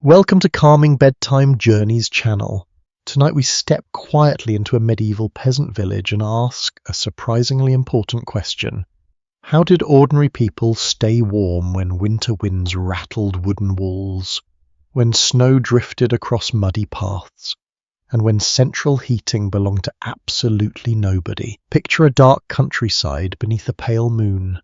Welcome to Calming Bedtime Journeys channel. Tonight we step quietly into a medieval peasant village and ask a surprisingly important question. How did ordinary people stay warm when winter winds rattled wooden walls, when snow drifted across muddy paths, and when central heating belonged to absolutely nobody? Picture a dark countryside beneath a pale moon.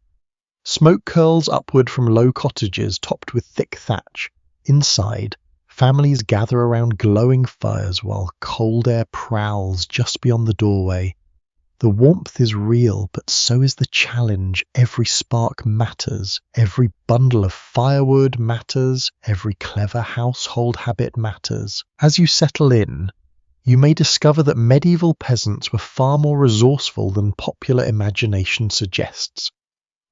Smoke curls upward from low cottages topped with thick thatch. Inside, families gather around glowing fires while cold air prowls just beyond the doorway. The warmth is real, but so is the challenge. Every spark matters. Every bundle of firewood matters. Every clever household habit matters. As you settle in, you may discover that medieval peasants were far more resourceful than popular imagination suggests.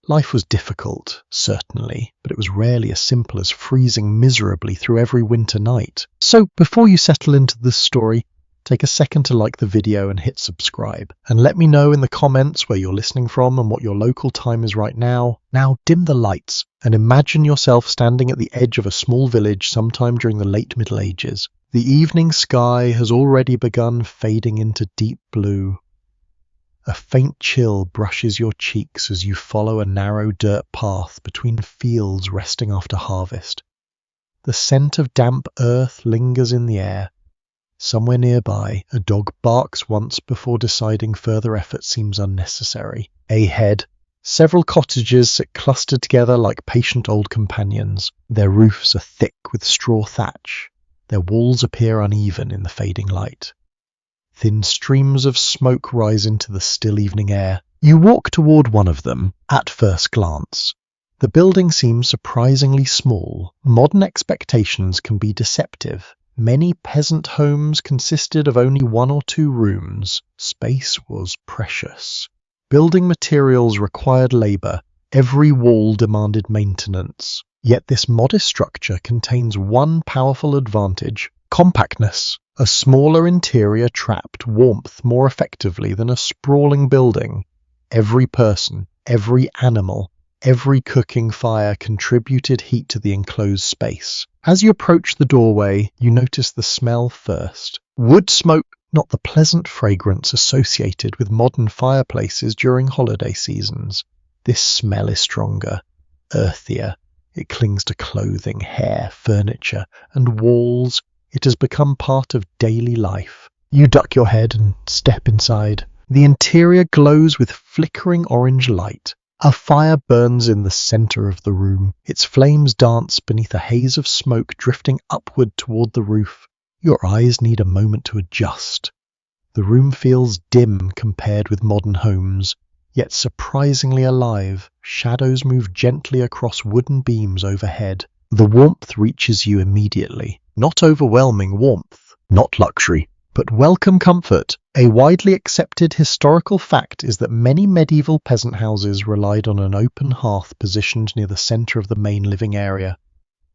Life was difficult, certainly, but it was rarely as simple as freezing miserably through every winter night. So, before you settle into this story, take a second to like the video and hit subscribe. And let me know in the comments where you're listening from and what your local time is right now. Now, dim the lights and imagine yourself standing at the edge of a small village sometime during the late Middle Ages. The evening sky has already begun fading into deep blue. A faint chill brushes your cheeks as you follow a narrow dirt path between fields resting after harvest. The scent of damp earth lingers in the air. Somewhere nearby, a dog barks once before deciding further effort seems unnecessary. Ahead, several cottages sit clustered together like patient old companions. Their roofs are thick with straw thatch. Their walls appear uneven in the fading light. Thin streams of smoke rise into the still evening air. You walk toward one of them, at first glance. The building seems surprisingly small. Modern expectations can be deceptive. Many peasant homes consisted of only one or two rooms. Space was precious. Building materials required labor. Every wall demanded maintenance. Yet this modest structure contains one powerful advantage: compactness. A smaller interior trapped warmth more effectively than a sprawling building. Every person, every animal, every cooking fire contributed heat to the enclosed space. As you approach the doorway, you notice the smell first. Wood smoke, not the pleasant fragrance associated with modern fireplaces during holiday seasons. This smell is stronger, earthier. It clings to clothing, hair, furniture, and walls. It has become part of daily life. You duck your head and step inside. The interior glows with flickering orange light. A fire burns in the center of the room. Its flames dance beneath a haze of smoke drifting upward toward the roof. Your eyes need a moment to adjust. The room feels dim compared with modern homes, yet surprisingly alive. Shadows move gently across wooden beams overhead. The warmth reaches you immediately. Not overwhelming warmth, not luxury, but welcome comfort. A widely accepted historical fact is that many medieval peasant houses relied on an open hearth positioned near the center of the main living area.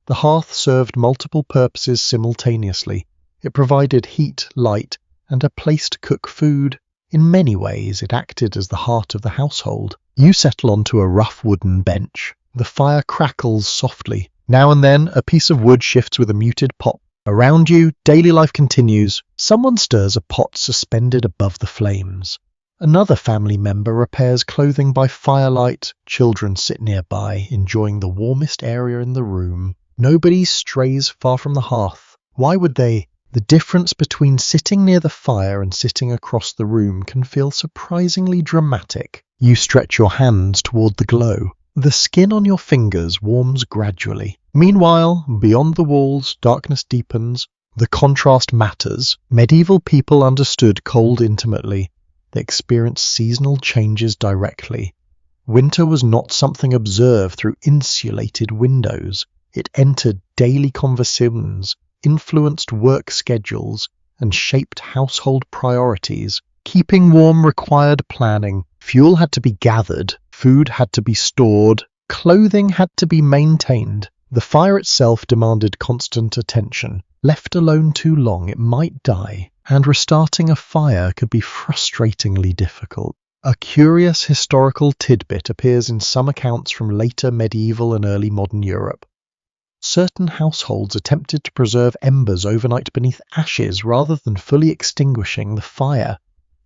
The hearth served multiple purposes simultaneously. It provided heat, light, and a place to cook food. In many ways, it acted as the heart of the household. You settle onto a rough wooden bench. The fire crackles softly. Now and then, a piece of wood shifts with a muted pop. Around you, daily life continues. Someone stirs a pot suspended above the flames. Another family member repairs clothing by firelight. Children sit nearby, enjoying the warmest area in the room. Nobody strays far from the hearth. Why would they? The difference between sitting near the fire and sitting across the room can feel surprisingly dramatic. You stretch your hands toward the glow. The skin on your fingers warms gradually. Meanwhile, beyond the walls, darkness deepens. The contrast matters. Medieval people understood cold intimately. They experienced seasonal changes directly. Winter was not something observed through insulated windows. It entered daily conversations, influenced work schedules, and shaped household priorities. Keeping warm required planning. Fuel had to be gathered. Food had to be stored. Clothing had to be maintained. The fire itself demanded constant attention. Left alone too long, it might die, and restarting a fire could be frustratingly difficult. A curious historical tidbit appears in some accounts from later medieval and early modern Europe. Certain households attempted to preserve embers overnight beneath ashes rather than fully extinguishing the fire.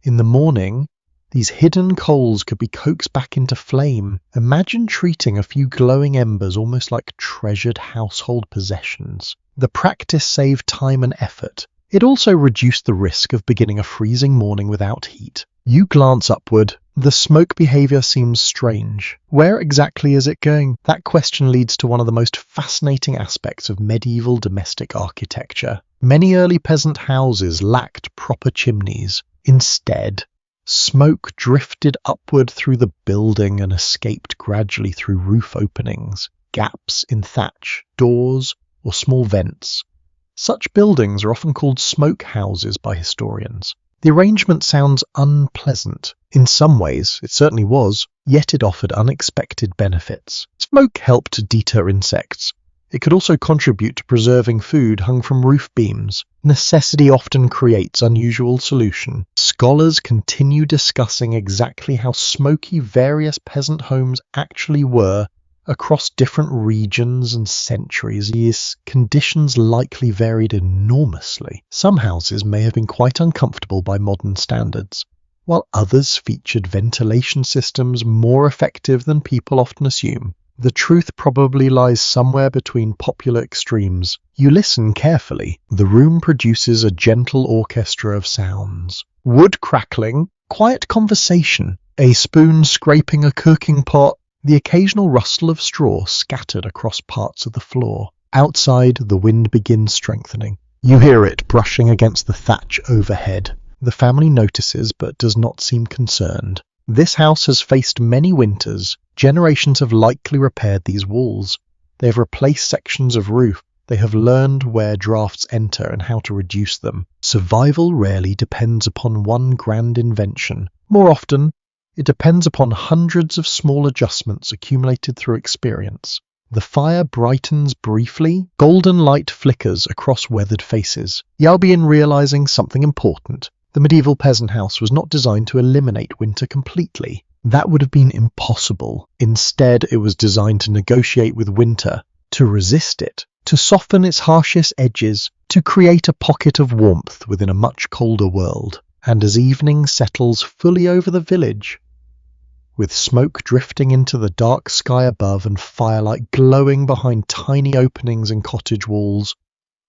In the morning, these hidden coals could be coaxed back into flame. Imagine treating a few glowing embers almost like treasured household possessions. The practice saved time and effort. It also reduced the risk of beginning a freezing morning without heat. You glance upward. The smoke behavior seems strange. Where exactly is it going? That question leads to one of the most fascinating aspects of medieval domestic architecture. Many early peasant houses lacked proper chimneys. Instead, smoke drifted upward through the building and escaped gradually through roof openings, gaps in thatch, doors, or small vents. Such buildings are often called smoke houses by historians. The arrangement sounds unpleasant. In some ways, it certainly was, yet it offered unexpected benefits. Smoke helped deter insects. It could also contribute to preserving food hung from roof beams. Necessity often creates unusual solution. Scholars continue discussing exactly how smoky various peasant homes actually were across different regions and centuries. These conditions likely varied enormously. Some houses may have been quite uncomfortable by modern standards, while others featured ventilation systems more effective than people often assume. The truth probably lies somewhere between popular extremes. You listen carefully. The room produces a gentle orchestra of sounds. Wood crackling, quiet conversation, a spoon scraping a cooking pot, the occasional rustle of straw scattered across parts of the floor. Outside, the wind begins strengthening. You hear it brushing against the thatch overhead. The family notices but does not seem concerned. This house has faced many winters. Generations have likely repaired these walls. They have replaced sections of roof. They have learned where drafts enter and how to reduce them. Survival rarely depends upon one grand invention. More often, it depends upon hundreds of small adjustments accumulated through experience. The fire brightens briefly. Golden light flickers across weathered faces. You begin realizing something important. The medieval peasant house was not designed to eliminate winter completely. That would have been impossible. Instead, it was designed to negotiate with winter, to resist it, to soften its harshest edges, to create a pocket of warmth within a much colder world. And as evening settles fully over the village, with smoke drifting into the dark sky above and firelight glowing behind tiny openings in cottage walls,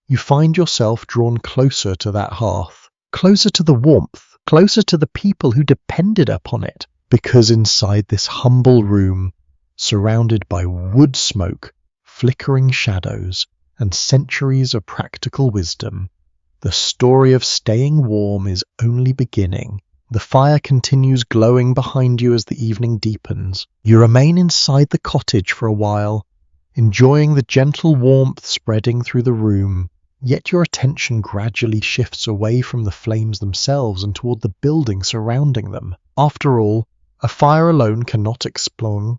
you find yourself drawn closer to that hearth. Closer to the warmth, closer to the people who depended upon it, because inside this humble room, surrounded by wood smoke, flickering shadows, and centuries of practical wisdom, the story of staying warm is only beginning. The fire continues glowing behind you as the evening deepens. You remain inside the cottage for a while, enjoying the gentle warmth spreading through the room. Yet your attention gradually shifts away from the flames themselves and toward the building surrounding them. After all, a fire alone cannot explain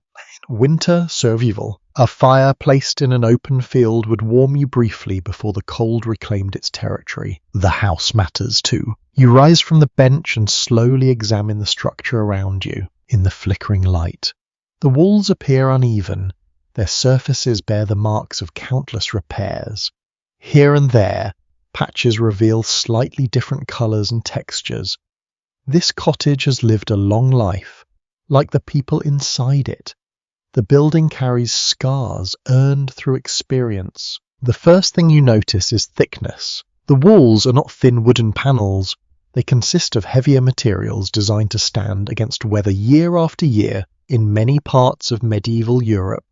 winter survival. A fire placed in an open field would warm you briefly before the cold reclaimed its territory. The house matters too. You rise from the bench and slowly examine the structure around you. In the flickering light, the walls appear uneven. Their surfaces bear the marks of countless repairs. Here and there, patches reveal slightly different colours and textures. This cottage has lived a long life, like the people inside it. The building carries scars earned through experience. The first thing you notice is thickness. The walls are not thin wooden panels. They consist of heavier materials designed to stand against weather year after year. In many parts of medieval Europe,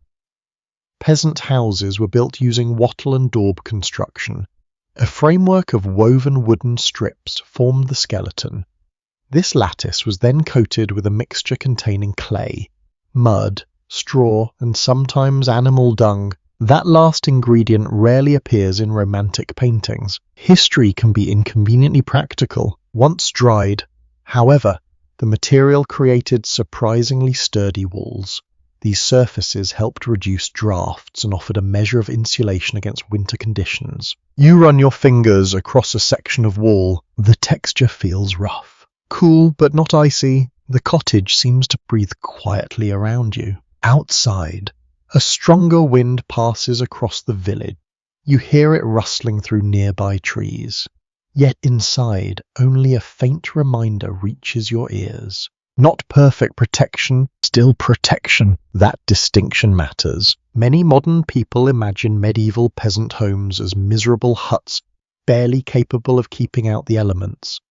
peasant houses were built using wattle and daub construction. A framework of woven wooden strips formed the skeleton. This lattice was then coated with a mixture containing clay, mud, straw, and sometimes animal dung. That last ingredient rarely appears in romantic paintings. History can be inconveniently practical. Once dried, however, the material created surprisingly sturdy walls. These surfaces helped reduce drafts and offered a measure of insulation against winter conditions. You run your fingers across a section of wall. The texture feels rough. Cool but not icy, the cottage seems to breathe quietly around you. Outside, A stronger wind passes across the village. You hear it rustling through nearby trees. Yet inside, only a faint reminder reaches your ears. Not perfect protection, still protection. That distinction matters. Many modern people imagine medieval peasant homes as miserable huts, barely capable of keeping out the elements.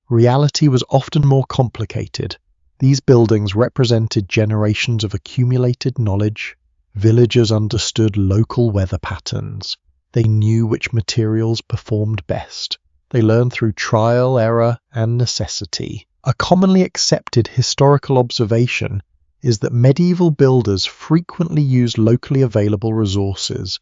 Reality was often more complicated. These buildings represented generations of accumulated knowledge. Villagers understood local weather patterns. They knew which materials performed best. They learned through trial, error, and necessity. A commonly accepted historical observation is that medieval builders frequently used locally available resources.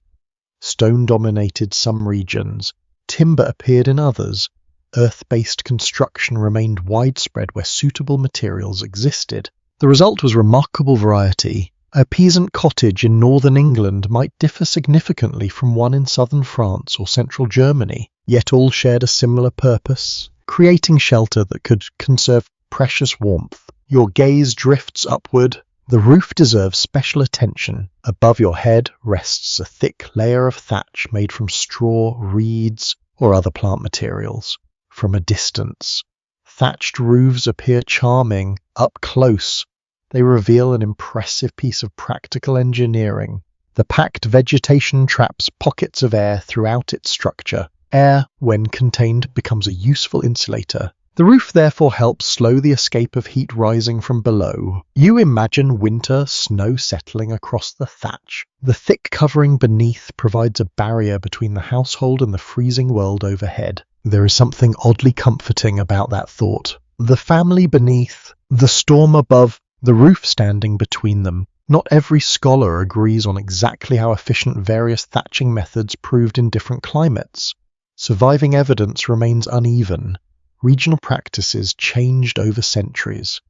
Stone dominated some regions. Timber appeared in others. Earth-based construction remained widespread where suitable materials existed. The result was remarkable variety. A peasant cottage in northern England might differ significantly from one in southern France or central Germany, yet all shared a similar purpose, creating shelter that could conserve precious warmth. Your gaze drifts upward. The roof deserves special attention. Above your head rests a thick layer of thatch made from straw, reeds, or other plant materials. From a distance, thatched roofs appear charming. Up close, they reveal an impressive piece of practical engineering. The packed vegetation traps pockets of air throughout its structure. Air, when contained, becomes a useful insulator. The roof therefore helps slow the escape of heat rising from below. You imagine winter snow settling across the thatch. The thick covering beneath provides a barrier between the household and the freezing world overhead. There is something oddly comforting about that thought. The family beneath, the storm above, the roof standing between them. Not every scholar agrees on exactly how efficient various thatching methods proved in different climates. Surviving evidence remains uneven. Regional practices changed over centuries.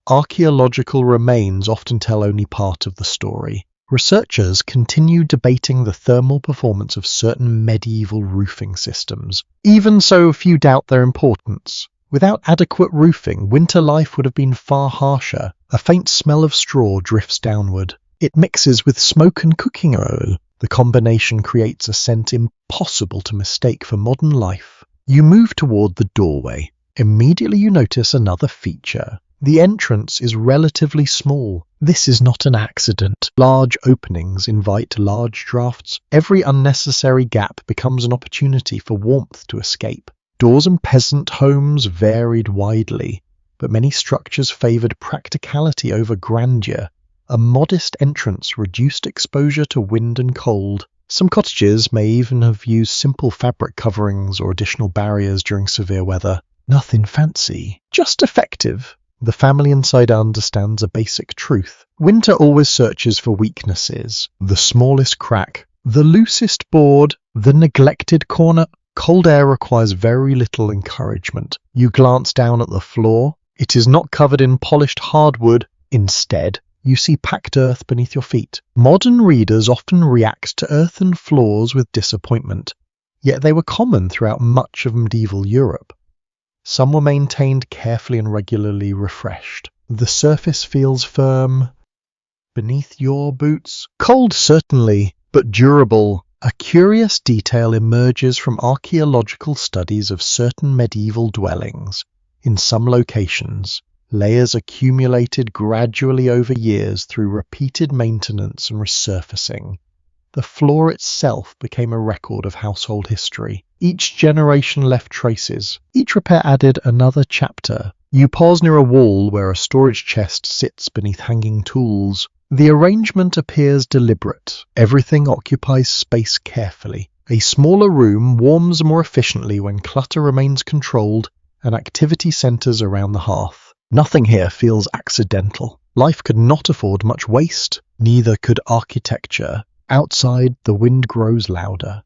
Archaeological remains often tell only part of the story. Researchers continue debating the thermal performance of certain medieval roofing systems. Even so, few doubt their importance. Without adequate roofing, winter life would have been far harsher. A faint smell of straw drifts downward. It mixes with smoke and cooking oil. The combination creates a scent impossible to mistake for modern life. You move toward the doorway. Immediately you notice another feature. The entrance is relatively small. This is not an accident. Large openings invite large drafts. Every unnecessary gap becomes an opportunity for warmth to escape. Doors in peasant homes varied widely, but many structures favoured practicality over grandeur. A modest entrance reduced exposure to wind and cold. Some cottages may even have used simple fabric coverings or additional barriers during severe weather. Nothing fancy, just effective. The family inside understands a basic truth. Winter always searches for weaknesses. The smallest crack, the loosest board, the neglected corner. Cold air requires very little encouragement. You glance down at the floor. It is not covered in polished hardwood. Instead, you see packed earth beneath your feet. Modern readers often react to earthen floors with disappointment, yet they were common throughout much of medieval Europe. Some were maintained carefully and regularly refreshed. The surface feels firm beneath your boots. Cold certainly, but durable. A curious detail emerges from archaeological studies of certain medieval dwellings. In some locations, layers accumulated gradually over years through repeated maintenance and resurfacing. The floor itself became a record of household history. Each generation left traces. Each repair added another chapter. You pause near a wall where a storage chest sits beneath hanging tools. The arrangement appears deliberate. Everything occupies space carefully. A smaller room warms more efficiently when clutter remains controlled and activity centers around the hearth. Nothing here feels accidental. Life could not afford much waste. Neither could architecture. Outside, the wind grows louder.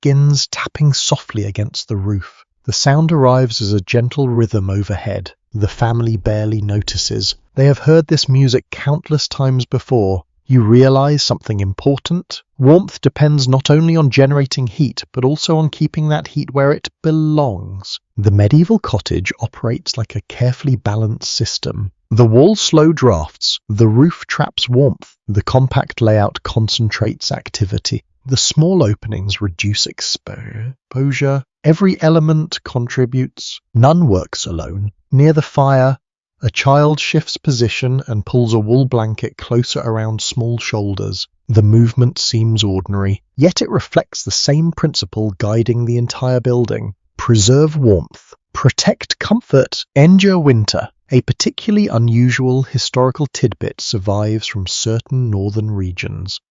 Begins tapping softly against the roof. The sound arrives as a gentle rhythm overhead. The family barely notices. They have heard this music countless times before, you realize something important. Warmth depends not only on generating heat, but also on keeping that heat where it belongs. The medieval cottage operates like a carefully balanced system. The walls slow drafts, the roof traps warmth, the compact layout concentrates activity. The small openings reduce exposure. Every element contributes. None works alone. Near the fire, a child shifts position and pulls a wool blanket closer around small shoulders. The movement seems ordinary, yet it reflects the same principle guiding the entire building. Preserve warmth. Protect comfort. Endure winter. A particularly unusual historical tidbit survives from certain northern regions.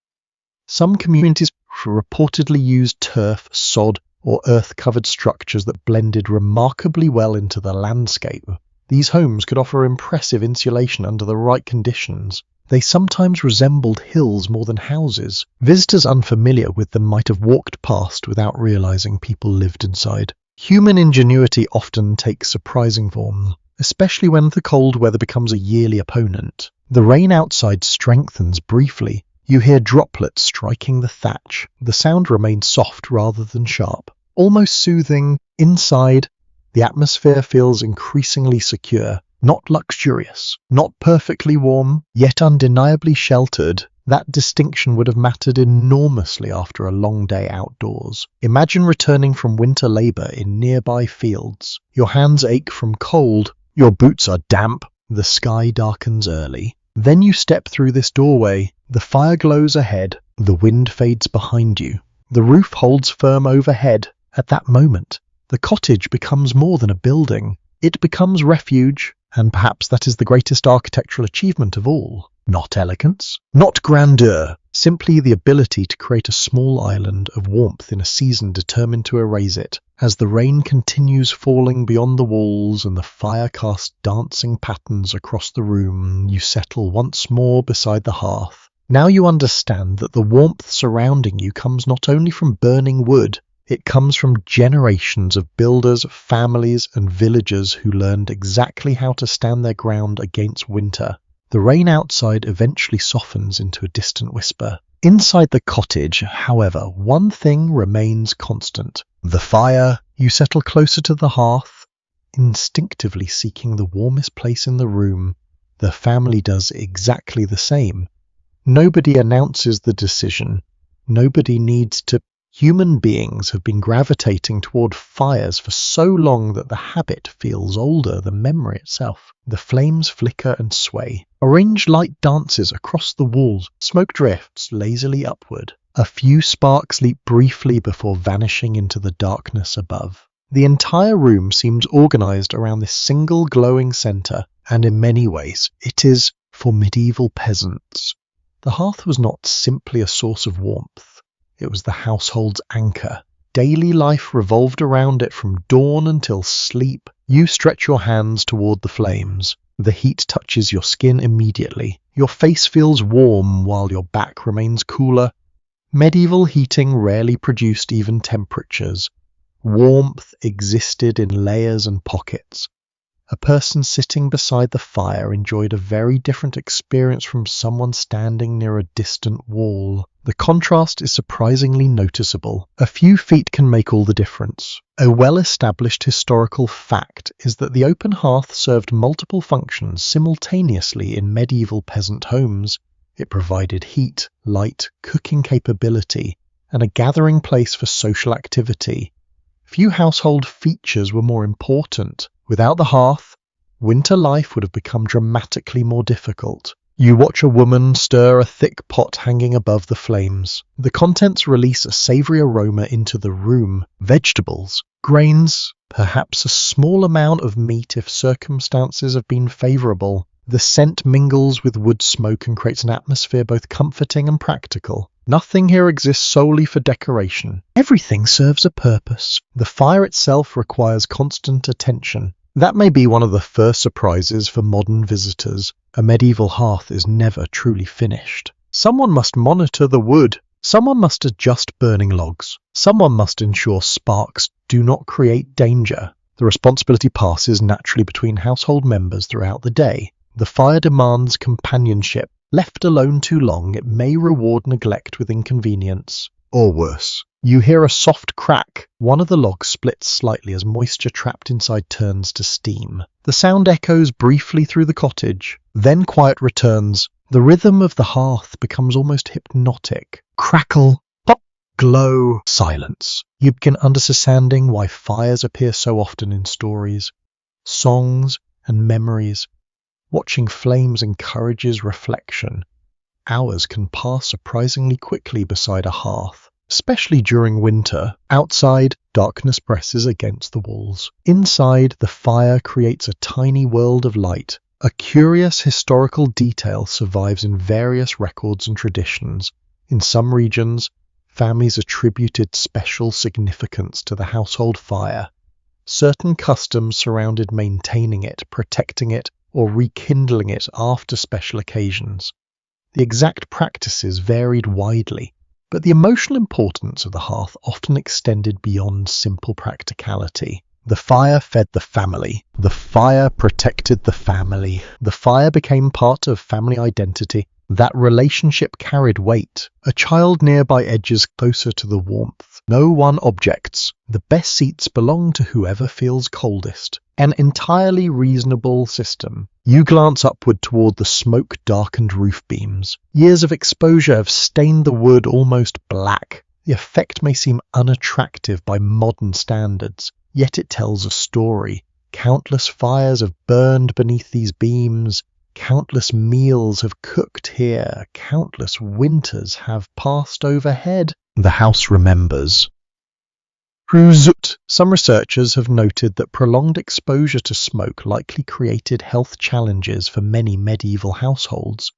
Some communities reportedly used turf, sod, or earth-covered structures that blended remarkably well into the landscape. These homes could offer impressive insulation under the right conditions. They sometimes resembled hills more than houses. Visitors unfamiliar with them might have walked past without realizing people lived inside. Human ingenuity often takes surprising form, especially when the cold weather becomes a yearly opponent. The rain outside strengthens briefly. You hear droplets striking the thatch. The sound remains soft rather than sharp, almost soothing. Inside, the atmosphere feels increasingly secure, not luxurious, not perfectly warm, yet undeniably sheltered. That distinction would have mattered enormously after a long day outdoors. Imagine returning from winter labor in nearby fields. Your hands ache from cold, your boots are damp, the sky darkens early. Then you step through this doorway. The fire glows ahead, the wind fades behind you. The roof holds firm overhead. At that moment, the cottage becomes more than a building. It becomes refuge, and perhaps that is the greatest architectural achievement of all. Not elegance, not grandeur, simply the ability to create a small island of warmth in a season determined to erase it. As the rain continues falling beyond the walls and the fire casts dancing patterns across the room, you settle once more beside the hearth. Now you understand that the warmth surrounding you comes not only from burning wood, it comes from generations of builders, families, and villagers who learned exactly how to stand their ground against winter. The rain outside eventually softens into a distant whisper. Inside the cottage, however, one thing remains constant. The fire. You settle closer to the hearth, instinctively seeking the warmest place in the room. The family does exactly the same. Nobody announces the decision. Nobody needs to. Human beings have been gravitating toward fires for so long that the habit feels older than memory itself. The flames flicker and sway. Orange light dances across the walls. Smoke drifts lazily upward. A few sparks leap briefly before vanishing into the darkness above. The entire room seems organized around this single glowing center, and in many ways it is for medieval peasants. The hearth was not simply a source of warmth. It was the household's anchor. Daily life revolved around it from dawn until sleep. You stretch your hands toward the flames. The heat touches your skin immediately. Your face feels warm while your back remains cooler. Medieval heating rarely produced even temperatures. Warmth existed in layers and pockets. A person sitting beside the fire enjoyed a very different experience from someone standing near a distant wall. The contrast is surprisingly noticeable. A few feet can make all the difference. A well-established historical fact is that the open hearth served multiple functions simultaneously in medieval peasant homes. It provided heat, light, cooking capability, and a gathering place for social activity. Few household features were more important. Without the hearth, winter life would have become dramatically more difficult. You watch a woman stir a thick pot hanging above the flames. The contents release a savory aroma into the room. Vegetables, grains, perhaps a small amount of meat if circumstances have been favorable. The scent mingles with wood smoke and creates an atmosphere both comforting and practical. Nothing here exists solely for decoration. Everything serves a purpose. The fire itself requires constant attention. That may be one of the first surprises for modern visitors. A medieval hearth is never truly finished. Someone must monitor the wood. Someone must adjust burning logs. Someone must ensure sparks do not create danger. The responsibility passes naturally between household members throughout the day. The fire demands companionship. Left alone too long, it may reward neglect with inconvenience. Or worse, you hear a soft crack. One of the logs splits slightly as moisture trapped inside turns to steam. The sound echoes briefly through the cottage. Then quiet returns. The rhythm of the hearth becomes almost hypnotic. Crackle, pop, glow, silence. You begin understanding why fires appear so often in stories, songs, and memories. Watching flames encourages reflection. Hours can pass surprisingly quickly beside a hearth, especially during winter. Outside, darkness presses against the walls. Inside, the fire creates a tiny world of light. A curious historical detail survives in various records and traditions. In some regions, families attributed special significance to the household fire. Certain customs surrounded maintaining it, protecting it, or rekindling it after special occasions. The exact practices varied widely, but the emotional importance of the hearth often extended beyond simple practicality. The fire fed the family. The fire protected the family. The fire became part of family identity. That relationship carried weight. A child nearby edges closer to the warmth. No one objects. The best seats belong to whoever feels coldest. An entirely reasonable system. You glance upward toward the smoke-darkened roof beams. Years of exposure have stained the wood almost black. The effect may seem unattractive by modern standards, yet it tells a story. Countless fires have burned beneath these beams. Countless meals have cooked here. Countless winters have passed overhead. The house remembers. Some researchers have noted that prolonged exposure to smoke likely created health challenges for many medieval households.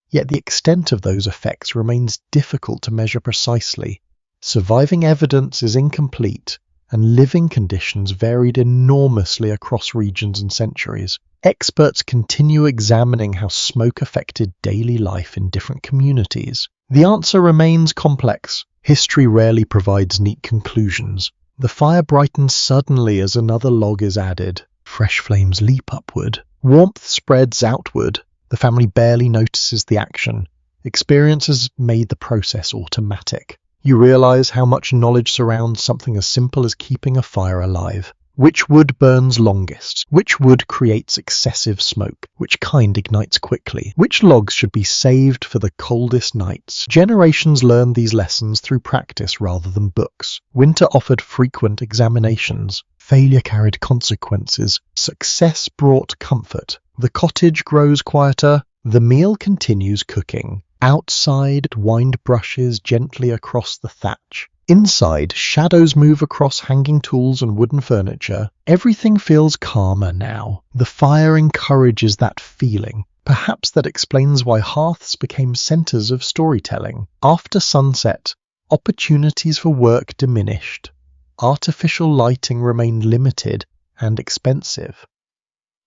Yet the extent of those effects remains difficult to measure precisely. Surviving evidence is incomplete, and living conditions varied enormously across regions and centuries. Experts continue examining how smoke affected daily life in different communities. The answer remains complex. History rarely provides neat conclusions. The fire brightens suddenly as another log is added. Fresh flames leap upward. Warmth spreads outward. The family barely notices the action. Experience has made the process automatic. You realize how much knowledge surrounds something as simple as keeping a fire alive. Which wood burns longest? Which wood creates excessive smoke? Which kind ignites quickly? Which logs should be saved for the coldest nights? Generations learned these lessons through practice rather than books. Winter offered frequent examinations. Failure carried consequences. Success brought comfort. The cottage grows quieter. The meal continues cooking. Outside, wind brushes gently across the thatch. Inside, shadows move across hanging tools and wooden furniture. Everything feels calmer now. The fire encourages that feeling. Perhaps that explains why hearths became centers of storytelling. After sunset, opportunities for work diminished. Artificial lighting remained limited and expensive.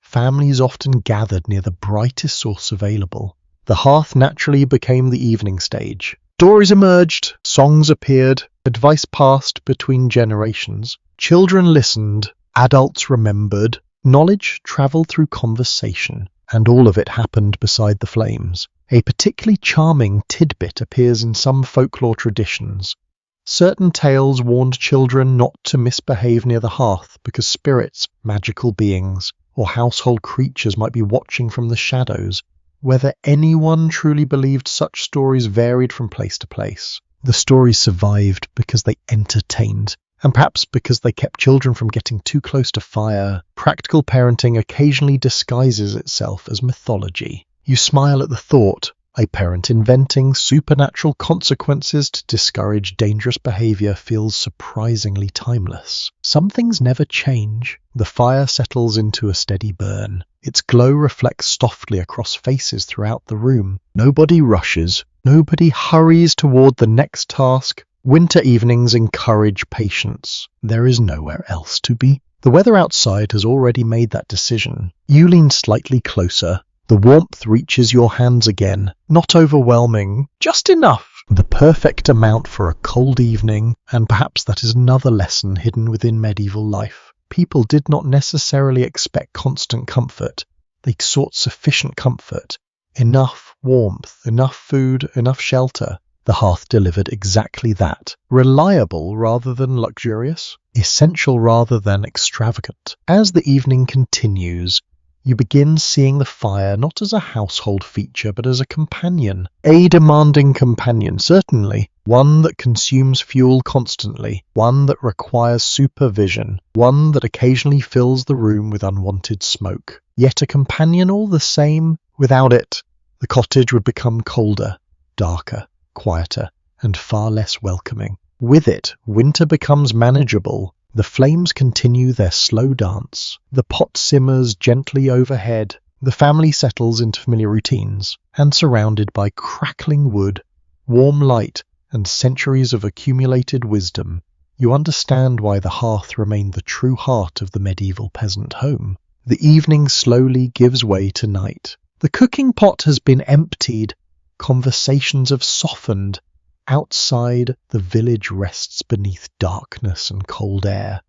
Families often gathered near the brightest source available. The hearth naturally became the evening stage. Stories emerged, songs appeared, advice passed between generations. Children listened, adults remembered. Knowledge traveled through conversation, and all of it happened beside the flames. A particularly charming tidbit appears in some folklore traditions. Certain tales warned children not to misbehave near the hearth because spirits, magical beings, or household creatures might be watching from the shadows. Whether anyone truly believed such stories varied from place to place. The stories survived because they entertained, and perhaps because they kept children from getting too close to fire. Practical parenting occasionally disguises itself as mythology. You smile at the thought, a parent inventing supernatural consequences to discourage dangerous behavior feels surprisingly timeless. Some things never change. The fire settles into a steady burn. Its glow reflects softly across faces throughout the room. Nobody rushes. Nobody hurries toward the next task. Winter evenings encourage patience. There is nowhere else to be. The weather outside has already made that decision. You lean slightly closer. The warmth reaches your hands again. Not overwhelming, just enough. The perfect amount for a cold evening, and perhaps that is another lesson hidden within medieval life. People did not necessarily expect constant comfort. They sought sufficient comfort, Enough warmth, enough food, enough shelter. The hearth delivered exactly that. Reliable rather than luxurious, essential rather than extravagant. As the evening continues, you begin seeing the fire not as a household feature but as a companion. A demanding companion, certainly. One that consumes fuel constantly. One that requires supervision. One that occasionally fills the room with unwanted smoke. Yet a companion all the same. Without it, the cottage would become colder, darker, quieter, and far less welcoming. With it, winter becomes manageable. The flames continue their slow dance. The pot simmers gently overhead. The family settles into familiar routines, and surrounded by crackling wood, warm light, and centuries of accumulated wisdom, you understand why the hearth remained the true heart of the medieval peasant home. The evening slowly gives way to night. The cooking pot has been emptied. Conversations have softened. Outside, the village rests beneath darkness and cold air.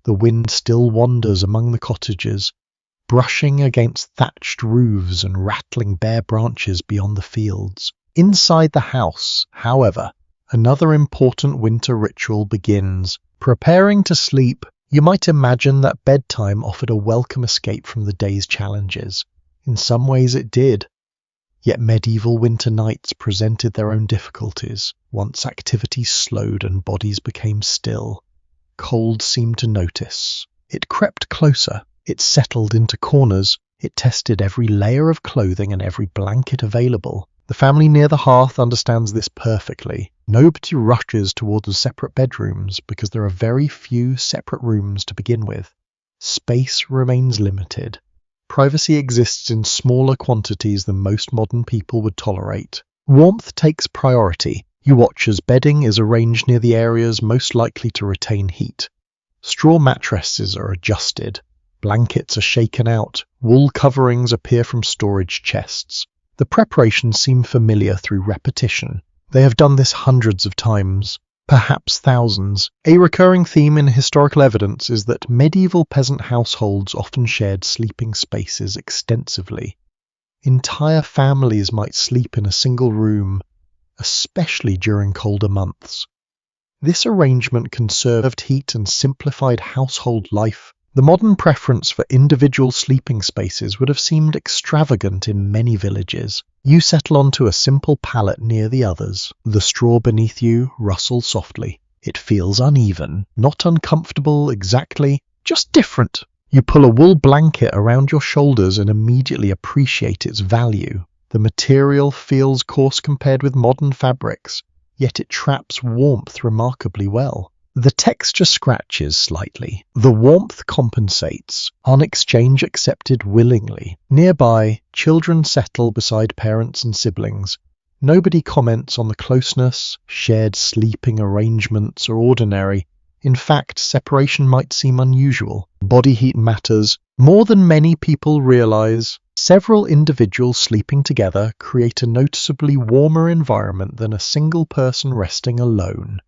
The wind still wanders among the cottages, brushing against thatched roofs and rattling bare branches beyond the fields. Inside the house, however, another important winter ritual begins. Preparing to sleep, you might imagine that bedtime offered a welcome escape from the day's challenges. In some ways it did. Yet medieval winter nights presented their own difficulties. Once activity slowed and bodies became still, cold seemed to notice. It crept closer. It settled into corners. It tested every layer of clothing and every blanket available. The family near the hearth understands this perfectly. Nobody rushes towards the separate bedrooms because there are very few separate rooms to begin with. Space remains limited. Privacy exists in smaller quantities than most modern people would tolerate. Warmth takes priority. You watch as bedding is arranged near the areas most likely to retain heat. Straw mattresses are adjusted. Blankets are shaken out. Wool coverings appear from storage chests. The preparations seem familiar through repetition. They have done this hundreds of times, perhaps thousands. A recurring theme in historical evidence is that medieval peasant households often shared sleeping spaces extensively. Entire families might sleep in a single room, especially during colder months. This arrangement conserved heat and simplified household life. The modern preference for individual sleeping spaces would have seemed extravagant in many villages. You settle onto a simple pallet near the others. The straw beneath you rustles softly. It feels uneven, not uncomfortable exactly, just different. You pull a wool blanket around your shoulders and immediately appreciate its value. The material feels coarse compared with modern fabrics, yet it traps warmth remarkably well. The texture scratches slightly. The warmth compensates. On exchange accepted willingly. Nearby, children settle beside parents and siblings. Nobody comments on the closeness, shared sleeping arrangements are ordinary. In fact, separation might seem unusual. Body heat matters more than many people realize. Several individuals sleeping together create a noticeably warmer environment than a single person resting alone.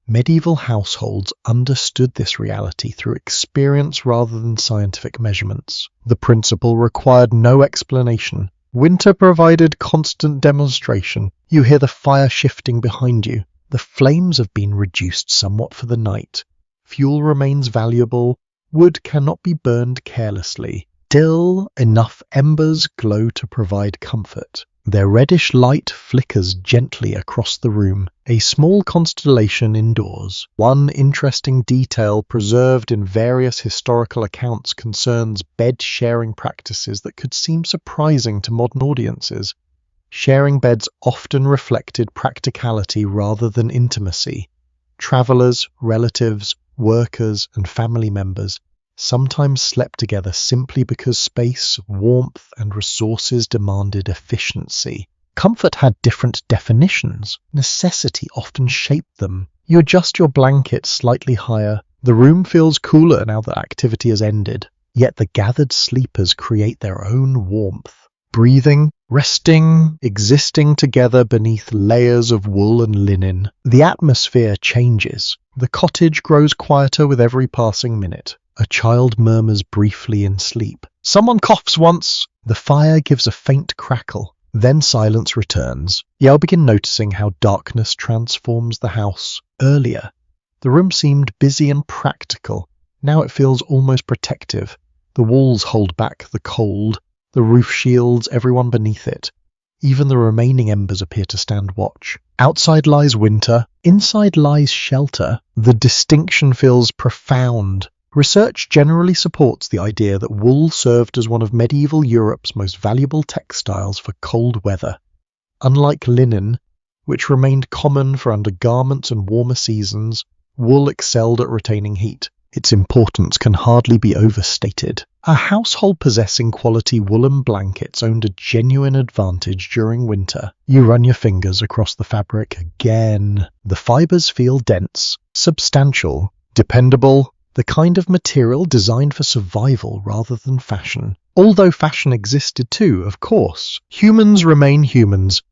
Medieval households understood this reality through experience rather than scientific measurements. The principle required no explanation. Winter provided constant demonstration. You hear the fire shifting behind you. The flames have been reduced somewhat for the night. Fuel remains valuable. Wood cannot be burned carelessly. Still, enough embers glow to provide comfort. Their reddish light flickers gently across the room, a small constellation indoors. One interesting detail preserved in various historical accounts concerns bed-sharing practices that could seem surprising to modern audiences. Sharing beds often reflected practicality rather than intimacy. Travelers, relatives, workers, and family members sometimes slept together simply because space, warmth, and resources demanded efficiency. Comfort had different definitions. Necessity often shaped them. You adjust your blanket slightly higher. The room feels cooler now that activity has ended. Yet the gathered sleepers create their own warmth. Breathing, resting, existing together beneath layers of wool and linen. The atmosphere changes. The cottage grows quieter with every passing minute. A child murmurs briefly in sleep. Someone coughs once. The fire gives a faint crackle, then silence returns. You begin noticing how darkness transforms the house. Earlier, the room seemed busy and practical. Now it feels almost protective. The walls hold back the cold. The roof shields everyone beneath it. Even the remaining embers appear to stand watch. Outside lies winter. Inside lies shelter. The distinction feels profound. Research generally supports the idea that wool served as one of medieval Europe's most valuable textiles for cold weather. Unlike linen, which remained common for undergarments and warmer seasons, wool excelled at retaining heat. Its importance can hardly be overstated. A household possessing quality woolen blankets owned a genuine advantage during winter. You run your fingers across the fabric again. The fibers feel dense, substantial, dependable, the kind of material designed for survival rather than fashion. Although fashion existed too, of course. Humans remain humans.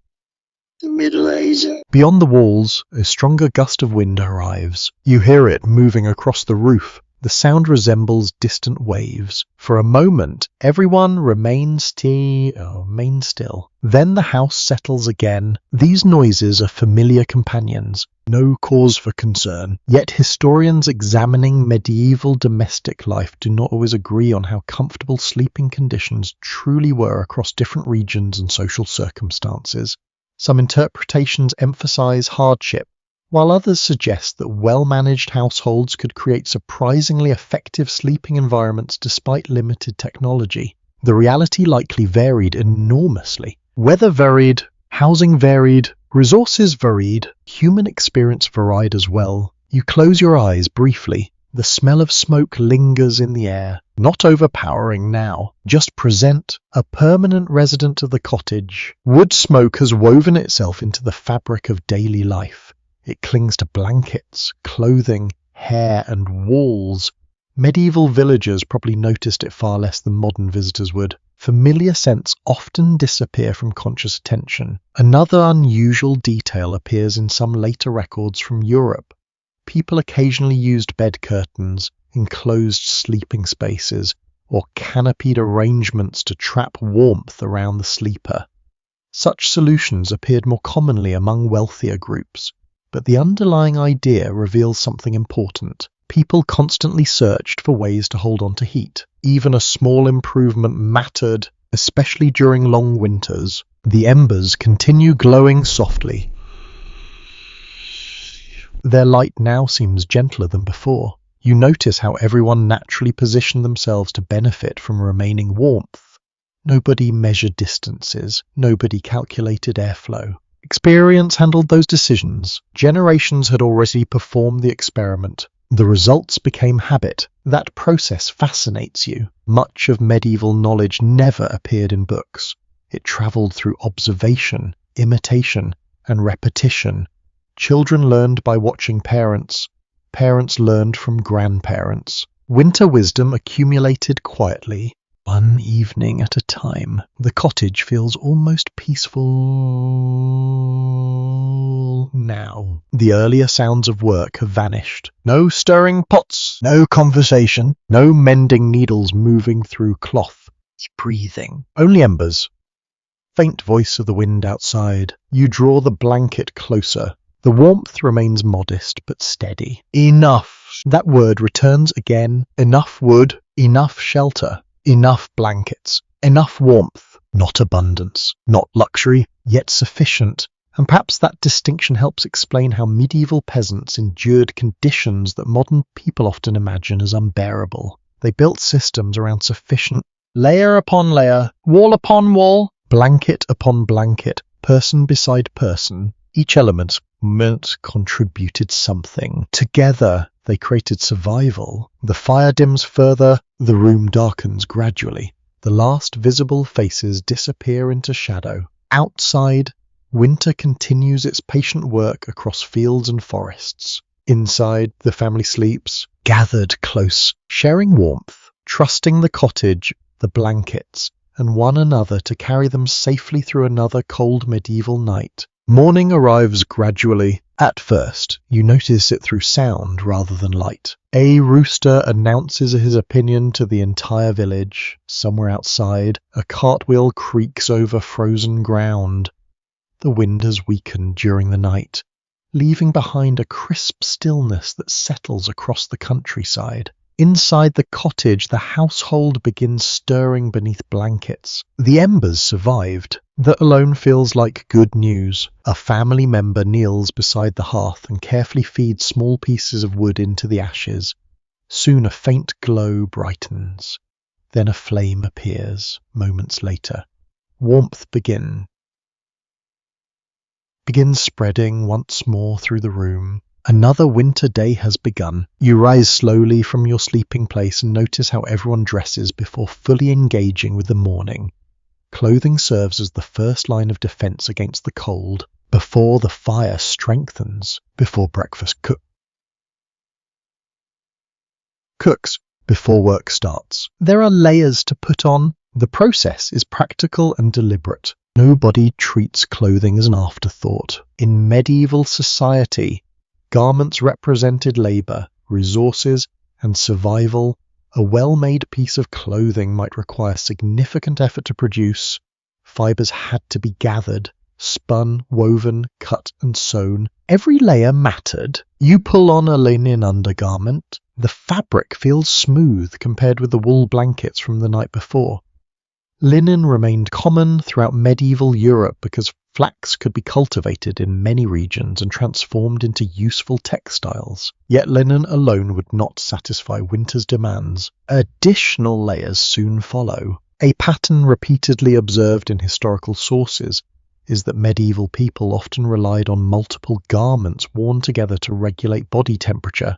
The Middle Ages. Beyond the walls, a stronger gust of wind arrives. You hear it moving across the roof. The sound resembles distant waves. For a moment, everyone remains still. Then the house settles again. These noises are familiar companions. No cause for concern. Yet historians examining medieval domestic life do not always agree on how comfortable sleeping conditions truly were across different regions and social circumstances. Some interpretations emphasize hardship, while others suggest that well-managed households could create surprisingly effective sleeping environments despite limited technology. The reality likely varied enormously. Weather varied, housing varied, resources varied, human experience varied as well. You close your eyes briefly. The smell of smoke lingers in the air, not overpowering now, just present, a permanent resident of the cottage. Wood smoke has woven itself into the fabric of daily life. It clings to blankets, clothing, hair, and walls. Medieval villagers probably noticed it far less than modern visitors would. Familiar scents often disappear from conscious attention. Another unusual detail appears in some later records from Europe. People occasionally used bed curtains, enclosed sleeping spaces, or canopied arrangements to trap warmth around the sleeper. Such solutions appeared more commonly among wealthier groups, but the underlying idea reveals something important. People constantly searched for ways to hold on to heat. Even a small improvement mattered, especially during long winters. The embers continue glowing softly. Their light now seems gentler than before. You notice how everyone naturally positioned themselves to benefit from remaining warmth. Nobody measured distances. Nobody calculated airflow. Experience handled those decisions. Generations had already performed the experiment. The results became habit. That process fascinates you. Much of medieval knowledge never appeared in books. It traveled through observation, imitation, and repetition. Children learned by watching parents. Parents learned from grandparents. Winter wisdom accumulated quietly, one evening at a time. The cottage feels almost peaceful now. The earlier sounds of work have vanished. No stirring pots, no conversation, no mending needles moving through cloth. It's breathing. Only embers. Faint voice of the wind outside. You draw the blanket closer. The warmth remains modest but steady. Enough. That word returns again. Enough wood, enough shelter, enough blankets, enough warmth. Not abundance, not luxury, yet sufficient. And perhaps that distinction helps explain how medieval peasants endured conditions that modern people often imagine as unbearable. They built systems around sufficient, layer upon layer, wall upon wall, blanket upon blanket, person beside person. Each element contributed something. Together, they created survival. The fire dims further, the room darkens gradually. The last visible faces disappear into shadow. Outside, winter continues its patient work across fields and forests. Inside, the family sleeps, gathered close, sharing warmth, trusting the cottage, the blankets, and one another to carry them safely through another cold medieval night. Morning arrives gradually. At first, you notice it through sound rather than light. A rooster announces his opinion to the entire village. Somewhere outside, a cartwheel creaks over frozen ground. The wind has weakened during the night, leaving behind a crisp stillness that settles across the countryside. Inside the cottage, the household begins stirring beneath blankets. The embers survived. That alone feels like good news. A family member kneels beside the hearth and carefully feeds small pieces of wood into the ashes. Soon a faint glow brightens. Then a flame appears, moments later. Warmth begins spreading once more through the room. Another winter day has begun. You rise slowly from your sleeping place and notice how everyone dresses before fully engaging with the morning. Clothing serves as the first line of defense against the cold, before the fire strengthens, before breakfast cooks, before work starts. There are layers to put on. The process is practical and deliberate. Nobody treats clothing as an afterthought. In medieval society, garments represented labor, resources, and survival. A well-made piece of clothing might require significant effort to produce. Fibers had to be gathered, spun, woven, cut, and sewn. Every layer mattered. You pull on a linen undergarment. The fabric feels smooth compared with the wool blankets from the night before. Linen remained common throughout medieval Europe because flax could be cultivated in many regions and transformed into useful textiles. Yet linen alone would not satisfy winter's demands. Additional layers soon follow. A pattern repeatedly observed in historical sources is that medieval people often relied on multiple garments worn together to regulate body temperature.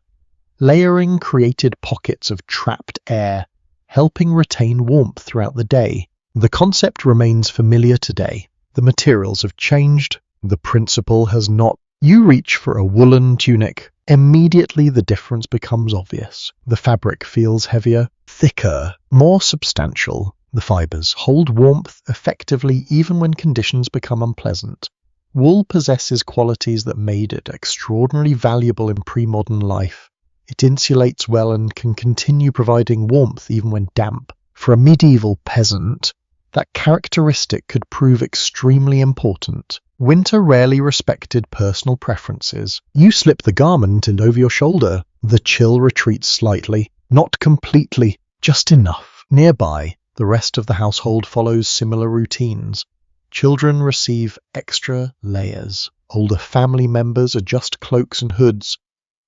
Layering created pockets of trapped air, helping retain warmth throughout the day. The concept remains familiar today. The materials have changed. The principle has not. You reach for a woolen tunic. Immediately the difference becomes obvious. The fabric feels heavier, thicker, more substantial. The fibers hold warmth effectively even when conditions become unpleasant. Wool possesses qualities that made it extraordinarily valuable in pre-modern life. It insulates well and can continue providing warmth even when damp. For a medieval peasant, that characteristic could prove extremely important. Winter rarely respected personal preferences. You slip the garment in over your shoulder. The chill retreats slightly, not completely, just enough. Nearby, the rest of the household follows similar routines. Children receive extra layers. Older family members adjust cloaks and hoods.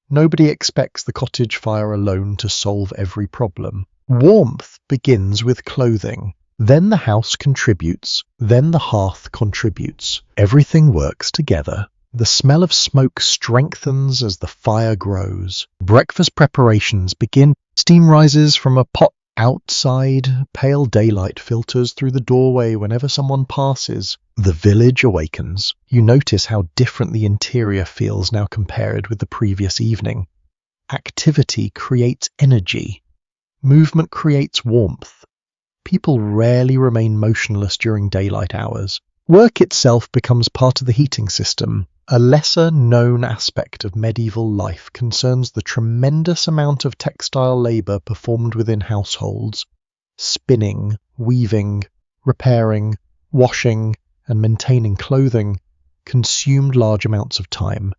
Nobody expects the cottage fire alone to solve every problem. Warmth begins with clothing. Then the house contributes. Then the hearth contributes. Everything works together. The smell of smoke strengthens as the fire grows. Breakfast preparations begin. Steam rises from a pot outside. Pale daylight filters through the doorway whenever someone passes. The village awakens. You notice how different the interior feels now compared with the previous evening. Activity creates energy. Movement creates warmth. People rarely remain motionless during daylight hours. Work itself becomes part of the heating system. A lesser-known aspect of medieval life concerns the tremendous amount of textile labor performed within households. Spinning, weaving, repairing, washing, and maintaining clothing consumed large amounts of time.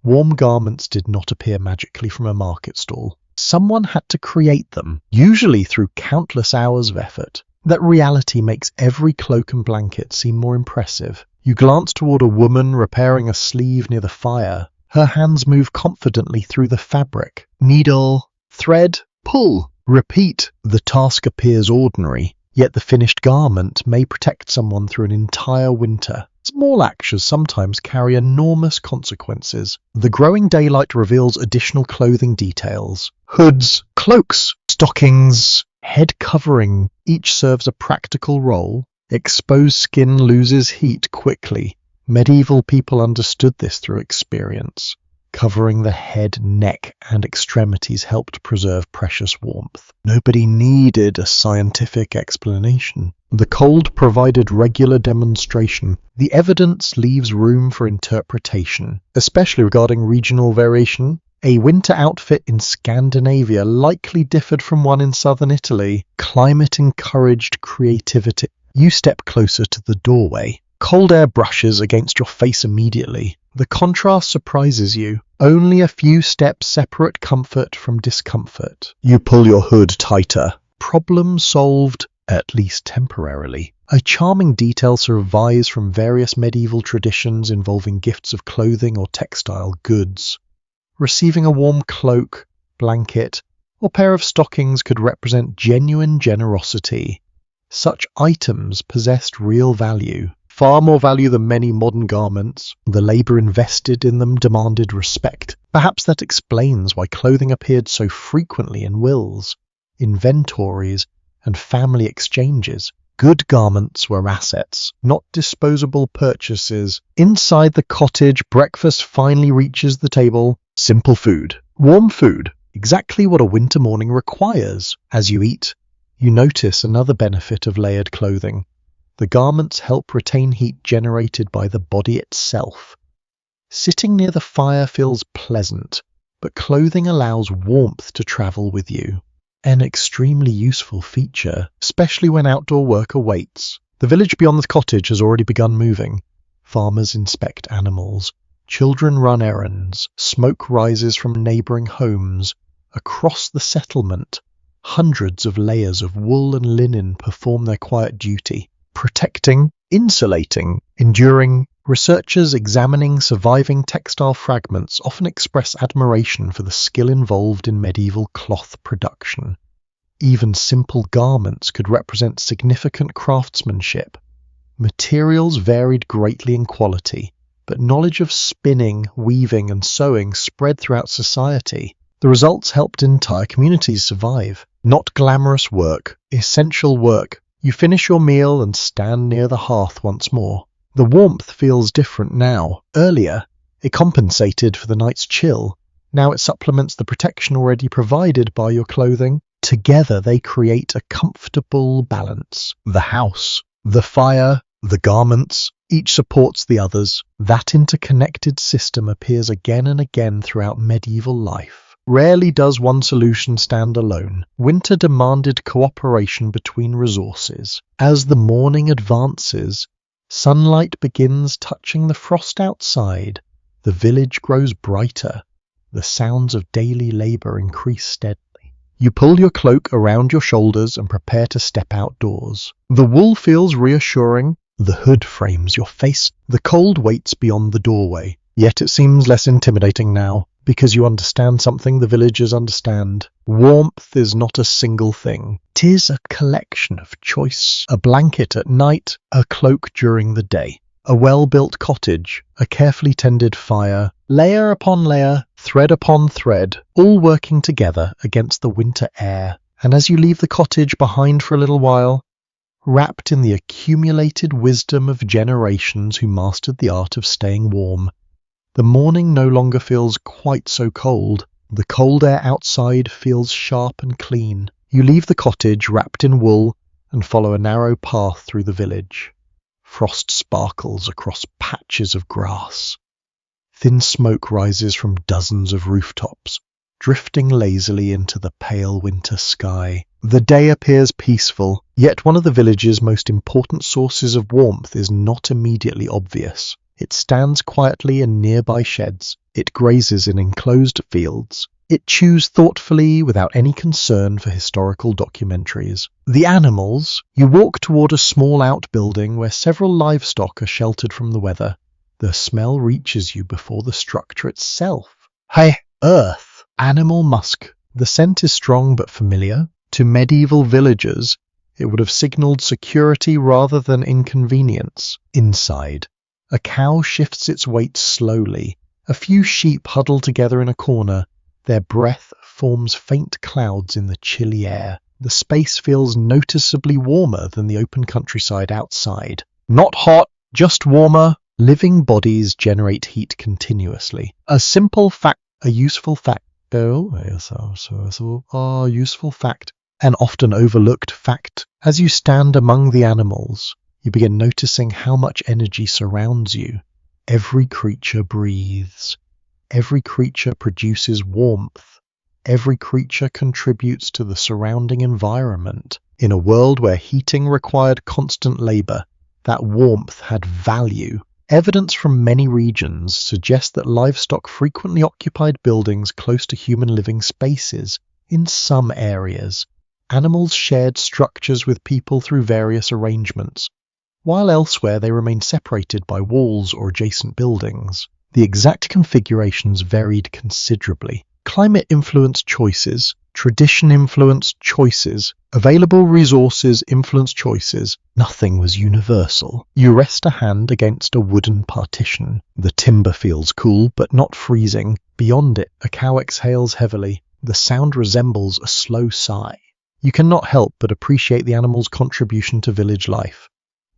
Warm garments did not appear magically from a market stall. Someone had to create them, usually through countless hours of effort. That reality makes every cloak and blanket seem more impressive. You glance toward a woman repairing a sleeve near the fire. Her hands move confidently through the fabric. Needle, thread, pull, repeat. The task appears ordinary, yet the finished garment may protect someone through an entire winter. Small actions sometimes carry enormous consequences. The growing daylight reveals additional clothing details. Hoods, cloaks, stockings, head covering. Each serves a practical role. Exposed skin loses heat quickly. Medieval people understood this through experience. covering the head, neck, and extremities helped preserve precious warmth. Nobody needed a scientific explanation. The cold provided regular demonstration. The evidence leaves room for interpretation, especially regarding regional variation. A winter outfit in Scandinavia likely differed from one in southern Italy. Climate encouraged creativity. You step closer to the doorway. Cold air brushes against your face immediately. The contrast surprises you. Only a few steps separate comfort from discomfort. You pull your hood tighter. Problem solved, at least temporarily. A charming detail survives from various medieval traditions involving gifts of clothing or textile goods. Receiving a warm cloak, blanket, or pair of stockings could represent genuine generosity. Such items possessed real value. Far more value than many modern garments. The labor invested in them demanded respect. Perhaps that explains why clothing appeared so frequently in wills, inventories, and family exchanges. Good garments were assets, not disposable purchases. Inside the cottage, breakfast finally reaches the table. Simple food. Warm food. Exactly what a winter morning requires. As you eat, you notice another benefit of layered clothing. The garments help retain heat generated by the body itself. Sitting near the fire feels pleasant, but clothing allows warmth to travel with you. An extremely useful feature, especially when outdoor work awaits. The village beyond the cottage has already begun moving. Farmers inspect animals. Children run errands. Smoke rises from neighbouring homes. Across the settlement, hundreds of layers of wool and linen perform their quiet duty. Protecting, insulating, enduring. Researchers examining surviving textile fragments often express admiration for the skill involved in medieval cloth production. Even simple garments could represent significant craftsmanship. Materials varied greatly in quality, but knowledge of spinning, weaving, and sewing spread throughout society. The results helped entire communities survive. Not glamorous work, essential work. You finish your meal and stand near the hearth once more. The warmth feels different now. Earlier, it compensated for the night's chill. Now it supplements the protection already provided by your clothing. Together they create a comfortable balance. The house, the fire, the garments, each supports the others. That interconnected system appears again and again throughout medieval life. Rarely does one solution stand alone. Winter demanded cooperation between resources. As the morning advances, sunlight begins touching the frost outside. The village grows brighter. The sounds of daily labour increase steadily. You pull your cloak around your shoulders and prepare to step outdoors. The wool feels reassuring. The hood frames your face. The cold waits beyond the doorway. Yet it seems less intimidating now. Because you understand something the villagers understand. Warmth is not a single thing. 'Tis a collection of choice. A blanket at night, a cloak during the day. A well-built cottage, a carefully tended fire, layer upon layer, thread upon thread, all working together against the winter air. And as you leave the cottage behind for a little while, wrapped in the accumulated wisdom of generations who mastered the art of staying warm, the morning no longer feels quite so cold. The cold air outside feels sharp and clean. You leave the cottage wrapped in wool and follow a narrow path through the village. Frost sparkles across patches of grass. Thin smoke rises from dozens of rooftops, drifting lazily into the pale winter sky. The day appears peaceful, yet one of the village's most important sources of warmth is not immediately obvious. It stands quietly in nearby sheds. It grazes in enclosed fields. It chews thoughtfully without any concern for historical documentaries. The animals. You walk toward a small outbuilding where several livestock are sheltered from the weather. The smell reaches you before the structure itself. Hey, earth. Animal musk. The scent is strong but familiar. To medieval villagers, it would have signaled security rather than inconvenience. Inside, a cow shifts its weight slowly. A few sheep huddle together in a corner. Their breath forms faint clouds in the chilly air. The space feels noticeably warmer than the open countryside outside. Not hot, just warmer. Living bodies generate heat continuously. A useful fact, an often overlooked fact. As you stand among the animals, you begin noticing how much energy surrounds you. Every creature breathes. Every creature produces warmth. Every creature contributes to the surrounding environment. In a world where heating required constant labor, that warmth had value. Evidence from many regions suggests that livestock frequently occupied buildings close to human living spaces. In some areas, animals shared structures with people through various arrangements, while elsewhere they remained separated by walls or adjacent buildings. The exact configurations varied considerably. Climate influenced choices, tradition influenced choices, available resources influenced choices. Nothing was universal. You rest a hand against a wooden partition. The timber feels cool, but not freezing. Beyond it, a cow exhales heavily. The sound resembles a slow sigh. You cannot help but appreciate the animal's contribution to village life.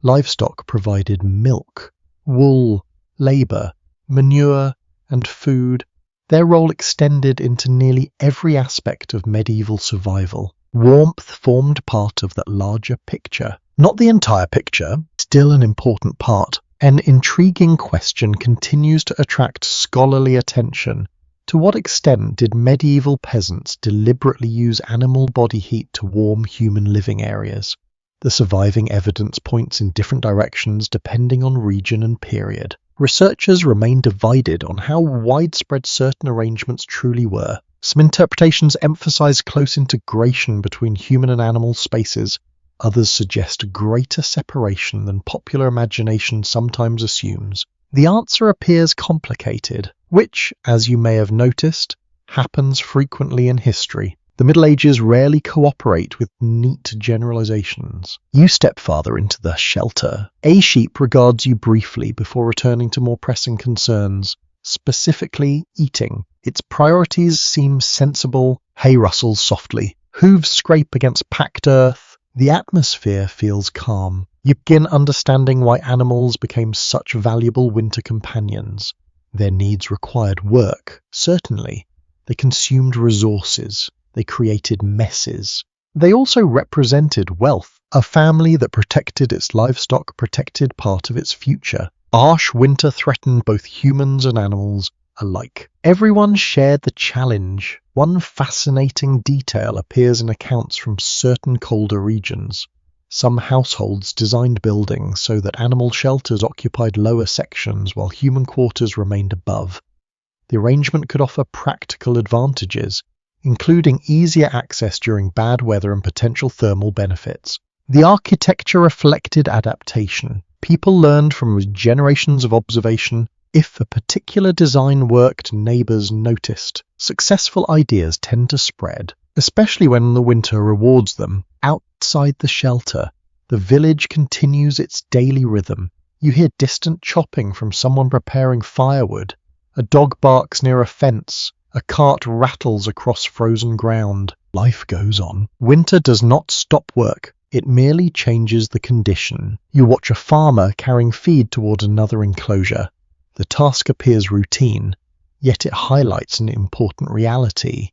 Livestock provided milk, wool, labor, manure, and food. Their role extended into nearly every aspect of medieval survival. Warmth formed part of that larger picture. Not the entire picture, still an important part. An intriguing question continues to attract scholarly attention. To what extent did medieval peasants deliberately use animal body heat to warm human living areas? The surviving evidence points in different directions depending on region and period. Researchers remain divided on how widespread certain arrangements truly were. Some interpretations emphasize close integration between human and animal spaces. Others suggest greater separation than popular imagination sometimes assumes. The answer appears complicated, which, as you may have noticed, happens frequently in history. The Middle Ages rarely cooperate with neat generalizations. You step farther into the shelter. A sheep regards you briefly before returning to more pressing concerns, specifically eating. Its priorities seem sensible. Hay rustles softly. Hooves scrape against packed earth. The atmosphere feels calm. You begin understanding why animals became such valuable winter companions. Their needs required work, certainly. They consumed resources. They created messes. They also represented wealth. A family that protected its livestock protected part of its future. Harsh winter threatened both humans and animals alike. Everyone shared the challenge. One fascinating detail appears in accounts from certain colder regions. Some households designed buildings so that animal shelters occupied lower sections while human quarters remained above. The arrangement could offer practical advantages, including easier access during bad weather and potential thermal benefits. The architecture reflected adaptation. People learned from generations of observation. If a particular design worked, neighbors noticed. Successful ideas tend to spread, especially when the winter rewards them. Outside the shelter, the village continues its daily rhythm. You hear distant chopping from someone preparing firewood. A dog barks near a fence. A cart rattles across frozen ground. Life goes on. Winter does not stop work. It merely changes the condition. You watch a farmer carrying feed toward another enclosure. The task appears routine, yet it highlights an important reality.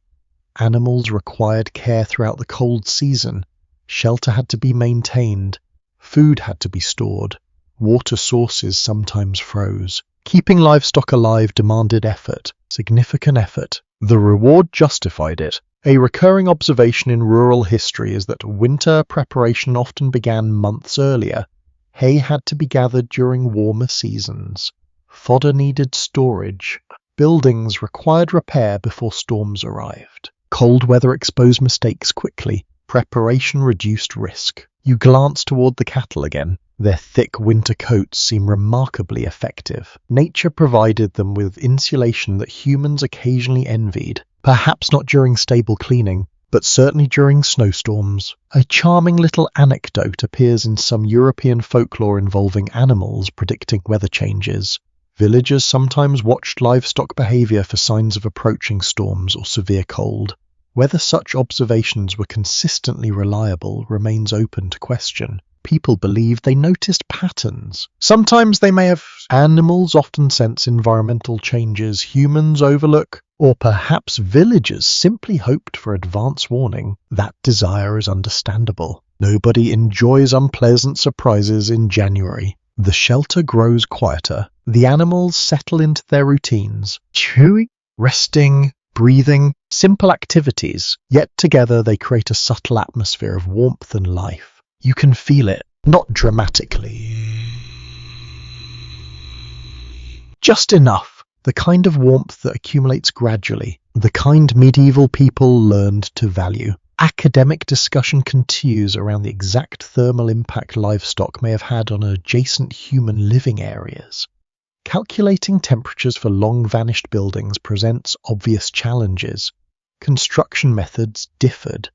Animals required care throughout the cold season. Shelter had to be maintained. Food had to be stored. Water sources sometimes froze. Keeping livestock alive demanded effort, significant effort. The reward justified it. A recurring observation in rural history is that winter preparation often began months earlier. Hay had to be gathered during warmer seasons. Fodder needed storage. Buildings required repair before storms arrived. Cold weather exposed mistakes quickly. Preparation reduced risk. You glance toward the cattle again. Their thick winter coats seem remarkably effective. Nature provided them with insulation that humans occasionally envied, perhaps not during stable cleaning, but certainly during snowstorms. A charming little anecdote appears in some European folklore involving animals predicting weather changes. Villagers sometimes watched livestock behavior for signs of approaching storms or severe cold. Whether such observations were consistently reliable remains open to question. people believe they noticed patterns. Sometimes they may have. Animals often sense environmental changes humans overlook, or perhaps villagers simply hoped for advance warning. That desire is understandable. Nobody enjoys unpleasant surprises in January. The shelter grows quieter. The animals settle into their routines, chewing, resting, breathing, simple activities, yet together they create a subtle atmosphere of warmth and life. You can feel it, not dramatically. Just enough. The kind of warmth that accumulates gradually. The kind medieval people learned to value. Academic discussion continues around the exact thermal impact livestock may have had on adjacent human living areas. Calculating temperatures for long-vanished buildings presents obvious challenges. Construction methods differed.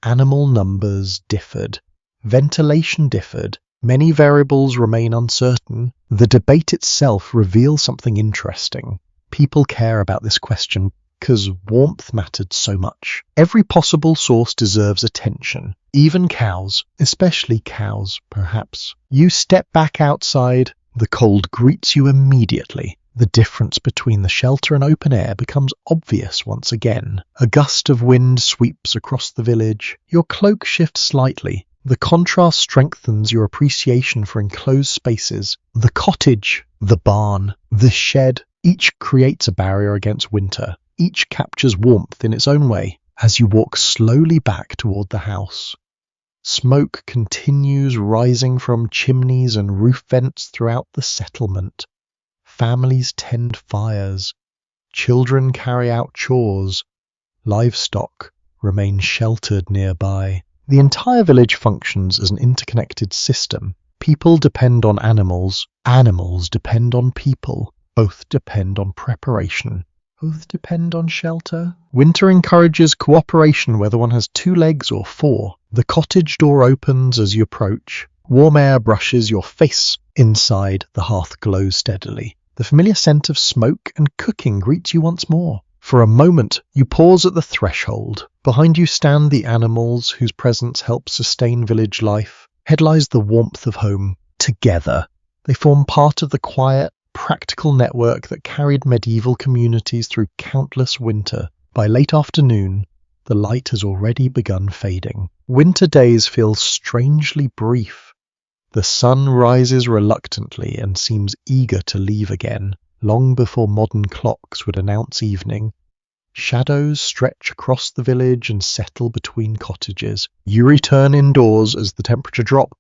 Animal numbers differed. Ventilation differed. Many variables remain uncertain. The debate itself reveals something interesting. People care about this question because warmth mattered so much. Every possible source deserves attention. Even cows, especially cows, perhaps. You step back outside, the cold greets you immediately. The difference between the shelter and open air becomes obvious once again. A gust of wind sweeps across the village. Your cloak shifts slightly. The contrast strengthens your appreciation for enclosed spaces. The cottage, the barn, the shed, each creates a barrier against winter. Each captures warmth in its own way as you walk slowly back toward the house. Smoke continues rising from chimneys and roof vents throughout the settlement. Families tend fires. Children carry out chores. Livestock remain sheltered nearby. The entire village functions as an interconnected system. People depend on animals. Animals depend on people. Both depend on preparation. Both depend on shelter. Winter encourages cooperation whether one has 2 legs or 4. The cottage door opens as you approach. Warm air brushes your face. Inside, the hearth glows steadily. The familiar scent of smoke and cooking greets you once more. For a moment, you pause at the threshold. Behind you stand the animals whose presence helps sustain village life. Ahead lies the warmth of home. Together, they form part of the quiet, practical network that carried medieval communities through countless winter. By late afternoon, the light has already begun fading. Winter days feel strangely brief. The sun rises reluctantly and seems eager to leave again, long before modern clocks would announce evening. Shadows stretch across the village and settle between cottages. You return indoors as the temperature drops.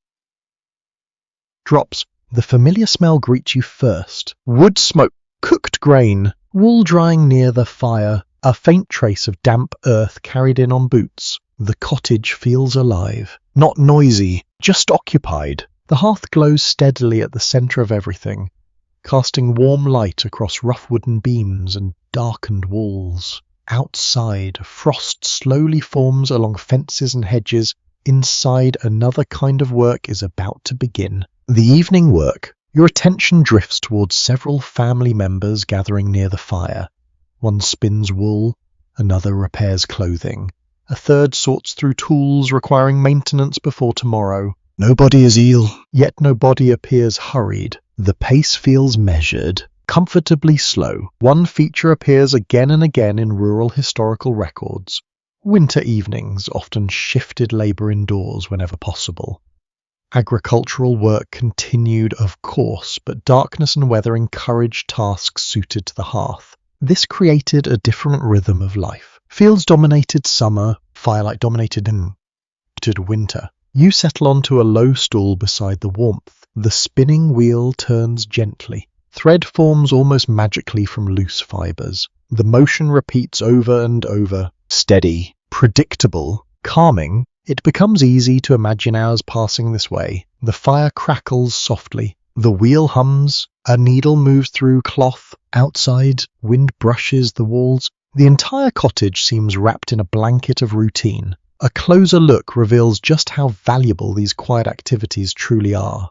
The familiar smell greets you first. Wood smoke, cooked grain, wool drying near the fire, a faint trace of damp earth carried in on boots. The cottage feels alive. Not noisy, just occupied. The hearth glows steadily at the centre of everything, casting warm light across rough wooden beams and darkened walls. Outside, frost slowly forms along fences and hedges. Inside, another kind of work is about to begin. The evening work. Your attention drifts towards several family members gathering near the fire. One spins wool, another repairs clothing. A third sorts through tools requiring maintenance before tomorrow. Nobody is ill, yet nobody appears hurried. The pace feels measured, comfortably slow. One feature appears again and again in rural historical records. Winter evenings often shifted labour indoors whenever possible. Agricultural work continued, of course, but darkness and weather encouraged tasks suited to the hearth. This created a different rhythm of life. Fields dominated summer, firelight dominated winter. You settle onto a low stool beside the warmth. The spinning wheel turns gently. Thread forms almost magically from loose fibres. The motion repeats over and over. Steady, predictable, calming. It becomes easy to imagine hours passing this way. The fire crackles softly. The wheel hums. A needle moves through cloth. Outside, wind brushes the walls. The entire cottage seems wrapped in a blanket of routine. A closer look reveals just how valuable these quiet activities truly are.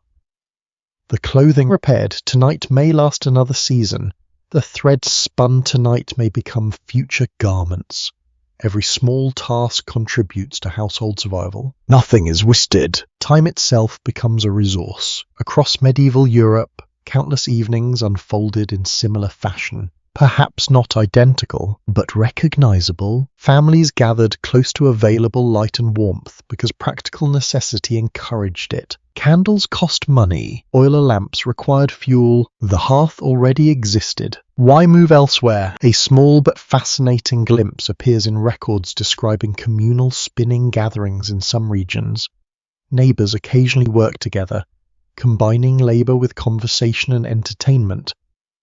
The clothing repaired tonight may last another season. The thread spun tonight may become future garments. Every small task contributes to household survival. Nothing is wasted. Time itself becomes a resource. Across medieval Europe, countless evenings unfolded in similar fashion. Perhaps not identical, but recognizable. Families gathered close to available light and warmth because practical necessity encouraged it. Candles cost money, oil lamps required fuel, the hearth already existed. Why move elsewhere? A small but fascinating glimpse appears in records describing communal spinning gatherings in some regions. Neighbors occasionally worked together, combining labor with conversation and entertainment.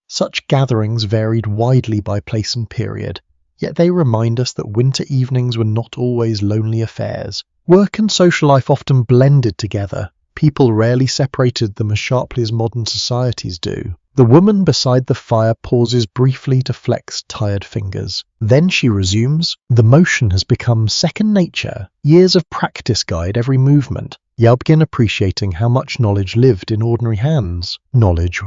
Such gatherings varied widely by place and period, yet they remind us that winter evenings were not always lonely affairs. Work and social life often blended together. People rarely separated them as sharply as modern societies do. The woman beside the fire pauses briefly to flex tired fingers. Then she resumes. The motion has become second nature. Years of practice guide every movement. You begin appreciating how much knowledge lived in ordinary hands. Knowledge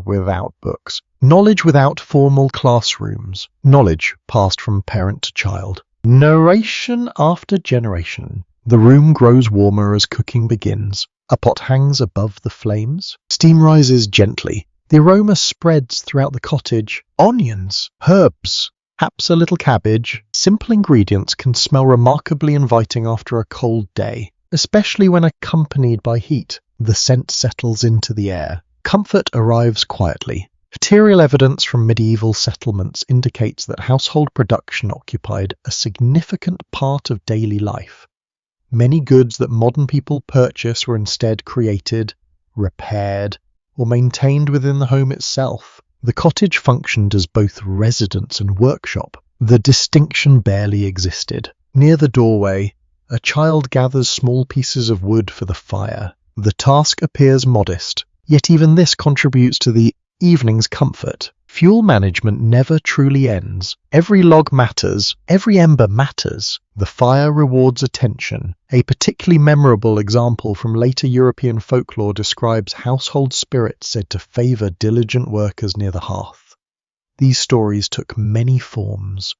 without books. Knowledge without formal classrooms. Knowledge passed from parent to child. Narration after generation. The room grows warmer as cooking begins. A pot hangs above the flames. Steam rises gently. The aroma spreads throughout the cottage. Onions, herbs, perhaps a little cabbage. Simple ingredients can smell remarkably inviting after a cold day, especially when accompanied by heat. The scent settles into the air. Comfort arrives quietly. Material evidence from medieval settlements indicates that household production occupied a significant part of daily life. Many goods that modern people purchase were instead created, repaired, or maintained within the home itself. The cottage functioned as both residence and workshop. The distinction barely existed. Near the doorway, a child gathers small pieces of wood for the fire. The task appears modest, yet even this contributes to the evening's comfort. Fuel management never truly ends. Every log matters, every ember matters. The fire rewards attention. A particularly memorable example from later European folklore describes household spirits said to favor diligent workers near the hearth. These stories took many forms.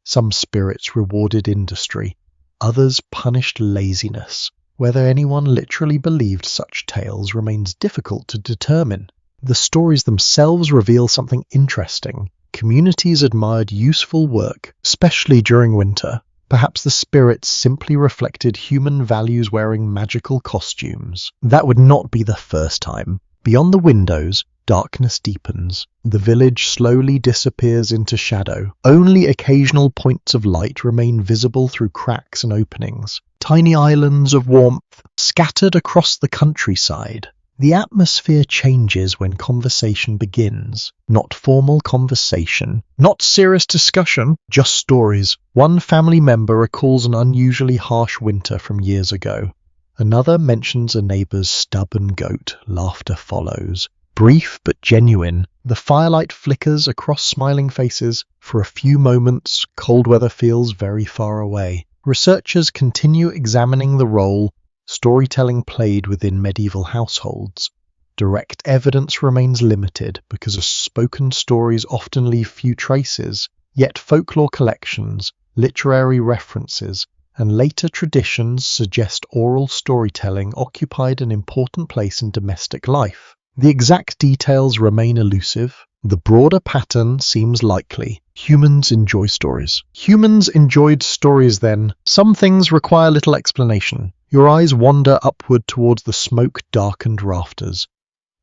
Some spirits rewarded industry, others punished laziness. Whether anyone literally believed such tales remains difficult to determine. The stories themselves reveal something interesting. Communities admired useful work, especially during winter. Perhaps the spirits simply reflected human values wearing magical costumes. That would not be the first time. Beyond the windows, darkness deepens. The village slowly disappears into shadow. Only occasional points of light remain visible through cracks and openings. Tiny islands of warmth scattered across the countryside. The atmosphere changes when conversation begins. Not formal conversation, not serious discussion, just stories. One family member recalls an unusually harsh winter from years ago. Another mentions a neighbor's stubborn goat. Laughter follows. Brief but genuine, the firelight flickers across smiling faces. For a few moments, cold weather feels very far away. Researchers continue examining the role storytelling played within medieval households. Direct evidence remains limited because spoken stories often leave few traces, yet folklore collections, literary references, and later traditions suggest oral storytelling occupied an important place in domestic life. The exact details remain elusive. The broader pattern seems likely. Humans enjoy stories. Humans enjoyed stories then. Some things require little explanation. Your eyes wander upward towards the smoke-darkened rafters.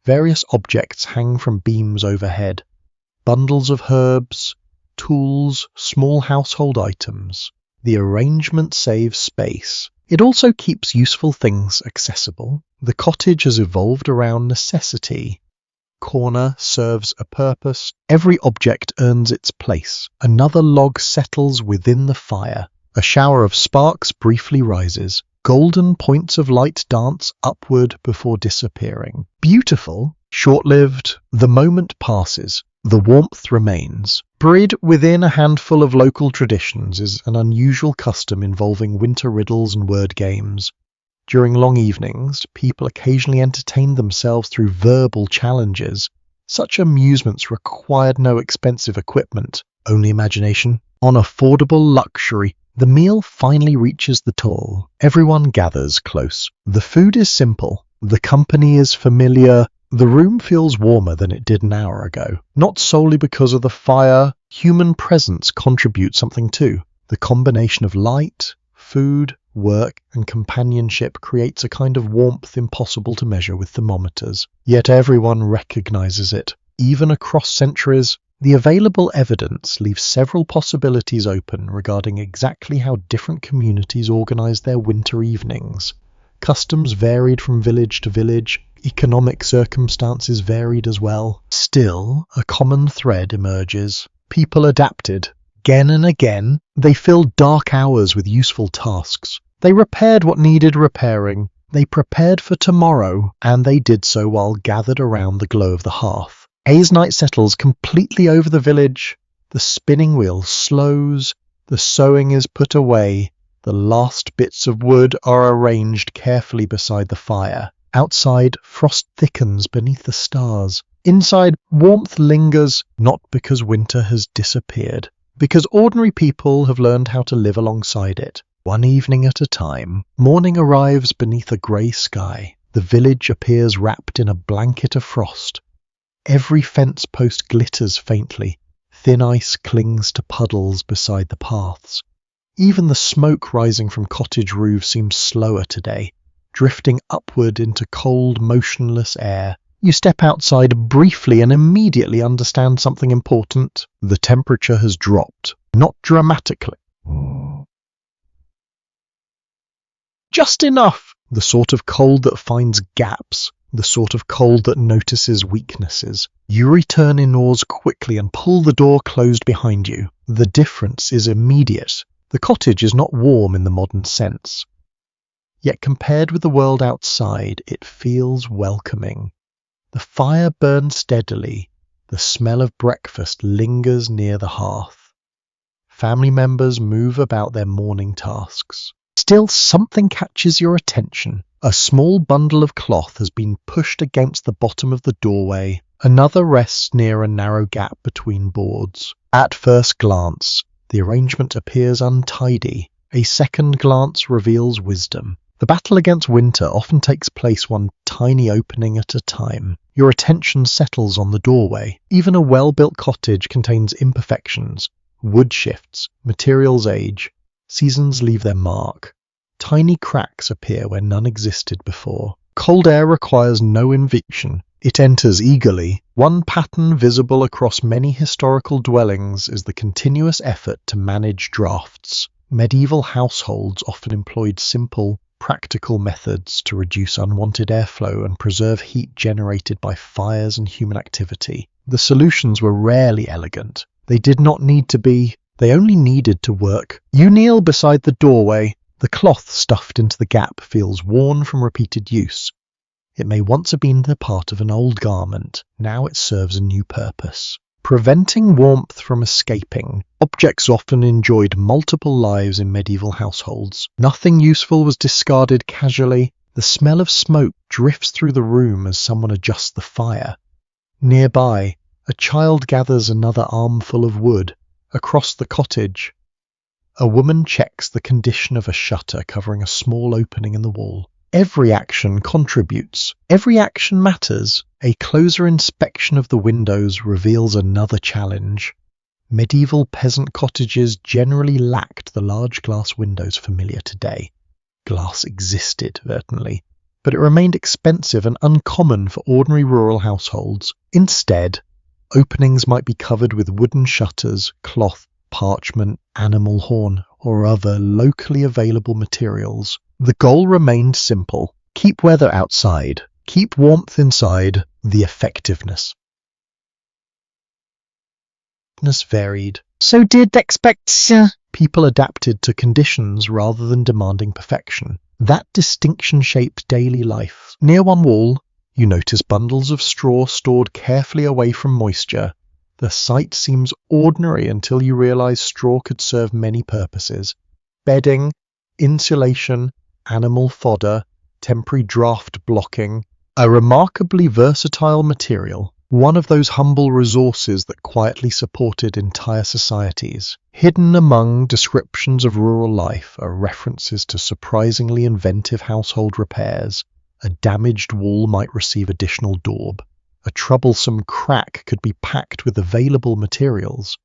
Various objects hang from beams overhead. Bundles of herbs, tools, small household items. The arrangement saves space. It also keeps useful things accessible. The cottage has evolved around necessity. Corner serves a purpose. Every object earns its place. Another log settles within the fire. A shower of sparks briefly rises. Golden points of light dance upward before disappearing. Beautiful, short-lived, the moment passes. The warmth remains. Buried within a handful of local traditions is an unusual custom involving winter riddles and word games. During long evenings, people occasionally entertained themselves through verbal challenges. Such amusements required no expensive equipment. Only imagination? On affordable luxury, the meal finally reaches the table. Everyone gathers close. The food is simple. The company is familiar. The room feels warmer than it did an hour ago. Not solely because of the fire, human presence contributes something too. The combination of light, food, work, and companionship creates a kind of warmth impossible to measure with thermometers. Yet everyone recognizes it. Even across centuries, the available evidence leaves several possibilities open regarding exactly how different communities organized their winter evenings. Customs varied from village to village, economic circumstances varied as well. Still, a common thread emerges. People adapted. Again and again, they filled dark hours with useful tasks. They repaired what needed repairing. They prepared for tomorrow, and they did so while gathered around the glow of the hearth. As night settles completely over the village, the spinning wheel slows, the sewing is put away, the last bits of wood are arranged carefully beside the fire. Outside, frost thickens beneath the stars. Inside, warmth lingers, not because winter has disappeared, because ordinary people have learned how to live alongside it. One evening at a time, morning arrives beneath a grey sky. The village appears wrapped in a blanket of frost. Every fence post glitters faintly. Thin ice clings to puddles beside the paths. Even the smoke rising from cottage roofs seems slower today, drifting upward into cold, motionless air. You step outside briefly and immediately understand something important. The temperature has dropped, not dramatically. Just enough! The sort of cold that finds gaps, the sort of cold that notices weaknesses. You return indoors quickly and pull the door closed behind you. The difference is immediate. The cottage is not warm in the modern sense. Yet compared with the world outside, it feels welcoming. The fire burns steadily. The smell of breakfast lingers near the hearth. Family members move about their morning tasks. Still, something catches your attention. A small bundle of cloth has been pushed against the bottom of the doorway. Another rests near a narrow gap between boards. At first glance, the arrangement appears untidy. A second glance reveals wisdom. The battle against winter often takes place one tiny opening at a time. Your attention settles on the doorway. Even a well-built cottage contains imperfections. Wood shifts, materials age, seasons leave their mark. Tiny cracks appear where none existed before. Cold air requires no invitation. It enters eagerly. One pattern visible across many historical dwellings is the continuous effort to manage drafts. Medieval households often employed simple, practical methods to reduce unwanted airflow and preserve heat generated by fires and human activity. The solutions were rarely elegant. They did not need to be. They only needed to work. You kneel beside the doorway. The cloth stuffed into the gap feels worn from repeated use. It may once have been the part of an old garment. Now it serves a new purpose. Preventing warmth from escaping. Objects often enjoyed multiple lives in medieval households. Nothing useful was discarded casually. The smell of smoke drifts through the room as someone adjusts the fire. Nearby, a child gathers another armful of wood. Across the cottage, a woman checks the condition of a shutter covering a small opening in the wall. Every action contributes. Every action matters. A closer inspection of the windows reveals another challenge. Medieval peasant cottages generally lacked the large glass windows familiar today. Glass existed, certainly, but it remained expensive and uncommon for ordinary rural households. Instead, openings might be covered with wooden shutters, cloth, parchment, animal horn, or other locally available materials. The goal remained simple. Keep weather outside. Keep warmth inside. The effectiveness varied. So did expect. People adapted to conditions rather than demanding perfection. That distinction shaped daily life. Near one wall, you notice bundles of straw stored carefully away from moisture. The sight seems ordinary until you realize straw could serve many purposes. Bedding, insulation, animal fodder, temporary draft blocking. A remarkably versatile material. one of those humble resources that quietly supported entire societies. Hidden among descriptions of rural life are references to surprisingly inventive household repairs. A damaged wall might receive additional daub. A troublesome crack could be packed with available materials.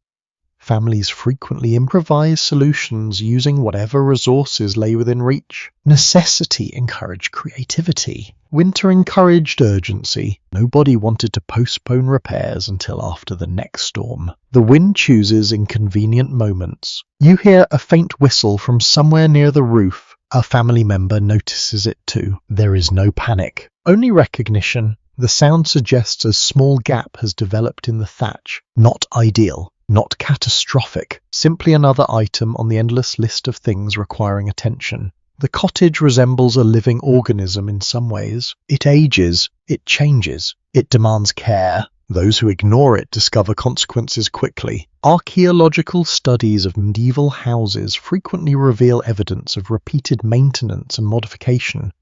Families frequently improvise solutions using whatever resources lay within reach. Necessity encouraged creativity. Winter encouraged urgency. Nobody wanted to postpone repairs until after the next storm. The wind chooses inconvenient moments. You hear a faint whistle from somewhere near the roof. A family member notices it too. There is no panic, only recognition. The sound suggests a small gap has developed in the thatch. Not ideal. Not catastrophic, simply another item on the endless list of things requiring attention. The cottage resembles a living organism in some ways. It ages, it changes, it demands care. Those who ignore it discover consequences quickly. Archaeological studies of medieval houses frequently reveal evidence of repeated maintenance and modification.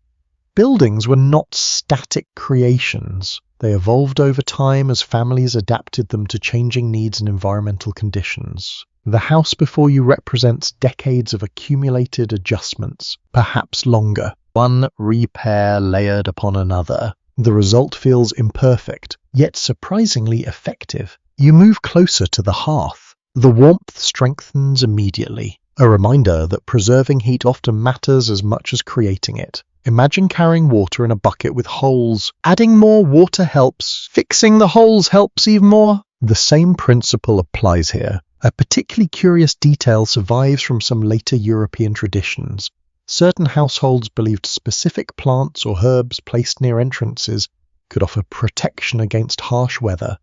Buildings were not static creations. They evolved over time as families adapted them to changing needs and environmental conditions. The house before you represents decades of accumulated adjustments, perhaps longer. One repair layered upon another. The result feels imperfect, yet surprisingly effective. You move closer to the hearth. The warmth strengthens immediately, a reminder that preserving heat often matters as much as creating it. Imagine carrying water in a bucket with holes. Adding more water helps. Fixing the holes helps even more. The same principle applies here. A particularly curious detail survives from some later European traditions. Certain households believed specific plants or herbs placed near entrances could offer protection against harsh weather,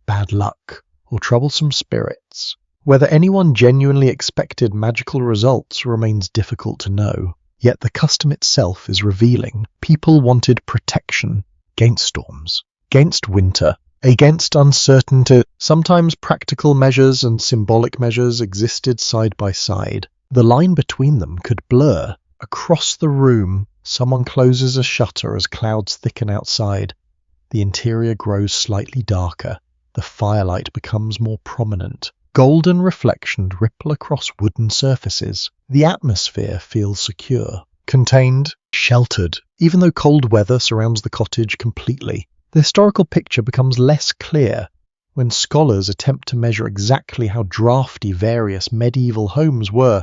bad luck, or troublesome spirits. Whether anyone genuinely expected magical results remains difficult to know. Yet the custom itself is revealing. People wanted protection against storms, against winter, against uncertainty. Sometimes practical measures and symbolic measures existed side by side. The line between them could blur. Across the room, someone closes a shutter as clouds thicken outside. The interior grows slightly darker. The firelight becomes more prominent. Golden reflections ripple across wooden surfaces. The atmosphere feels secure, contained, sheltered, even though cold weather surrounds the cottage completely. The historical picture becomes less clear when scholars attempt to measure exactly how drafty various medieval homes were.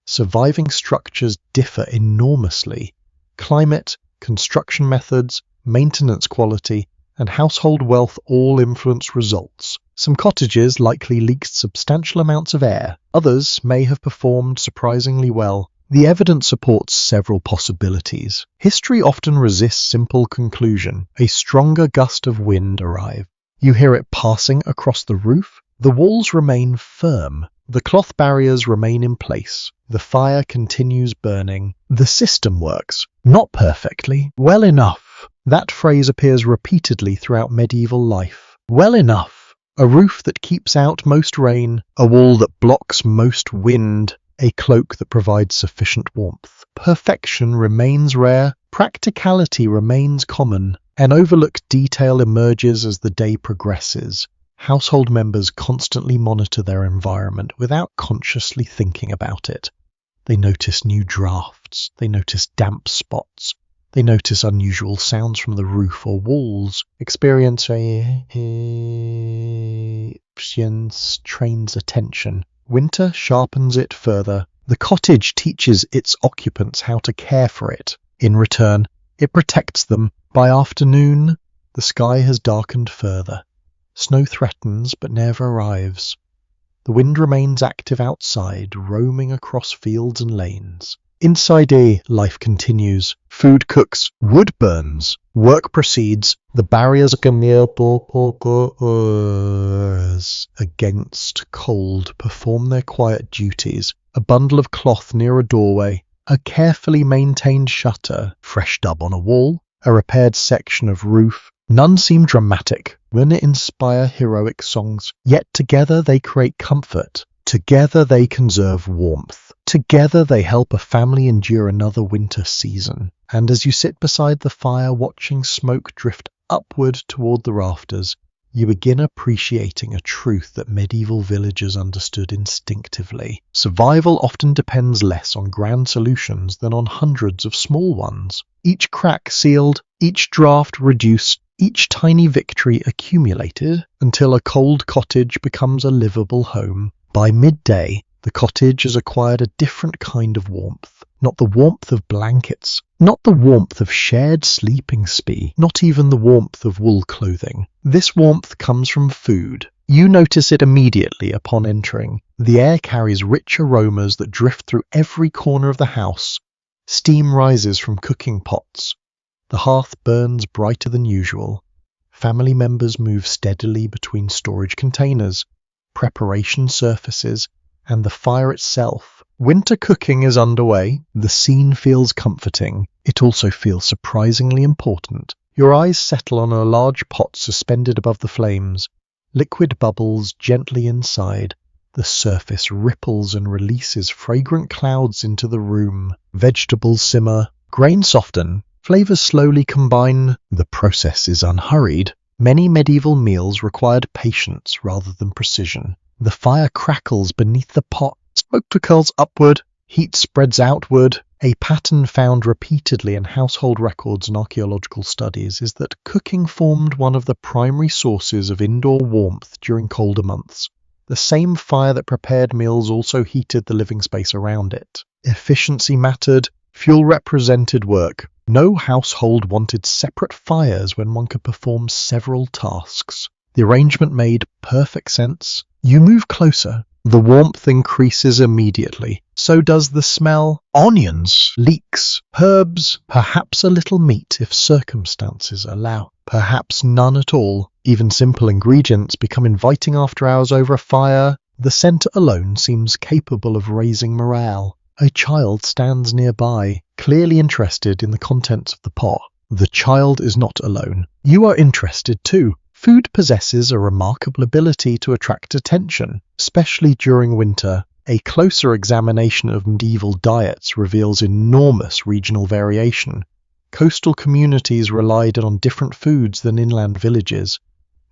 Surviving structures differ enormously. Climate, construction methods, maintenance quality, and household wealth all influence results. Some cottages likely leaked substantial amounts of air. Others may have performed surprisingly well. The evidence supports several possibilities. History often resists simple conclusion. A stronger gust of wind arrives. You hear it passing across the roof. The walls remain firm. The cloth barriers remain in place. The fire continues burning. The system works. Not perfectly. Well enough. That phrase appears repeatedly throughout medieval life. Well enough. A roof that keeps out most rain, a wall that blocks most wind, a cloak that provides sufficient warmth. Perfection remains rare, practicality remains common. An overlooked detail emerges as the day progresses. Household members constantly monitor their environment without consciously thinking about it. They notice new drafts, they notice damp spots, they notice unusual sounds from the roof or walls. Experience trains attention. Winter sharpens it further. The cottage teaches its occupants how to care for it. In return, it protects them. By afternoon, the sky has darkened further. Snow threatens but never arrives. The wind remains active outside, roaming across fields and lanes. Inside life continues. Food cooks, wood burns, work proceeds. The barriers against cold perform their quiet duties. A bundle of cloth near a doorway, a carefully maintained shutter, fresh dub on a wall, a repaired section of roof. None seem dramatic, none inspire heroic songs, yet together they create comfort. Together they conserve warmth. Together they help a family endure another winter season. And as you sit beside the fire watching smoke drift upward toward the rafters, you begin appreciating a truth that medieval villagers understood instinctively. Survival often depends less on grand solutions than on hundreds of small ones. Each crack sealed, each draft reduced, each tiny victory accumulated until a cold cottage becomes a livable home. By midday, the cottage has acquired a different kind of warmth. Not the warmth of blankets, not the warmth of shared sleeping spee, not even the warmth of wool clothing. This warmth comes from food. You notice it immediately upon entering. The air carries rich aromas that drift through every corner of the house. Steam rises from cooking pots. The hearth burns brighter than usual. Family members move steadily between storage containers. Preparation surfaces, and the fire itself. Winter cooking is underway. The scene feels comforting. It also feels surprisingly important. Your eyes settle on a large pot suspended above the flames. Liquid bubbles gently inside. The surface ripples and releases fragrant clouds into the room. Vegetables simmer. Grains soften. Flavors slowly combine. The process is unhurried. Many medieval meals required patience rather than precision. The fire crackles beneath the pot. Smoke curls upward. Heat spreads outward. A pattern found repeatedly in household records and archaeological studies is that cooking formed one of the primary sources of indoor warmth during colder months. The same fire that prepared meals also heated the living space around it. Efficiency mattered. Fuel represented work. No household wanted separate fires when one could perform several tasks. The arrangement made perfect sense. You move closer. The warmth increases immediately. So does the smell. Onions, leeks, herbs, perhaps a little meat if circumstances allow. Perhaps none at all. Even simple ingredients become inviting after hours over a fire. The scent alone seems capable of raising morale. A child stands nearby, clearly interested in the contents of the pot. The child is not alone. You are interested too. Food possesses a remarkable ability to attract attention, especially during winter. A closer examination of medieval diets reveals enormous regional variation. Coastal communities relied on different foods than inland villages.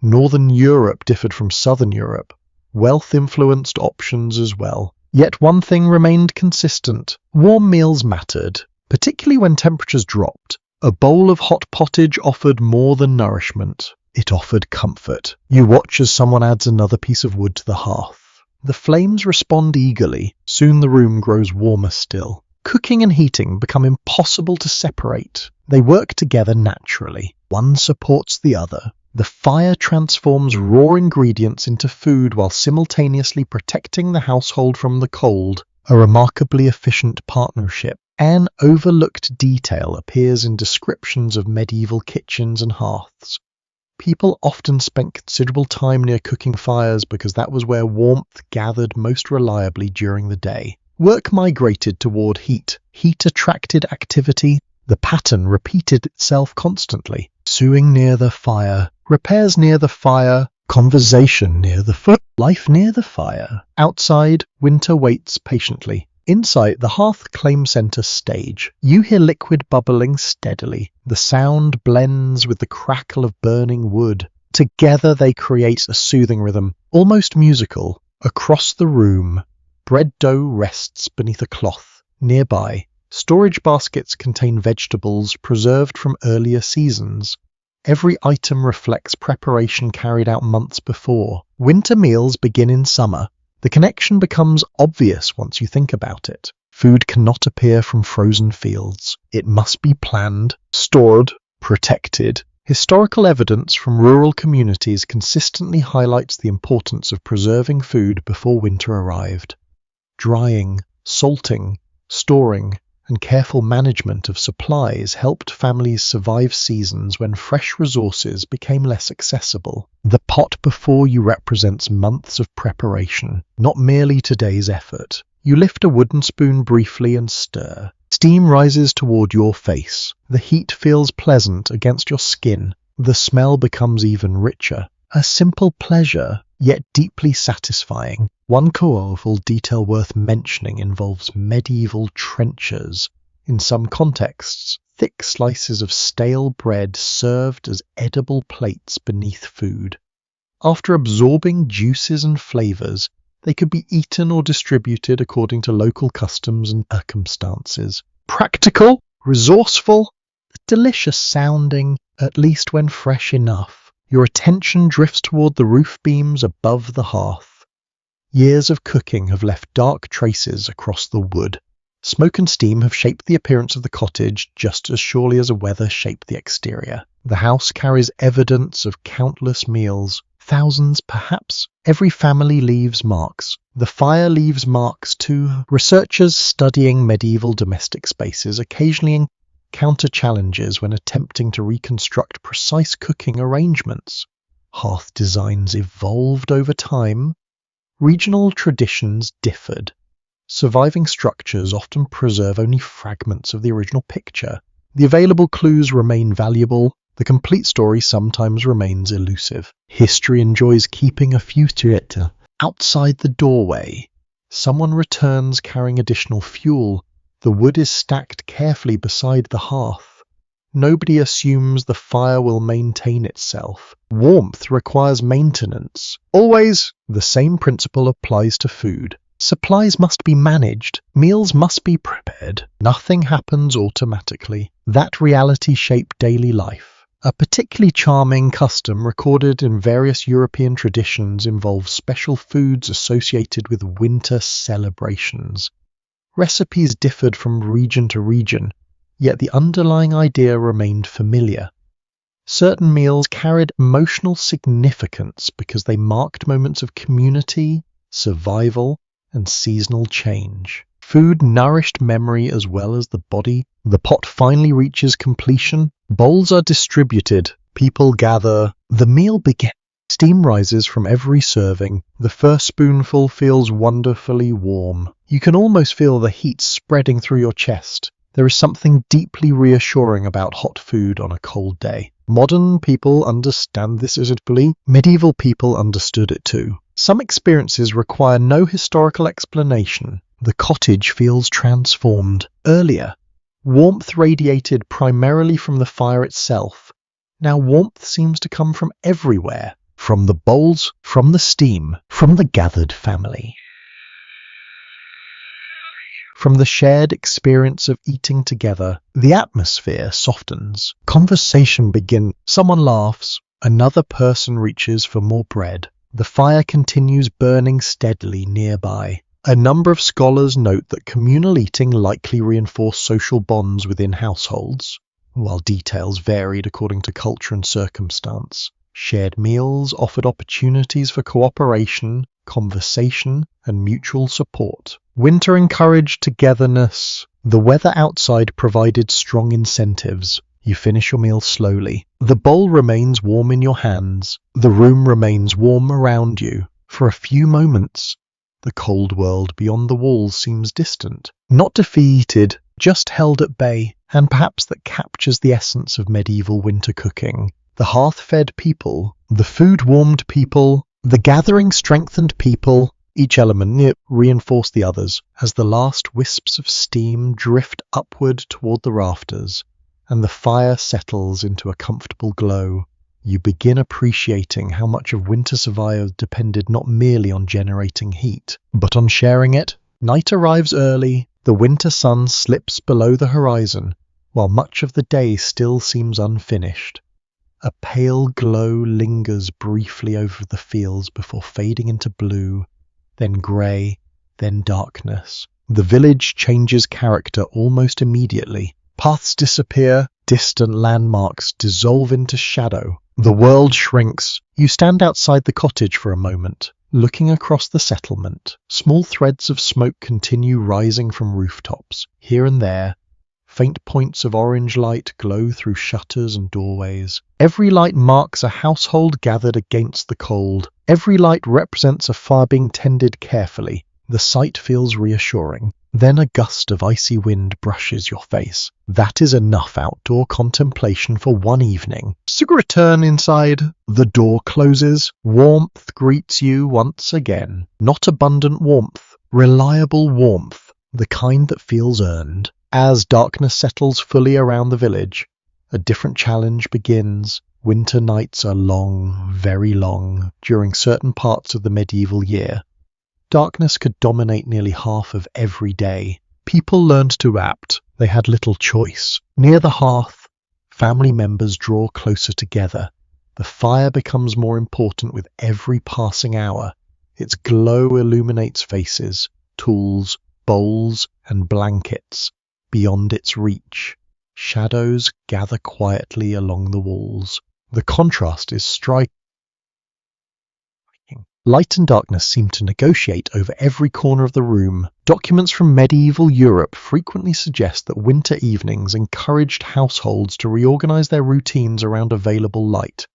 Northern Europe differed from Southern Europe. Wealth influenced options as well. Yet one thing remained consistent. Warm meals mattered, particularly when temperatures dropped. A bowl of hot pottage offered more than nourishment. It offered comfort. You watch as someone adds another piece of wood to the hearth. The flames respond eagerly. Soon the room grows warmer still. Cooking and heating become impossible to separate. They work together naturally. One supports the other. The fire transforms raw ingredients into food while simultaneously protecting the household from the cold. A remarkably efficient partnership. An overlooked detail appears in descriptions of medieval kitchens and hearths. People often spent considerable time near cooking fires because that was where warmth gathered most reliably during the day. Work migrated toward heat. Heat attracted activity. The pattern repeated itself constantly. Sewing near the fire, repairs near the fire, conversation near the foot, life near the fire. Outside, winter waits patiently. Inside, the hearth claims center stage. You hear liquid bubbling steadily. The sound blends with the crackle of burning wood. Together they create a soothing rhythm, almost musical. Across the room, bread dough rests beneath a cloth. Nearby, storage baskets contain vegetables preserved from earlier seasons. Every item reflects preparation carried out months before. Winter meals begin in summer. The connection becomes obvious once you think about it. Food cannot appear from frozen fields. It must be planned, stored, protected. Historical evidence from rural communities consistently highlights the importance of preserving food before winter arrived. Drying, salting, storing, and careful management of supplies helped families survive seasons when fresh resources became less accessible. The pot before you represents months of preparation, not merely today's effort. You lift a wooden spoon briefly and stir. Steam rises toward your face. The heat feels pleasant against your skin. The smell becomes even richer. A simple pleasure, yet deeply satisfying. One colorful detail worth mentioning involves medieval trenchers. In some contexts, thick slices of stale bread served as edible plates beneath food. After absorbing juices and flavors, they could be eaten or distributed according to local customs and circumstances. Practical, resourceful, delicious sounding, at least when fresh enough. Your attention drifts toward the roof beams above the hearth. Years of cooking have left dark traces across the wood. Smoke and steam have shaped the appearance of the cottage just as surely as weather shaped the exterior. The house carries evidence of countless meals, thousands perhaps. Every family leaves marks. The fire leaves marks too. Researchers studying medieval domestic spaces occasionally encounter challenges when attempting to reconstruct precise cooking arrangements. Hearth designs evolved over time. Regional traditions differed. Surviving structures often preserve only fragments of the original picture. The available clues remain valuable. The complete story sometimes remains elusive. History enjoys keeping a futurity outside the doorway. Someone returns carrying additional fuel. The wood is stacked carefully beside the hearth. Nobody assumes the fire will maintain itself. Warmth requires maintenance. Always, the same principle applies to food. Supplies must be managed. Meals must be prepared. Nothing happens automatically. That reality shaped daily life. A particularly charming custom recorded in various European traditions involves special foods associated with winter celebrations. Recipes differed from region to region, yet the underlying idea remained familiar. Certain meals carried emotional significance because they marked moments of community, survival, and seasonal change. Food nourished memory as well as the body. The pot finally reaches completion. Bowls are distributed. People gather. The meal begins. Steam rises from every serving. The first spoonful feels wonderfully warm. You can almost feel the heat spreading through your chest. There is something deeply reassuring about hot food on a cold day. Modern people understand this easily. Medieval people understood it too. Some experiences require no historical explanation. The cottage feels transformed. Earlier, warmth radiated primarily from the fire itself. Now warmth seems to come from everywhere. From the bowls, from the steam, from the gathered family. From the shared experience of eating together, the atmosphere softens. Conversation begins. Someone laughs. Another person reaches for more bread. The fire continues burning steadily nearby. A number of scholars note that communal eating likely reinforced social bonds within households, while details varied according to culture and circumstance. Shared meals offered opportunities for cooperation, conversation, and mutual support. Winter encouraged togetherness. The weather outside provided strong incentives. You finish your meal slowly. The bowl remains warm in your hands. The room remains warm around you. For a few moments, the cold world beyond the walls seems distant. Not defeated, just held at bay, and perhaps that captures the essence of medieval winter cooking. The hearth-fed people, the food-warmed people, the gathering strengthened people, each element reinforced the others as the last wisps of steam drift upward toward the rafters, and the fire settles into a comfortable glow. You begin appreciating how much of winter survival depended not merely on generating heat, but on sharing it. Night arrives early, the winter sun slips below the horizon, while much of the day still seems unfinished. A pale glow lingers briefly over the fields before fading into blue, then grey, then darkness. The village changes character almost immediately. Paths disappear, distant landmarks dissolve into shadow. The world shrinks. You stand outside the cottage for a moment, looking across the settlement. Small threads of smoke continue rising from rooftops. Here and there, faint points of orange light glow through shutters and doorways. Every light marks a household gathered against the cold. Every light represents a fire being tended carefully. The sight feels reassuring. Then a gust of icy wind brushes your face. That is enough outdoor contemplation for one evening. So return inside. The door closes. Warmth greets you once again. Not abundant warmth, reliable warmth, the kind that feels earned. As darkness settles fully around the village, A different challenge begins. Winter nights are long, very long, during certain parts of the medieval year. Darkness could dominate nearly half of every day. People learned to adapt. They had little choice. Near the hearth, family members draw closer together. The fire becomes more important with every passing hour. Its glow illuminates faces, tools, bowls, and blankets. Beyond its reach, shadows gather quietly along the walls. The contrast is striking. Light and darkness seem to negotiate over every corner of the room. Documents from medieval Europe frequently suggest that winter evenings encouraged households to reorganize their routines around available light.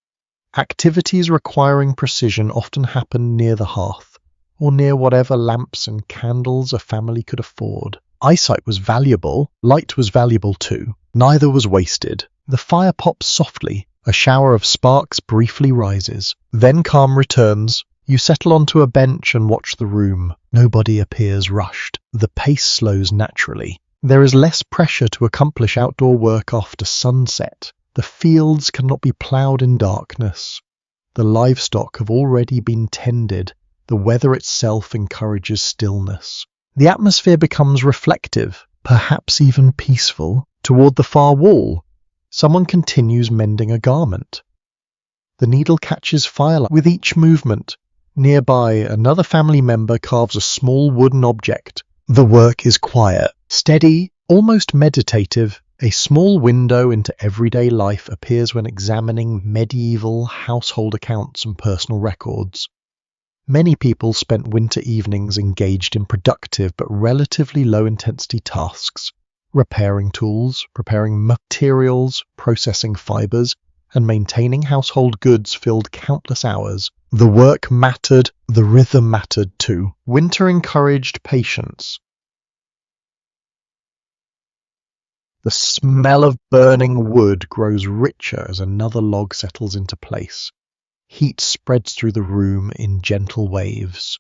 Activities requiring precision often happened near the hearth, or near whatever lamps and candles a family could afford. Eyesight was valuable, light was valuable too. Neither was wasted. The fire pops softly, a shower of sparks briefly rises. Then calm returns. You settle onto a bench and watch the room. Nobody appears rushed. The pace slows naturally. There is less pressure to accomplish outdoor work after sunset. The fields cannot be ploughed in darkness. The livestock have already been tended. The weather itself encourages stillness. The atmosphere becomes reflective, perhaps even peaceful. Toward the far wall, someone continues mending a garment. The needle catches firelight with each movement. Nearby, another family member carves a small wooden object. The work is quiet, steady, almost meditative. A small window into everyday life appears when examining medieval household accounts and personal records. Many people spent winter evenings engaged in productive but relatively low-intensity tasks. Repairing tools, preparing materials, processing fibers, and maintaining household goods filled countless hours. The work mattered, the rhythm mattered too. Winter encouraged patience. The smell of burning wood grows richer as another log settles into place. Heat spreads through the room in gentle waves.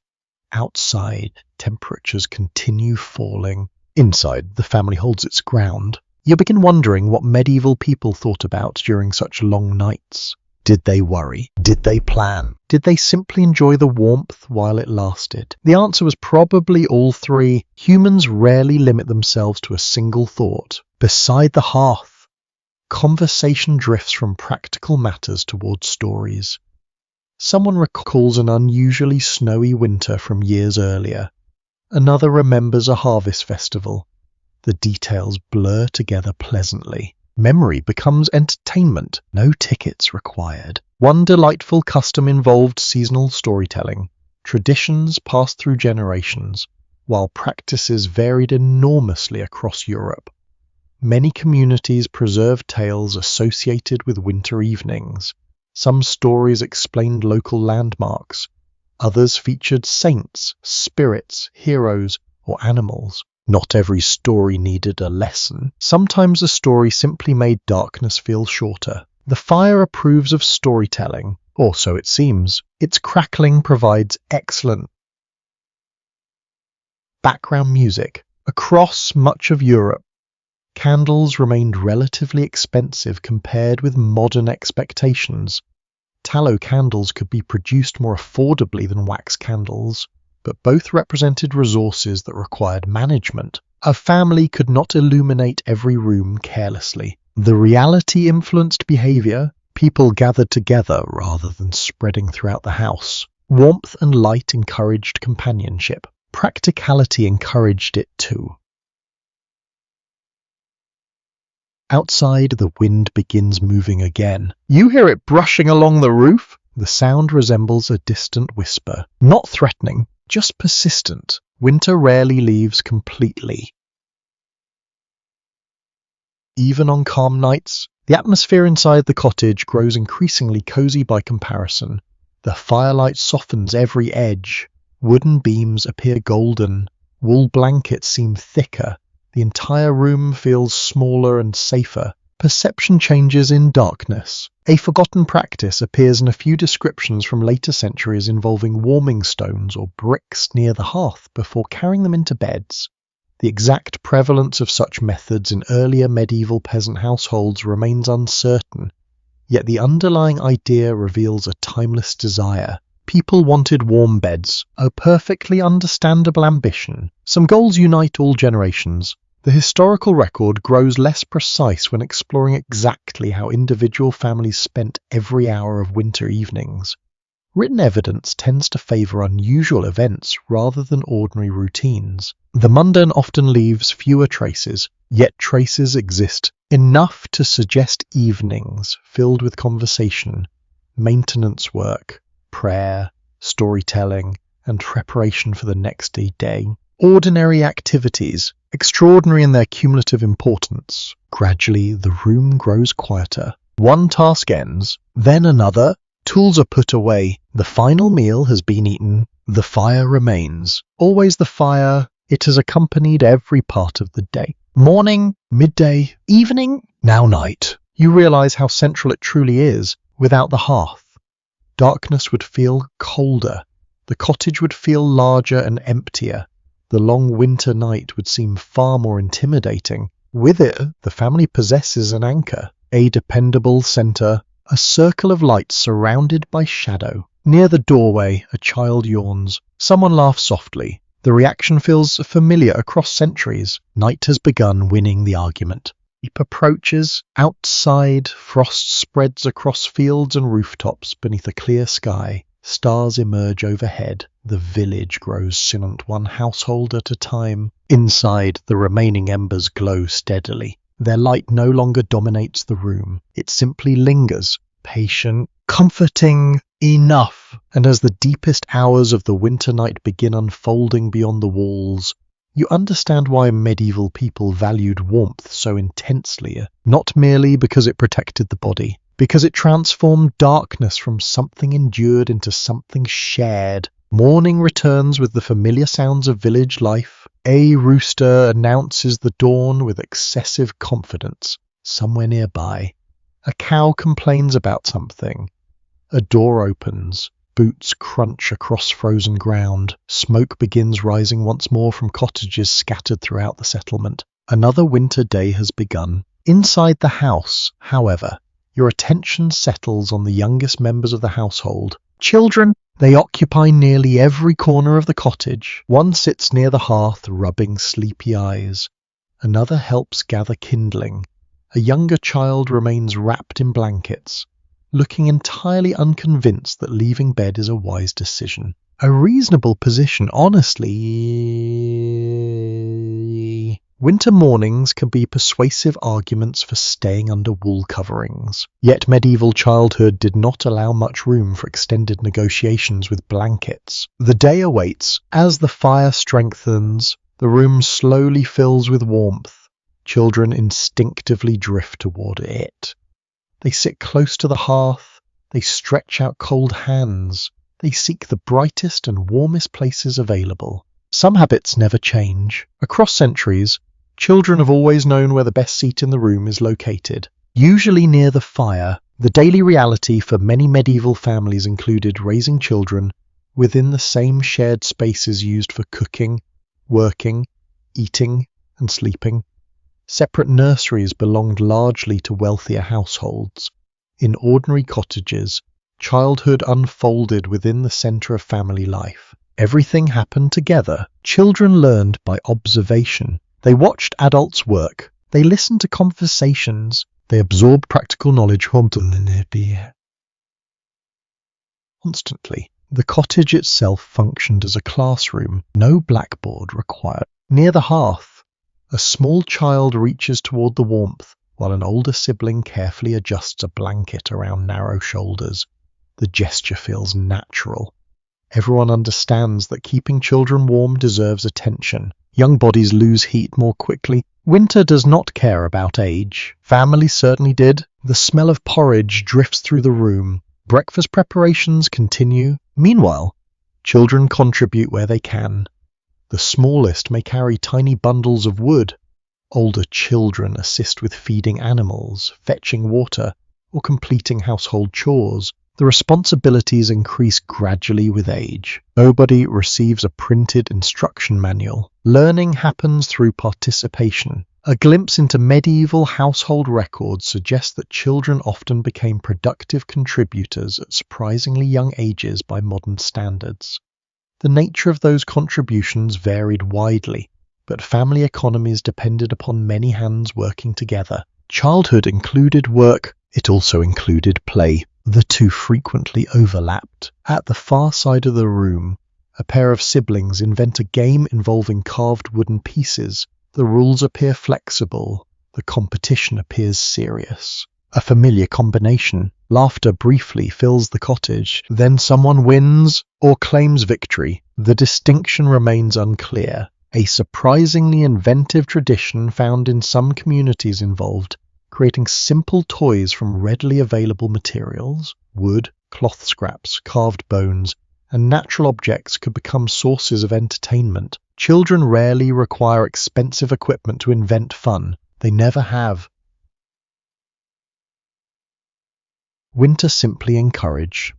Outside, temperatures continue falling. Inside, the family holds its ground. You begin wondering what medieval people thought about during such long nights. Did they worry? Did they plan? Did they simply enjoy the warmth while it lasted? The answer was probably all three. Humans rarely limit themselves to a single thought. Beside the hearth, conversation drifts from practical matters towards stories. Someone recalls an unusually snowy winter from years earlier. Another remembers a harvest festival. The details blur together pleasantly. Memory becomes entertainment, no tickets required. One delightful custom involved seasonal storytelling. Traditions passed through generations, while practices varied enormously across Europe. Many communities preserved tales associated with winter evenings. Some stories explained local landmarks. Others featured saints, spirits, heroes, or animals. Not every story needed a lesson. Sometimes a story simply made darkness feel shorter. The fire approves of storytelling, or so it seems. Its crackling provides excellent background music. Across much of Europe, candles remained relatively expensive compared with modern expectations. Tallow candles could be produced more affordably than wax candles, but both represented resources that required management. A family could not illuminate every room carelessly. The reality influenced behavior. People gathered together rather than spreading throughout the house. Warmth and light encouraged companionship. Practicality encouraged it too. Outside, the wind begins moving again. You hear it brushing along the roof. The sound resembles a distant whisper. Not threatening, just persistent. Winter rarely leaves completely. Even on calm nights, the atmosphere inside the cottage grows increasingly cozy by comparison. The firelight softens every edge. Wooden beams appear golden. Wool blankets seem thicker. The entire room feels smaller and safer. Perception changes in darkness. A forgotten practice appears in a few descriptions from later centuries involving warming stones or bricks near the hearth before carrying them into beds. The exact prevalence of such methods in earlier medieval peasant households remains uncertain, yet the underlying idea reveals a timeless desire. People wanted warm beds, a perfectly understandable ambition. Some goals unite all generations. The historical record grows less precise when exploring exactly how individual families spent every hour of winter evenings. Written evidence tends to favour unusual events rather than ordinary routines. The mundane often leaves fewer traces, yet traces exist, enough to suggest evenings filled with conversation, maintenance work, prayer, storytelling, and preparation for the next day. Ordinary activities, extraordinary in their cumulative importance. Gradually, the room grows quieter. One task ends, then another. Tools are put away. The final meal has been eaten. The fire remains. Always the fire. It has accompanied every part of the day. Morning, midday, evening, now night. You realize how central it truly is without the hearth. Darkness would feel colder. The cottage would feel larger and emptier. The long winter night would seem far more intimidating. With it, the family possesses an anchor, a dependable centre, a circle of light surrounded by shadow. Near the doorway, a child yawns. Someone laughs softly. The reaction feels familiar across centuries. Night has begun winning the argument. Sleep approaches. Outside, frost spreads across fields and rooftops beneath a clear sky. Stars emerge overhead. The village grows silent, one household at a time. Inside, the remaining embers glow steadily. Their light no longer dominates the room. It simply lingers, patient, comforting, enough. And as the deepest hours of the winter night begin unfolding beyond the walls, you understand why medieval people valued warmth so intensely, not merely because it protected the body, because it transformed darkness from something endured into something shared. Morning returns with the familiar sounds of village life. A rooster announces the dawn with excessive confidence. Somewhere nearby, a cow complains about something. A door opens. Boots crunch across frozen ground. Smoke begins rising once more from cottages scattered throughout the settlement. Another winter day has begun. Inside the house, however, your attention settles on the youngest members of the household. Children. They occupy nearly every corner of the cottage. One sits near the hearth, rubbing sleepy eyes. Another helps gather kindling. A younger child remains wrapped in blankets, looking entirely unconvinced that leaving bed is a wise decision. A reasonable position, honestly. Winter mornings can be persuasive arguments for staying under wool coverings. Yet medieval childhood did not allow much room for extended negotiations with blankets. The day awaits. As the fire strengthens, the room slowly fills with warmth. Children instinctively drift toward it. They sit close to the hearth. They stretch out cold hands. They seek the brightest and warmest places available. Some habits never change. Across centuries, children have always known where the best seat in the room is located, usually near the fire. The daily reality for many medieval families included raising children within the same shared spaces used for cooking, working, eating, and sleeping. Separate nurseries belonged largely to wealthier households. In ordinary cottages, childhood unfolded within the centre of family life. Everything happened together. Children learned by observation. They watched adults work. They listened to conversations. They absorbed practical knowledge constantly. The cottage itself functioned as a classroom. No blackboard required. Near the hearth, a small child reaches toward the warmth, while an older sibling carefully adjusts a blanket around narrow shoulders. The gesture feels natural. Everyone understands that keeping children warm deserves attention. Young bodies lose heat more quickly. Winter does not care about age. Families certainly did. The smell of porridge drifts through the room. Breakfast preparations continue. Meanwhile, children contribute where they can. The smallest may carry tiny bundles of wood. Older children assist with feeding animals, fetching water, or completing household chores. The responsibilities increase gradually with age. Nobody receives a printed instruction manual. Learning happens through participation. A glimpse into medieval household records suggests that children often became productive contributors at surprisingly young ages by modern standards. The nature of those contributions varied widely, but family economies depended upon many hands working together. Childhood included work, it also included play. The two frequently overlapped. At the far side of the room, a pair of siblings invent a game involving carved wooden pieces. The rules appear flexible, the competition appears serious. A familiar combination. Laughter briefly fills the cottage, then someone wins or claims victory. The distinction remains unclear. A surprisingly inventive tradition found in some communities involved creating simple toys from readily available materials. Wood, cloth scraps, carved bones, and natural objects could become sources of entertainment. Children rarely require expensive equipment to invent fun. They never have. Winter simply encourage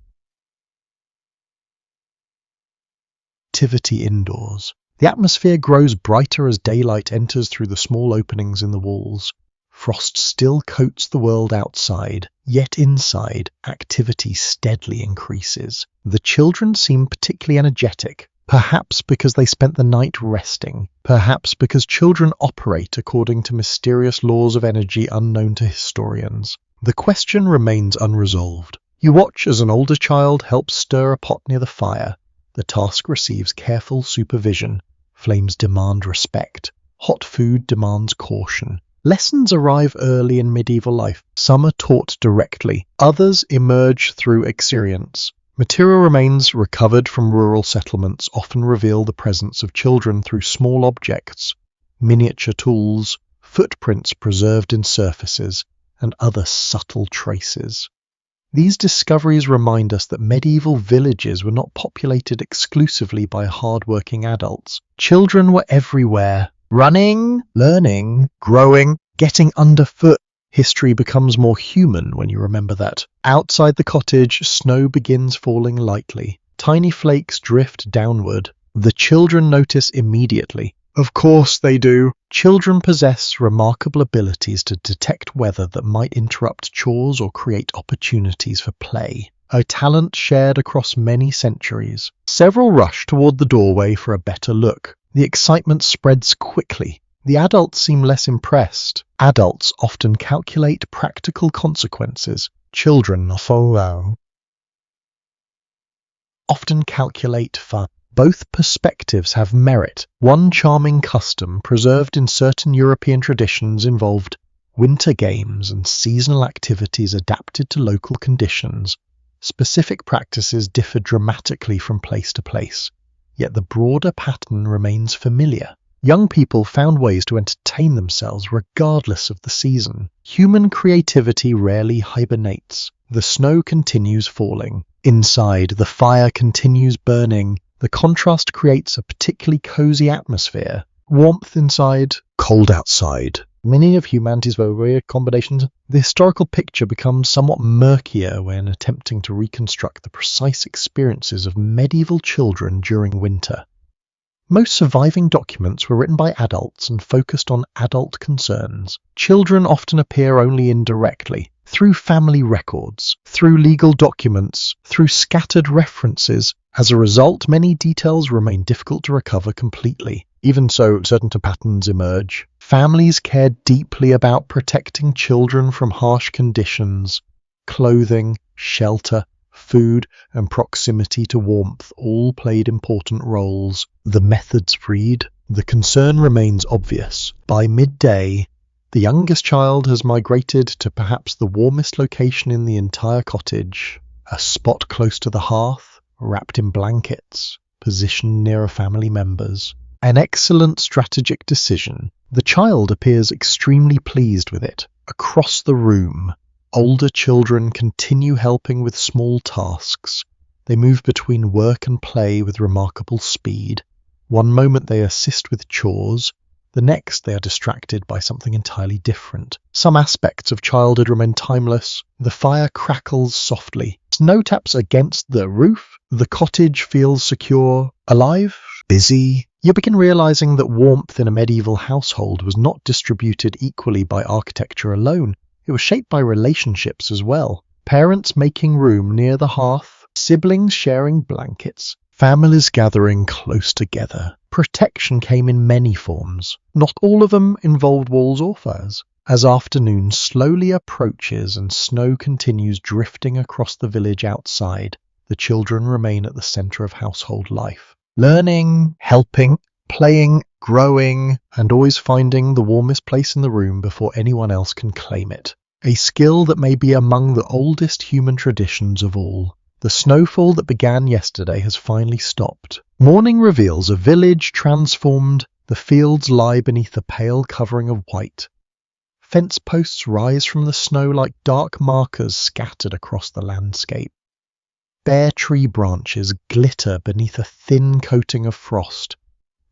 activity indoors. The atmosphere grows brighter as daylight enters through the small openings in the walls. Frost still coats the world outside, yet inside, activity steadily increases. The children seem particularly energetic, perhaps because they spent the night resting, perhaps because children operate according to mysterious laws of energy unknown to historians. The question remains unresolved. You watch as an older child helps stir a pot near the fire. The task receives careful supervision. Flames demand respect. Hot food demands caution. Lessons arrive early in medieval life. Some are taught directly. Others emerge through experience. Material remains recovered from rural settlements often reveal the presence of children through small objects, miniature tools, footprints preserved in surfaces, and other subtle traces. These discoveries remind us that medieval villages were not populated exclusively by hard-working adults. Children were everywhere, running, learning, growing, getting underfoot. History becomes more human when you remember that. Outside the cottage, snow begins falling lightly. Tiny flakes drift downward. The children notice immediately. Of course they do. Children possess remarkable abilities to detect weather that might interrupt chores or create opportunities for play. A talent shared across many centuries. Several rush toward the doorway for a better look. The excitement spreads quickly. The adults seem less impressed. Adults often calculate practical consequences. Children often calculate fun. Both perspectives have merit. One charming custom preserved in certain European traditions involved winter games and seasonal activities adapted to local conditions. Specific practices differ dramatically from place to place, yet the broader pattern remains familiar. Young people found ways to entertain themselves regardless of the season. Human creativity rarely hibernates. The snow continues falling. Inside, the fire continues burning. The contrast creates a particularly cozy atmosphere. Warmth inside, cold outside. Many of humanity's weird combinations. The historical picture becomes somewhat murkier when attempting to reconstruct the precise experiences of medieval children during winter. Most surviving documents were written by adults and focused on adult concerns. Children often appear only indirectly, through family records, through legal documents, through scattered references. As a result, many details remain difficult to recover completely. Even so, certain patterns emerge. Families cared deeply about protecting children from harsh conditions. Clothing, shelter, food, and proximity to warmth all played important roles. The methods varied. The concern remains obvious. By midday, the youngest child has migrated to perhaps the warmest location in the entire cottage, a spot close to the hearth, wrapped in blankets, positioned near family members. An excellent strategic decision. The child appears extremely pleased with it. Across the room, older children continue helping with small tasks. They move between work and play with remarkable speed. One moment they assist with chores, The next, they are distracted by something entirely different. Some aspects of childhood remain timeless. The fire crackles softly. Snow taps against the roof. The cottage feels secure, alive, busy. You begin realizing that warmth in a medieval household was not distributed equally by architecture alone. It was shaped by relationships as well. Parents making room near the hearth, siblings sharing blankets, families gathering close together. Protection came in many forms. Not all of them involved walls or fires. As afternoon slowly approaches and snow continues drifting across the village outside, the children remain at the center of household life. Learning, helping, playing, growing, and always finding the warmest place in the room before anyone else can claim it. A skill that may be among the oldest human traditions of all. The snowfall that began yesterday has finally stopped. Morning reveals a village transformed. The fields lie beneath a pale covering of white. Fence posts rise from the snow like dark markers scattered across the landscape. Bare tree branches glitter beneath a thin coating of frost.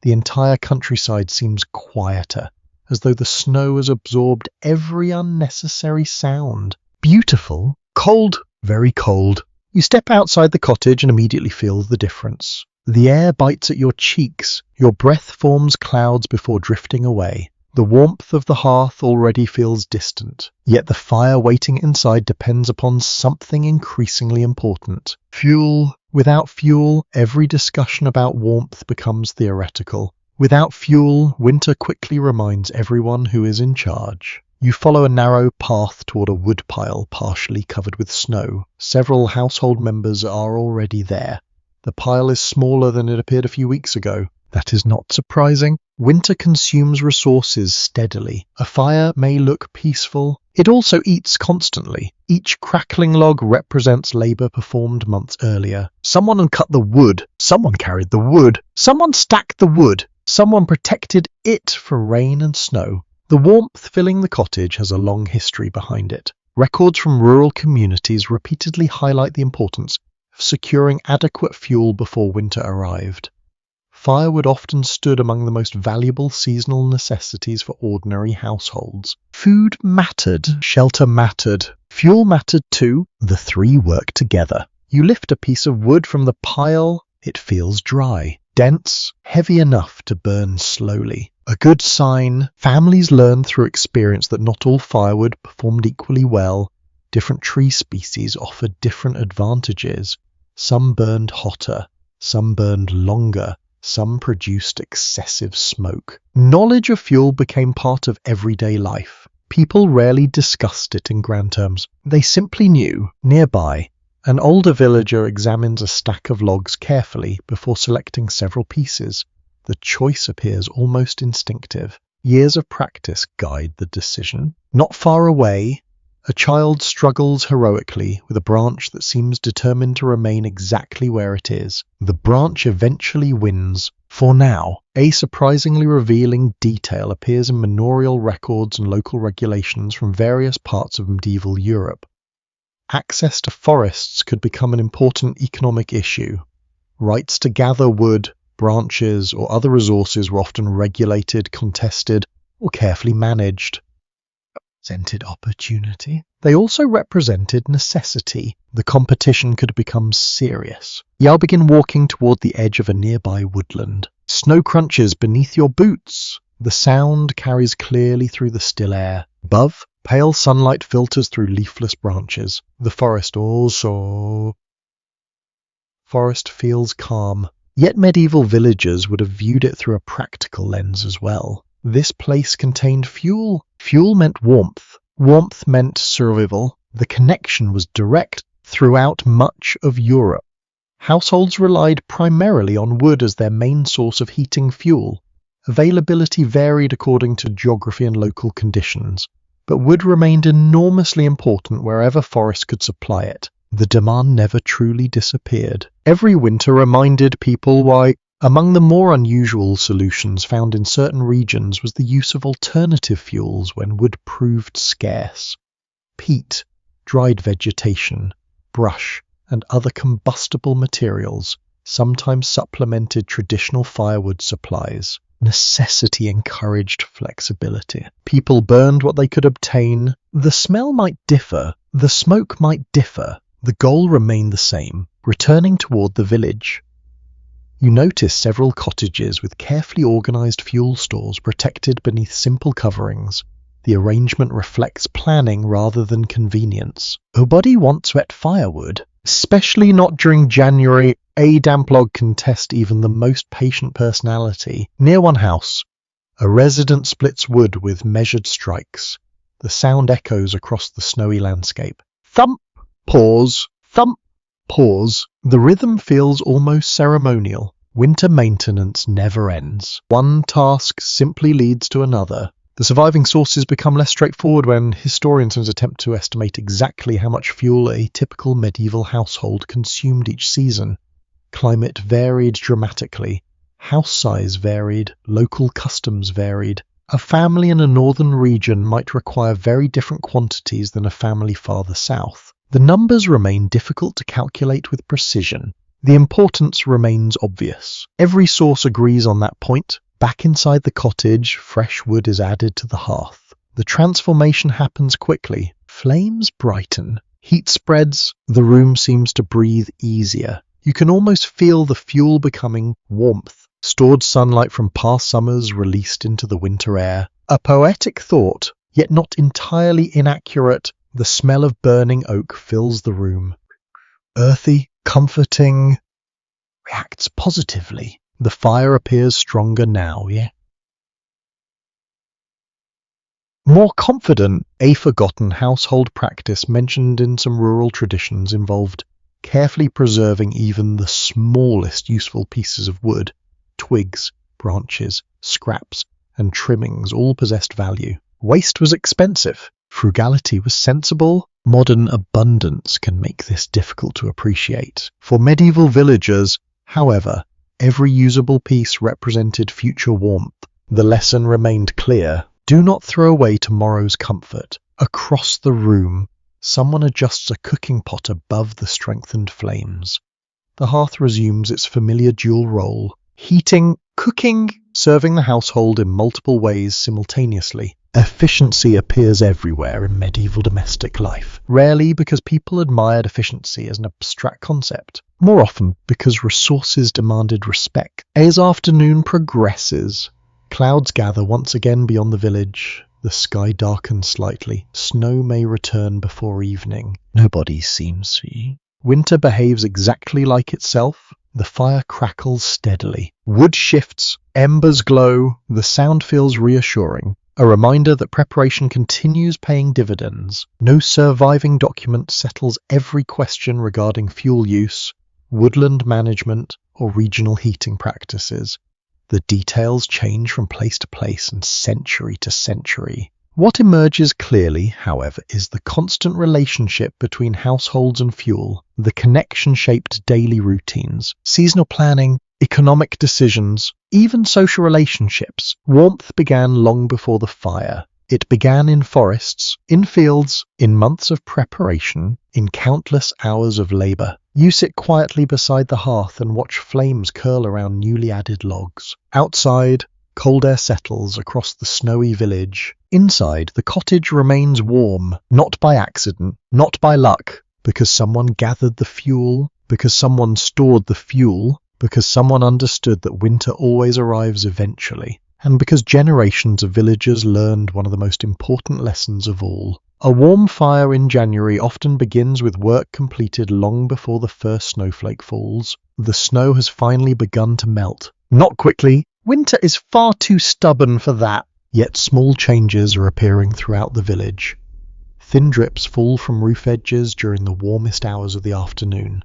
The entire countryside seems quieter, as though the snow has absorbed every unnecessary sound. Beautiful, cold, very cold. You step outside the cottage and immediately feel the difference. The air bites at your cheeks. Your breath forms clouds before drifting away. The warmth of the hearth already feels distant, yet the fire waiting inside depends upon something increasingly important. Fuel. Without fuel, every discussion about warmth becomes theoretical. Without fuel, winter quickly reminds everyone who is in charge. You follow a narrow path toward a woodpile partially covered with snow. Several household members are already there. The pile is smaller than it appeared a few weeks ago. That is not surprising. Winter consumes resources steadily. A fire may look peaceful. It also eats constantly. Each crackling log represents labor performed months earlier. Someone had cut the wood. Someone carried the wood. Someone stacked the wood. Someone protected it from rain and snow. The warmth filling the cottage has a long history behind it. Records from rural communities repeatedly highlight the importance of securing adequate fuel before winter arrived. Firewood often stood among the most valuable seasonal necessities for ordinary households. Food mattered, shelter mattered, fuel mattered too. The three work together. You lift a piece of wood from the pile. It feels dry, dense, heavy enough to burn slowly. A good sign. Families learn through experience that not all firewood performed equally well. Different tree species offered different advantages. Some burned hotter, some burned longer, some produced excessive smoke. Knowledge of fuel became part of everyday life. People rarely discussed it in grand terms. They simply knew. Nearby, an older villager examines a stack of logs carefully before selecting several pieces. The choice appears almost instinctive. Years of practice guide the decision. Not far away, a child struggles heroically with a branch that seems determined to remain exactly where it is. The branch eventually wins. For now, a surprisingly revealing detail appears in manorial records and local regulations from various parts of medieval Europe. Access to forests could become an important economic issue. Rights to gather wood, branches, or other resources were often regulated, contested, or carefully managed. Represented opportunity. They also represented necessity. The competition could become serious. You'll begin walking toward the edge of a nearby woodland. Snow crunches beneath your boots. The sound carries clearly through the still air. Above, pale sunlight filters through leafless branches. The forest feels calm. Yet medieval villagers would have viewed it through a practical lens as well. This place contained fuel. Fuel meant warmth. Warmth meant survival. The connection was direct throughout much of Europe. Households relied primarily on wood as their main source of heating fuel. Availability varied according to geography and local conditions, but wood remained enormously important wherever forests could supply it. The demand never truly disappeared. Every winter reminded people why. Among the more unusual solutions found in certain regions was the use of alternative fuels when wood proved scarce. Peat, dried vegetation, brush, and other combustible materials sometimes supplemented traditional firewood supplies. Necessity encouraged flexibility. People burned what they could obtain. The smell might differ, the smoke might differ, the goal remained the same, returning toward the village. You notice several cottages with carefully organized fuel stores protected beneath simple coverings. The arrangement reflects planning rather than convenience. Nobody wants wet firewood, especially not during January. A damp log can test even the most patient personality. Near one house, a resident splits wood with measured strikes. The sound echoes across the snowy landscape. Thump, pause, thump, pause. The rhythm feels almost ceremonial. Winter maintenance never ends. One task simply leads to another. The surviving sources become less straightforward when historians attempt to estimate exactly how much fuel a typical medieval household consumed each season. Climate varied dramatically. House size varied. Local customs varied. A family in a northern region might require very different quantities than a family farther south. The numbers remain difficult to calculate with precision. The importance remains obvious. Every source agrees on that point. Back inside the cottage, fresh wood is added to the hearth. The transformation happens quickly. Flames brighten. Heat spreads. The room seems to breathe easier. You can almost feel the fuel becoming warmth. Stored sunlight from past summers released into the winter air. A poetic thought, yet not entirely inaccurate. The smell of burning oak fills the room. Earthy, comforting, reacts positively. The fire appears stronger now, yeah? More confident, a forgotten household practice mentioned in some rural traditions involved carefully preserving even the smallest useful pieces of wood. Twigs, branches, scraps, and trimmings all possessed value. Waste was expensive. Frugality was sensible. Modern abundance can make this difficult to appreciate. For medieval villagers, however, every usable piece represented future warmth. The lesson remained clear. Do not throw away tomorrow's comfort. Across the room, someone adjusts a cooking pot above the strengthened flames. The hearth resumes its familiar dual role, heating, cooking, serving the household in multiple ways simultaneously. Efficiency appears everywhere in medieval domestic life, rarely because people admired efficiency as an abstract concept, more often because resources demanded respect. As afternoon progresses, clouds gather once again beyond the village. The sky darkens slightly. Snow may return before evening. Nobody seems to. Winter behaves exactly like itself. The fire crackles steadily. Wood shifts, embers glow, the sound feels reassuring. A reminder that preparation continues paying dividends. No surviving document settles every question regarding fuel use, woodland management, or regional heating practices. The details change from place to place and century to century. What emerges clearly, however, is the constant relationship between households and fuel, the connection-shaped daily routines, seasonal planning, economic decisions, even social relationships. Warmth began long before the fire. It began in forests, in fields, in months of preparation, in countless hours of labor. You sit quietly beside the hearth and watch flames curl around newly added logs. Outside, cold air settles across the snowy village. Inside, the cottage remains warm, not by accident, not by luck, because someone gathered the fuel, because someone stored the fuel, because someone understood that winter always arrives eventually, and because generations of villagers learned one of the most important lessons of all. A warm fire in January often begins with work completed long before the first snowflake falls. The snow has finally begun to melt. Not quickly. Winter is far too stubborn for that. Yet small changes are appearing throughout the village. Thin drips fall from roof edges during the warmest hours of the afternoon.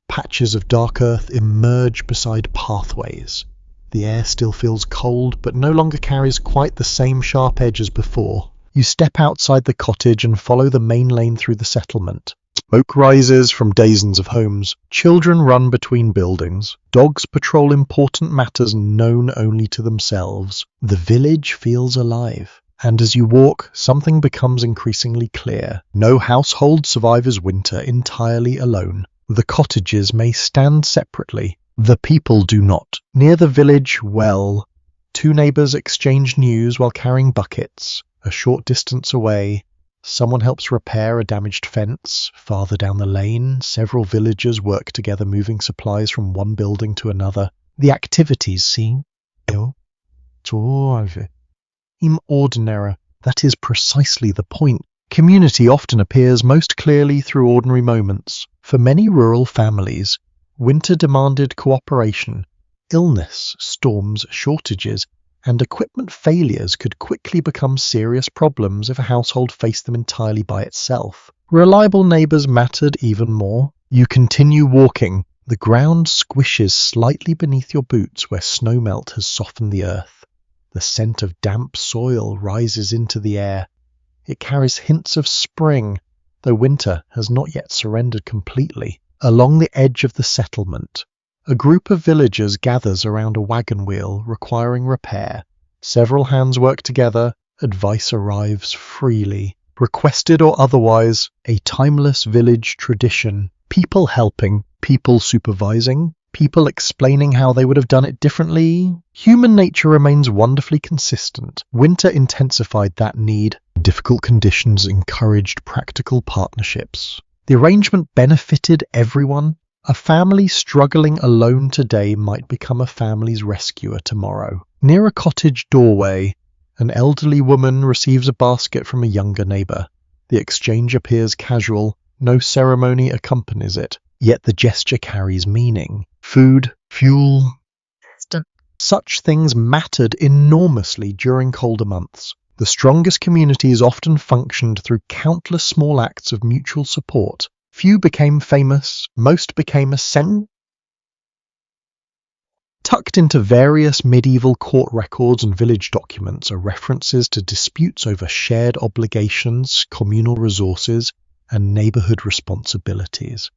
Patches of dark earth emerge beside pathways. The air still feels cold, but no longer carries quite the same sharp edge as before. You step outside the cottage and follow the main lane through the settlement. Smoke rises from dozens of homes. Children run between buildings. Dogs patrol important matters known only to themselves. The village feels alive. And as you walk, something becomes increasingly clear. No household survives winter entirely alone. The cottages may stand separately. The people do not. Near the village well, Two neighbors exchange news while carrying buckets. A short distance away, someone helps repair a damaged fence. Farther down the lane, several villagers work together moving supplies from one building to another. The activities seem ordinary. That is precisely the point. Community often appears most clearly through ordinary moments. For many rural families, winter demanded cooperation. Illness, storms, shortages, and equipment failures could quickly become serious problems if a household faced them entirely by itself. Reliable neighbors mattered even more. You continue walking. The ground squishes slightly beneath your boots where snowmelt has softened the earth. The scent of damp soil rises into the air. It carries hints of spring, though winter has not yet surrendered completely. Along the edge of the settlement, a group of villagers gathers around a wagon wheel requiring repair. Several hands work together. Advice arrives freely, requested or otherwise, a timeless village tradition. People helping, people supervising, people explaining how they would have done it differently. Human nature remains wonderfully consistent. Winter intensified that need. Difficult conditions encouraged practical partnerships. The arrangement benefited everyone. A family struggling alone today might become a family's rescuer tomorrow. Near a cottage doorway, an elderly woman receives a basket from a younger neighbor. The exchange appears casual. No ceremony accompanies it, yet the gesture carries meaning. Food, fuel. Such things mattered enormously during colder months. The strongest communities often functioned through countless small acts of mutual support. Few became famous, most became ascendant. Tucked into various medieval court records and village documents are references to disputes over shared obligations, communal resources, and neighborhood responsibilities.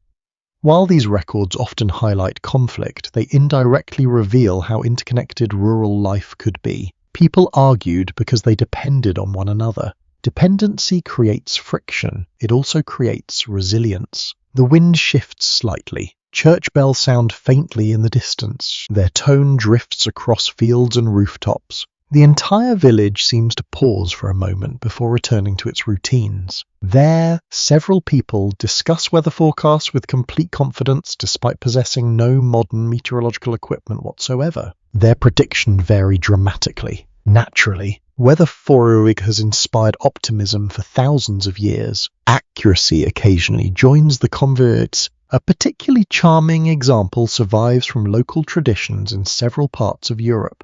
While these records often highlight conflict, they indirectly reveal how interconnected rural life could be. People argued because they depended on one another. Dependency creates friction. It also creates resilience. The wind shifts slightly. Church bells sound faintly in the distance. Their tone drifts across fields and rooftops. The entire village seems to pause for a moment before returning to its routines. There, several people discuss weather forecasts with complete confidence despite possessing no modern meteorological equipment whatsoever. Their predictions vary dramatically. Naturally, weather forecasting has inspired optimism for thousands of years. Accuracy occasionally joins the converts. A particularly charming example survives from local traditions in several parts of Europe.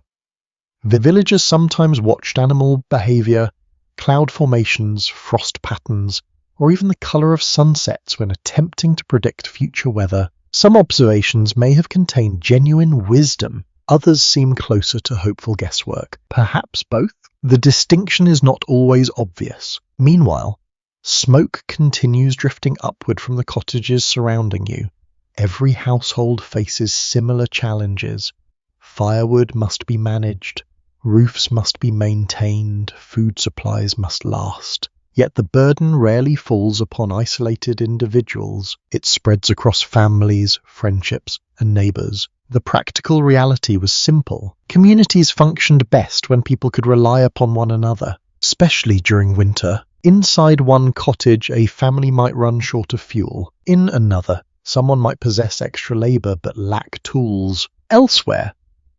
The villagers sometimes watched animal behavior, cloud formations, frost patterns, or even the color of sunsets when attempting to predict future weather. Some observations may have contained genuine wisdom. Others seem closer to hopeful guesswork. Perhaps both? The distinction is not always obvious. Meanwhile, smoke continues drifting upward from the cottages surrounding you. Every household faces similar challenges. Firewood must be managed. Roofs must be maintained, food supplies must last. Yet the burden rarely falls upon isolated individuals. It spreads across families, friendships, and neighbors. The practical reality was simple. Communities functioned best when people could rely upon one another, especially during winter. Inside one cottage, a family might run short of fuel. In another, someone might possess extra labor but lack tools. Elsewhere,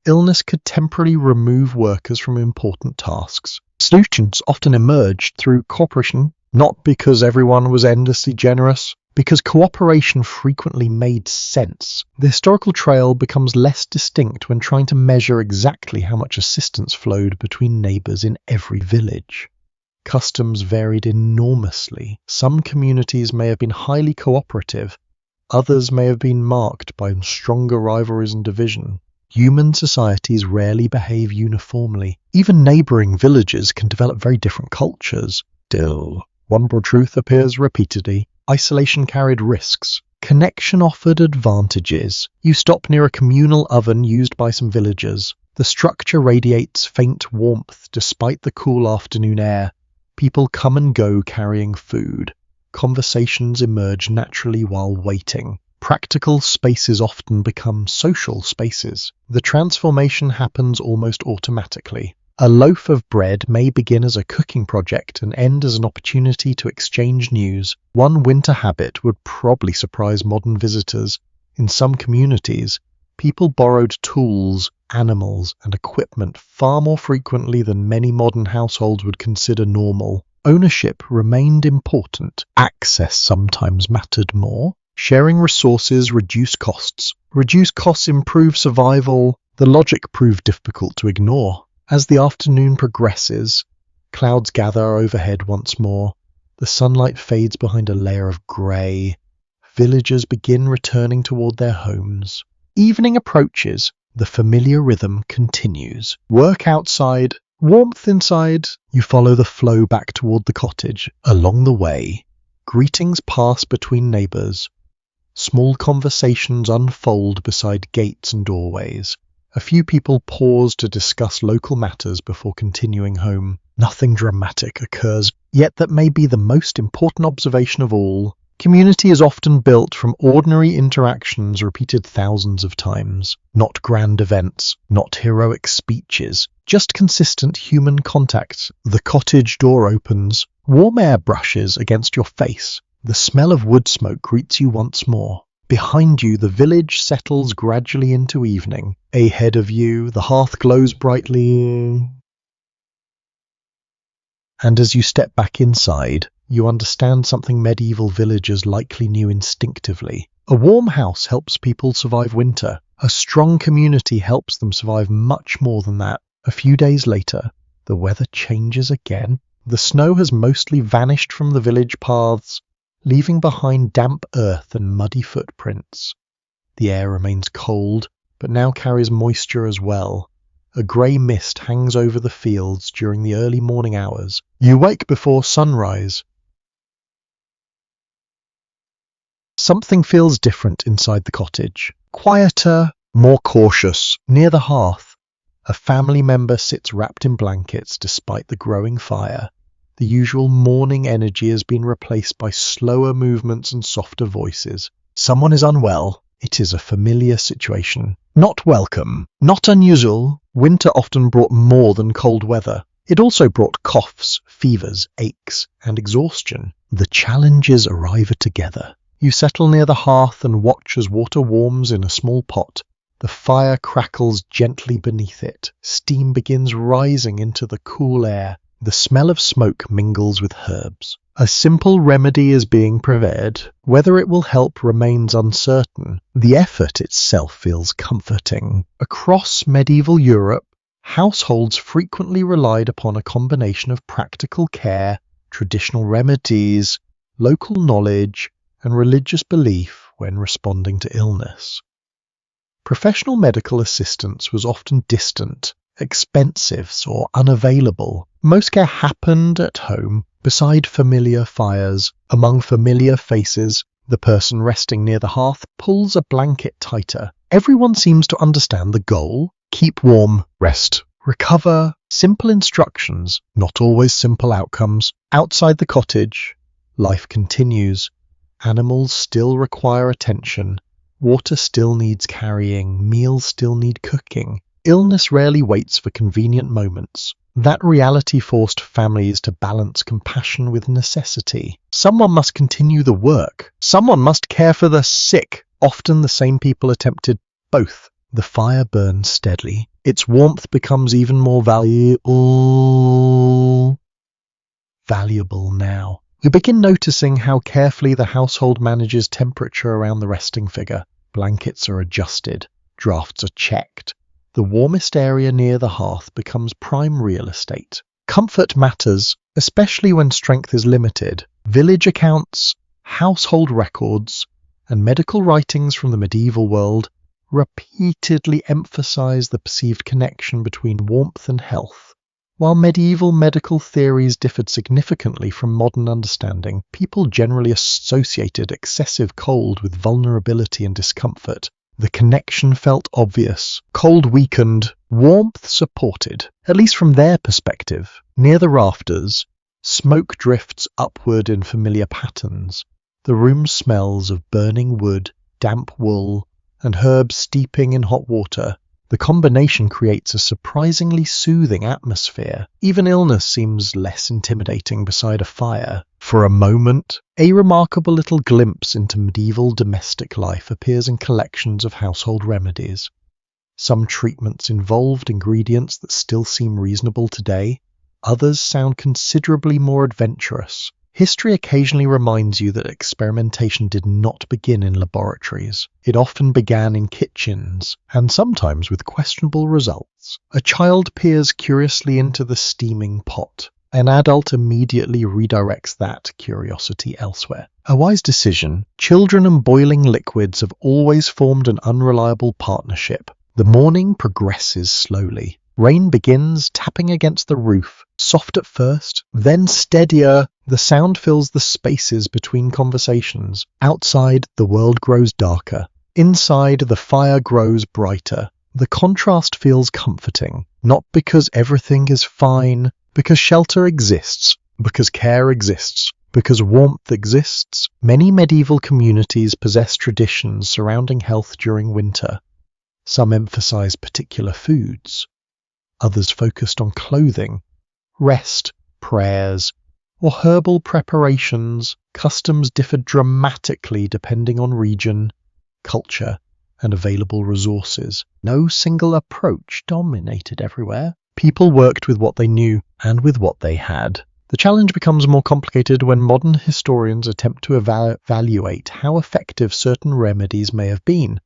illness could temporarily remove workers from important tasks. Solutions often emerged through cooperation, not because everyone was endlessly generous, because cooperation frequently made sense. The historical trail becomes less distinct when trying to measure exactly how much assistance flowed between neighbors in every village. Customs varied enormously. Some communities may have been highly cooperative, others may have been marked by stronger rivalries and division. Human societies rarely behave uniformly. Even neighboring villages can develop very different cultures. Still, one broad truth appears repeatedly. Isolation carried risks. Connection offered advantages. You stop near a communal oven used by some villagers. The structure radiates faint warmth despite the cool afternoon air. People come and go carrying food. Conversations emerge naturally while waiting. Practical spaces often become social spaces. The transformation happens almost automatically. A loaf of bread may begin as a cooking project and end as an opportunity to exchange news. One winter habit would probably surprise modern visitors. In some communities, people borrowed tools, animals, and equipment far more frequently than many modern households would consider normal. Ownership remained important. Access sometimes mattered more. Sharing resources reduced costs. Reduced costs improve survival. The logic proved difficult to ignore. As the afternoon progresses, clouds gather overhead once more. The sunlight fades behind a layer of grey. Villagers begin returning toward their homes. Evening approaches. The familiar rhythm continues. Work outside, warmth inside. You follow the flow back toward the cottage. Along the way, greetings pass between neighbours. Small conversations unfold beside gates and doorways. A few people pause to discuss local matters before continuing home. Nothing dramatic occurs, yet that may be the most important observation of all. Community is often built from ordinary interactions repeated thousands of times. Not grand events, not heroic speeches, just consistent human contact. The cottage door opens. Warm air brushes against your face. The smell of wood smoke greets you once more. Behind you, the village settles gradually into evening. Ahead of you, the hearth glows brightly. And as you step back inside, you understand something medieval villagers likely knew instinctively. A warm house helps people survive winter. A strong community helps them survive much more than that. A few days later, the weather changes again. The snow has mostly vanished from the village paths, leaving behind damp earth and muddy footprints. The air remains cold, but now carries moisture as well. A grey mist hangs over the fields during the early morning hours. You wake before sunrise. Something feels different inside the cottage. Quieter, more cautious. Near the hearth, a family member sits wrapped in blankets despite the growing fire. The usual morning energy has been replaced by slower movements and softer voices. Someone is unwell. It is a familiar situation. Not welcome, not unusual. Winter often brought more than cold weather. It also brought coughs, fevers, aches, and exhaustion. The challenges arrive together. You settle near the hearth and watch as water warms in a small pot. The fire crackles gently beneath it. Steam begins rising into the cool air. The smell of smoke mingles with herbs. A simple remedy is being prepared. Whether it will help remains uncertain. The effort itself feels comforting. Across medieval Europe, households frequently relied upon a combination of practical care, traditional remedies, local knowledge, and religious belief when responding to illness. Professional medical assistance was often distant, expensive, or unavailable. Most care happened at home, beside familiar fires, among familiar faces. The person resting near the hearth pulls a blanket tighter. Everyone seems to understand the goal. Keep warm, rest, recover. Simple instructions, not always simple outcomes. Outside the cottage, life continues. Animals still require attention. Water still needs carrying. Meals still need cooking. Illness rarely waits for convenient moments. That reality forced families to balance compassion with necessity. Someone must continue the work. Someone must care for the sick. Often the same people attempted both. The fire burns steadily. Its warmth becomes even more valuable now. We begin noticing how carefully the household manages temperature around the resting figure. Blankets are adjusted. Drafts are checked. The warmest area near the hearth becomes prime real estate. Comfort matters, especially when strength is limited. Village accounts, household records, and medical writings from the medieval world repeatedly emphasize the perceived connection between warmth and health. While medieval medical theories differed significantly from modern understanding, people generally associated excessive cold with vulnerability and discomfort. The connection felt obvious. Cold weakened, warmth supported, at least from their perspective. Near the rafters, smoke drifts upward in familiar patterns. The room smells of burning wood, damp wool, and herbs steeping in hot water. The combination creates a surprisingly soothing atmosphere. Even illness seems less intimidating beside a fire. For a moment, a remarkable little glimpse into medieval domestic life appears in collections of household remedies. Some treatments involved ingredients that still seem reasonable today. Others sound considerably more adventurous. History occasionally reminds you that experimentation did not begin in laboratories. It often began in kitchens, and sometimes with questionable results. A child peers curiously into the steaming pot. An adult immediately redirects that curiosity elsewhere. A wise decision. Children and boiling liquids have always formed an unreliable partnership. The morning progresses slowly. Rain begins tapping against the roof, soft at first, then steadier. The sound fills the spaces between conversations. Outside, the world grows darker. Inside, the fire grows brighter. The contrast feels comforting, not because everything is fine, because shelter exists, because care exists, because warmth exists. Many medieval communities possess traditions surrounding health during winter. Some emphasize particular foods. Others focused on clothing, rest, prayers, or herbal preparations. Customs differed dramatically depending on region, culture, and available resources. No single approach dominated everywhere. People worked with what they knew and with what they had. The challenge becomes more complicated when modern historians attempt to evaluate how effective certain remedies may have been.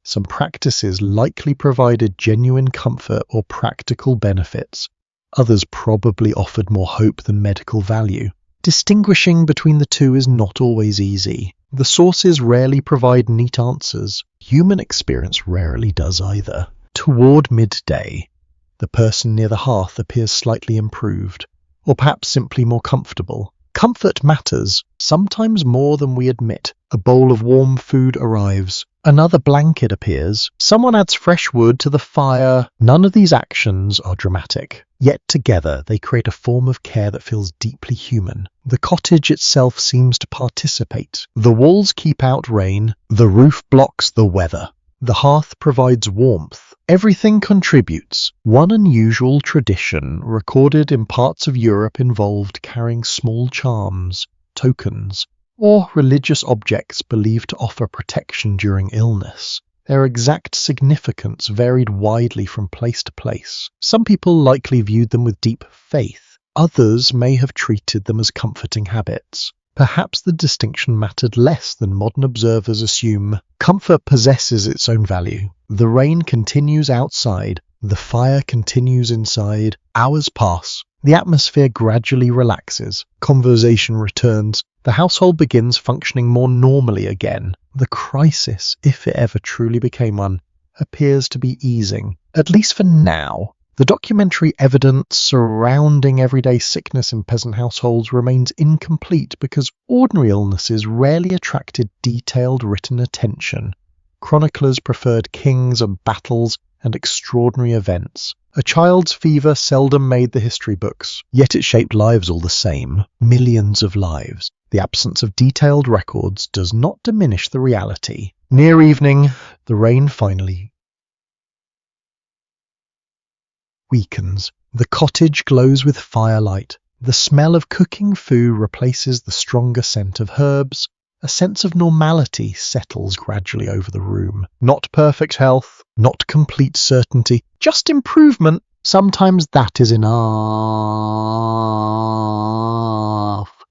Some practices likely provided genuine comfort or practical benefits. Others probably offered more hope than medical value. Distinguishing between the two is not always easy. The sources rarely provide neat answers. Human experience rarely does either. Toward midday, the person near the hearth appears slightly improved, or perhaps simply more comfortable. Comfort matters, sometimes more than we admit. A bowl of warm food arrives. Another blanket appears. Someone adds fresh wood to the fire. None of these actions are dramatic. Yet together they create a form of care that feels deeply human. The cottage itself seems to participate. The walls keep out rain. The roof blocks the weather. The hearth provides warmth. Everything contributes. One unusual tradition recorded in parts of Europe involved carrying small charms, tokens, or religious objects believed to offer protection during illness. Their exact significance varied widely from place to place. Some people likely viewed them with deep faith. Others may have treated them as comforting habits. Perhaps the distinction mattered less than modern observers assume. Comfort possesses its own value. The rain continues outside. The fire continues inside. Hours pass. The atmosphere gradually relaxes. Conversation returns. The household begins functioning more normally again. The crisis, if it ever truly became one, appears to be easing, at least for now. The documentary evidence surrounding everyday sickness in peasant households remains incomplete because ordinary illnesses rarely attracted detailed written attention. Chroniclers preferred kings and battles and extraordinary events. A child's fever seldom made the history books, yet it shaped lives all the same, millions of lives. The absence of detailed records does not diminish the reality. Near evening, the rain finally weakens. The cottage glows with firelight. The smell of cooking food replaces the stronger scent of herbs. A sense of normality settles gradually over the room. Not perfect health, not complete certainty, just improvement. Sometimes that is enough.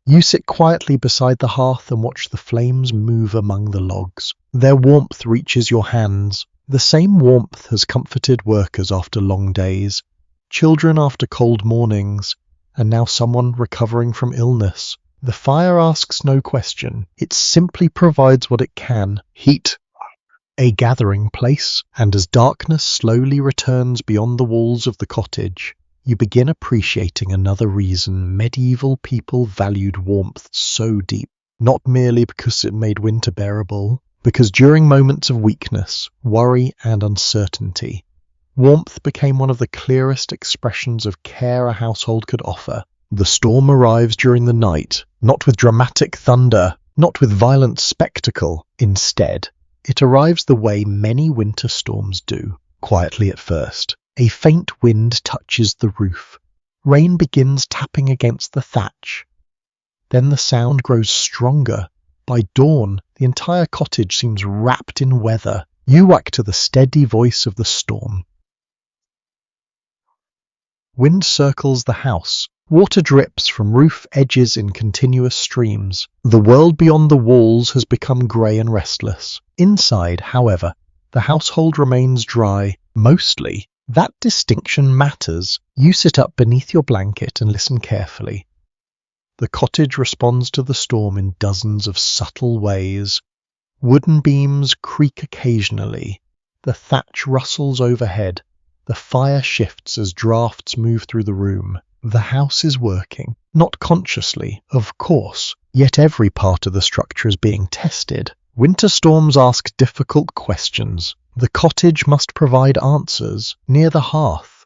You sit quietly beside the hearth and watch the flames move among the logs. Their warmth reaches your hands. The same warmth has comforted workers after long days, children after cold mornings, and now someone recovering from illness. The fire asks no question. It simply provides what it can: heat, a gathering place, and as darkness slowly returns beyond the walls of the cottage, you begin appreciating another reason medieval people valued warmth so deep. Not merely because it made winter bearable, because during moments of weakness, worry, and uncertainty, warmth became one of the clearest expressions of care a household could offer. The storm arrives during the night, not with dramatic thunder, not with violent spectacle. Instead, It arrives the way many winter storms do, quietly at first. A faint wind touches the roof. Rain begins tapping against the thatch. Then the sound grows stronger. By dawn, the entire cottage seems wrapped in weather. You wake to the steady voice of the storm. Wind circles the house. Water drips from roof edges in continuous streams. The world beyond the walls has become grey and restless. Inside, however, the household remains dry, mostly. That distinction matters. You sit up beneath your blanket and listen carefully. The cottage responds to the storm in dozens of subtle ways. Wooden beams creak occasionally. The thatch rustles overhead. The fire shifts as drafts move through the room. The house is working, not consciously, of course, yet every part of the structure is being tested. Winter storms ask difficult questions. The cottage must provide answers. Near the hearth,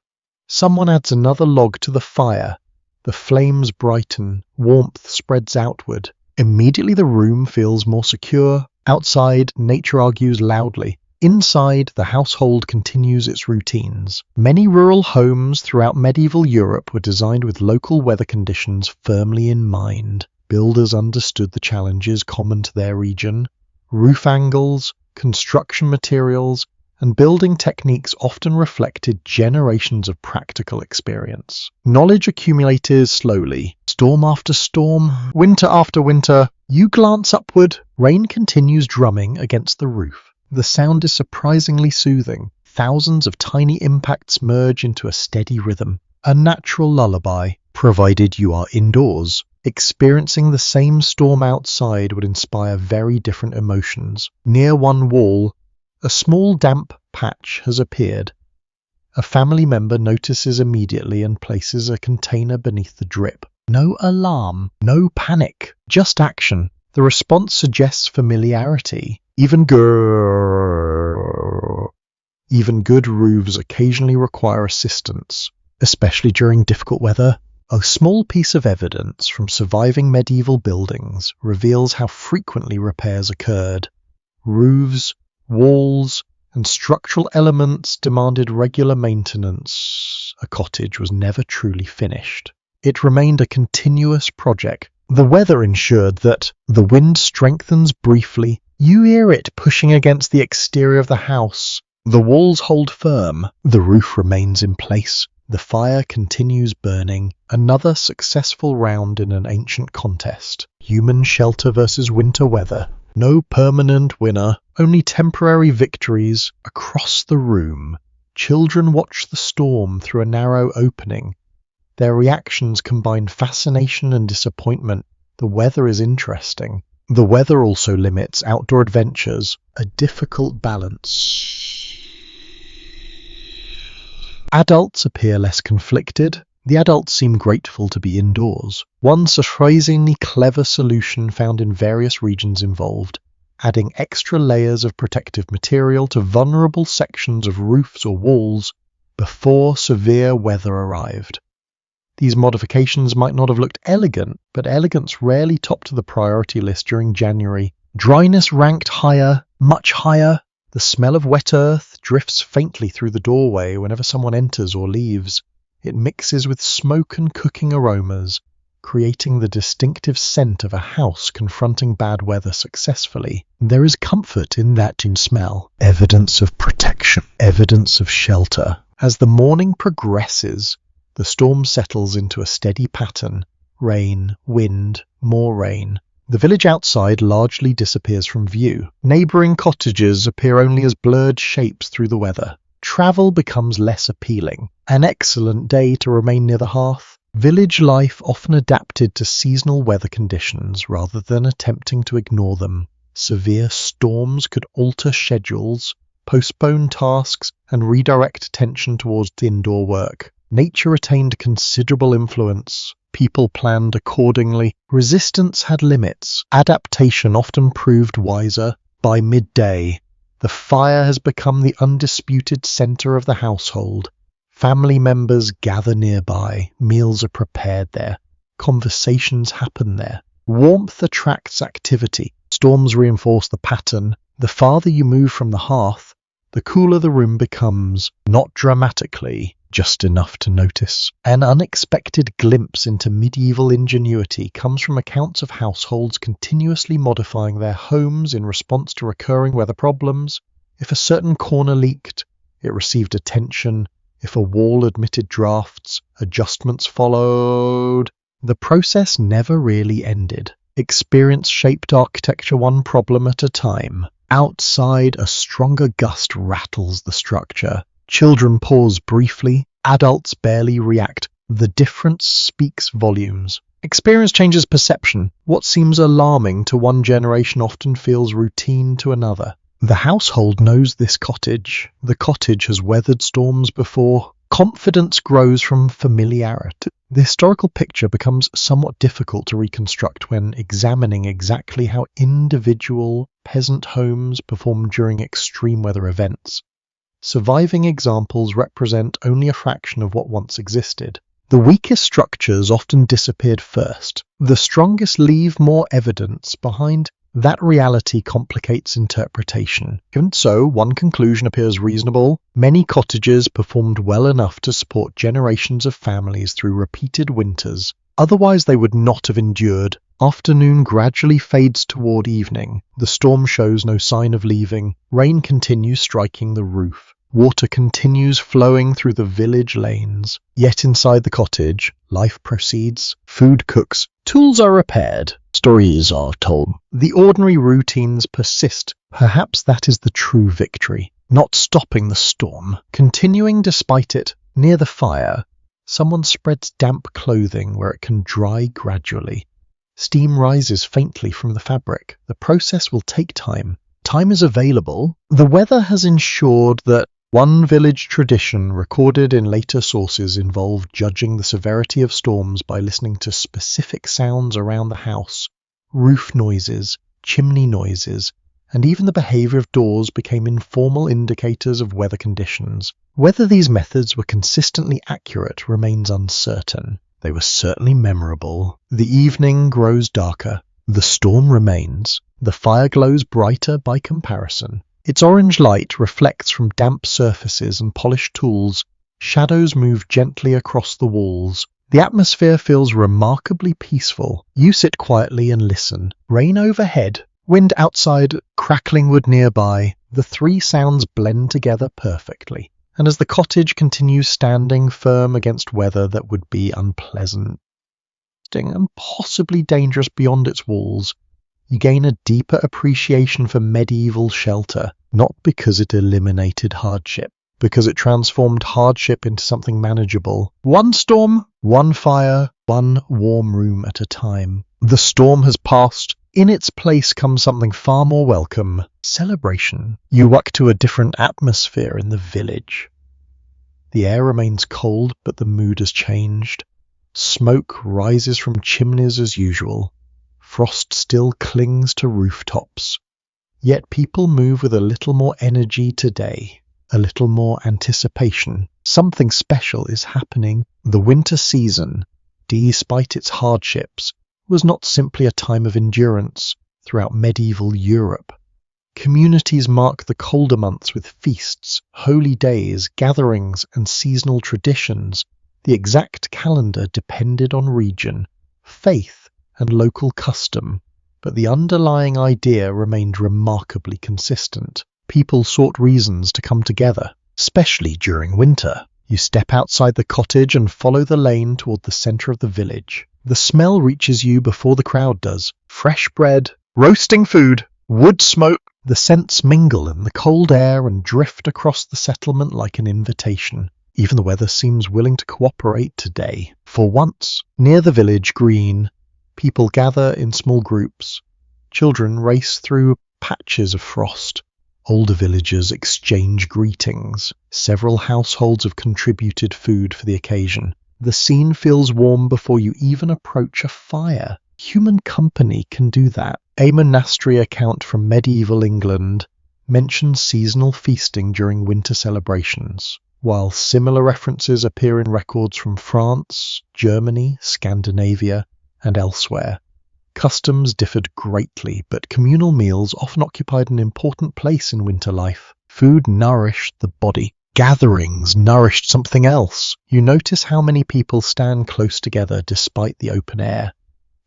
someone adds another log to the fire. The flames brighten, warmth spreads outward. Immediately the room feels more secure. Outside, nature argues loudly. Inside, the household continues its routines. Many rural homes throughout medieval Europe were designed with local weather conditions firmly in mind. Builders understood the challenges common to their region. Roof angles, construction materials, and building techniques often reflected generations of practical experience. Knowledge accumulated slowly. Storm after storm, winter after winter, you glance upward. Rain continues drumming against the roof. The sound is surprisingly soothing. Thousands of tiny impacts merge into a steady rhythm. A natural lullaby, provided you are indoors. Experiencing the same storm outside would inspire very different emotions. Near one wall, a small damp patch has appeared. A family member notices immediately and places a container beneath the drip. No alarm, no panic, just action. The response suggests familiarity. Even good roofs occasionally require assistance, especially during difficult weather. A small piece of evidence from surviving medieval buildings reveals how frequently repairs occurred. Roofs, walls, and structural elements demanded regular maintenance. A cottage was never truly finished. It remained a continuous project. The weather ensured that the wind strengthens briefly. You hear it pushing against the exterior of the house. The walls hold firm. The roof remains in place. The fire continues burning. Another successful round in an ancient contest. Human shelter versus winter weather. No permanent winner, only temporary victories. Across the room, children watch the storm through a narrow opening. Their reactions combine fascination and disappointment. The weather is interesting. The weather also limits outdoor adventures, a difficult balance. Adults appear less conflicted. The adults seem grateful to be indoors. One surprisingly clever solution found in various regions involved adding extra layers of protective material to vulnerable sections of roofs or walls before severe weather arrived. These modifications might not have looked elegant, but elegance rarely topped the priority list during January. Dryness ranked higher, much higher. The smell of wet earth drifts faintly through the doorway whenever someone enters or leaves. It mixes with smoke and cooking aromas, creating the distinctive scent of a house confronting bad weather successfully. There is comfort in that smell, evidence of protection, evidence of shelter. As the morning progresses, the storm settles into a steady pattern. Rain, wind, more rain. The village outside largely disappears from view. Neighbouring cottages appear only as blurred shapes through the weather. Travel becomes less appealing. An excellent day to remain near the hearth. Village life often adapted to seasonal weather conditions rather than attempting to ignore them. Severe storms could alter schedules, postpone tasks, and redirect attention towards indoor work. Nature retained considerable influence. People planned accordingly. Resistance had limits. Adaptation often proved wiser. By midday, the fire has become the undisputed center of the household. Family members gather nearby. Meals are prepared there. Conversations happen there. Warmth attracts activity. Storms reinforce the pattern. The farther you move from the hearth, the cooler the room becomes, not dramatically, just enough to notice. An unexpected glimpse into medieval ingenuity comes from accounts of households continuously modifying their homes in response to recurring weather problems. If a certain corner leaked, it received attention. If a wall admitted drafts, adjustments followed. The process never really ended. Experience shaped architecture one problem at a time. Outside, a stronger gust rattles the structure. Children pause briefly, adults barely react. The difference speaks volumes. Experience changes perception. What seems alarming to one generation often feels routine to another. The household knows this cottage. The cottage has weathered storms before. Confidence grows from familiarity. The historical picture becomes somewhat difficult to reconstruct when examining exactly how individual peasant homes performed during extreme weather events. Surviving examples represent only a fraction of what once existed. The weakest structures often disappeared first. The strongest leave more evidence behind. That reality complicates interpretation. Even so, one conclusion appears reasonable. Many cottages performed well enough to support generations of families through repeated winters. Otherwise they would not have endured. Afternoon gradually fades toward evening. The storm shows no sign of leaving. Rain continues striking the roof. Water continues flowing through the village lanes. Yet inside the cottage, life proceeds. Food cooks. Tools are repaired. Stories are told. The ordinary routines persist. Perhaps that is the true victory. Not stopping the storm. Continuing despite it. Near the fire, someone spreads damp clothing where it can dry gradually. Steam rises faintly from the fabric. The process will take time. Time is available. The weather has ensured that one village tradition recorded in later sources involved judging the severity of storms by listening to specific sounds around the house. Roof noises, chimney noises, and even the behavior of doors became informal indicators of weather conditions. Whether these methods were consistently accurate remains uncertain. They were certainly memorable. The evening grows darker. The storm remains. The fire glows brighter by comparison. Its orange light reflects from damp surfaces and polished tools. Shadows move gently across the walls. The atmosphere feels remarkably peaceful. You sit quietly and listen. Rain overhead, wind outside, crackling wood nearby. The three sounds blend together perfectly. And as the cottage continues standing firm against weather that would be unpleasant and possibly dangerous beyond its walls, you gain a deeper appreciation for medieval shelter, not because it eliminated hardship, because it transformed hardship into something manageable. One storm, one fire, one warm room at a time. The storm has passed. In its place comes something far more welcome: celebration. You walk to a different atmosphere in the village. The air remains cold, but the mood has changed. Smoke rises from chimneys as usual. Frost still clings to rooftops. Yet people move with a little more energy today, a little more anticipation. Something special is happening. The winter season, despite its hardships, was not simply a time of endurance throughout medieval Europe. Communities mark the colder months with feasts, holy days, gatherings, and seasonal traditions. The exact calendar depended on region, faith, and local custom, but the underlying idea remained remarkably consistent. People sought reasons to come together, especially during winter. You step outside the cottage and follow the lane toward the center of the village. The smell reaches you before the crowd does. Fresh bread, roasting food, wood smoke. The scents mingle in the cold air and drift across the settlement like an invitation. Even the weather seems willing to cooperate today. For once, near the village green, people gather in small groups. Children race through patches of frost. Older villagers exchange greetings. Several households have contributed food for the occasion. The scene feels warm before you even approach a fire. Human company can do that. A monastery account from medieval England mentions seasonal feasting during winter celebrations, while similar references appear in records from France, Germany, Scandinavia, and elsewhere. Customs differed greatly, but communal meals often occupied an important place in winter life. Food nourished the body. Gatherings nourished something else. You notice how many people stand close together despite the open air.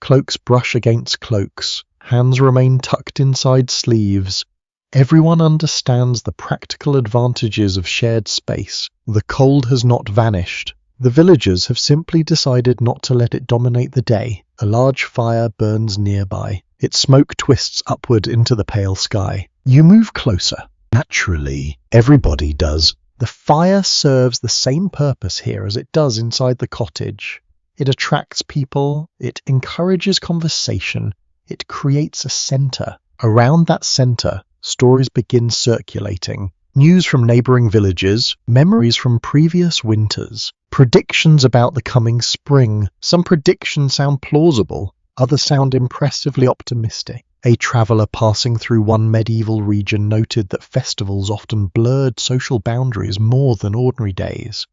Cloaks brush against cloaks. Hands remain tucked inside sleeves. Everyone understands the practical advantages of shared space. The cold has not vanished. The villagers have simply decided not to let it dominate the day. A large fire burns nearby. Its smoke twists upward into the pale sky. You move closer. Naturally, everybody does. The fire serves the same purpose here as it does inside the cottage. It attracts people. It encourages conversation. It creates a center. Around that center, stories begin circulating. News from neighboring villages, memories from previous winters, predictions about the coming spring. Some predictions sound plausible, others sound impressively optimistic. A traveller passing through one medieval region noted that festivals often blurred social boundaries more than ordinary days.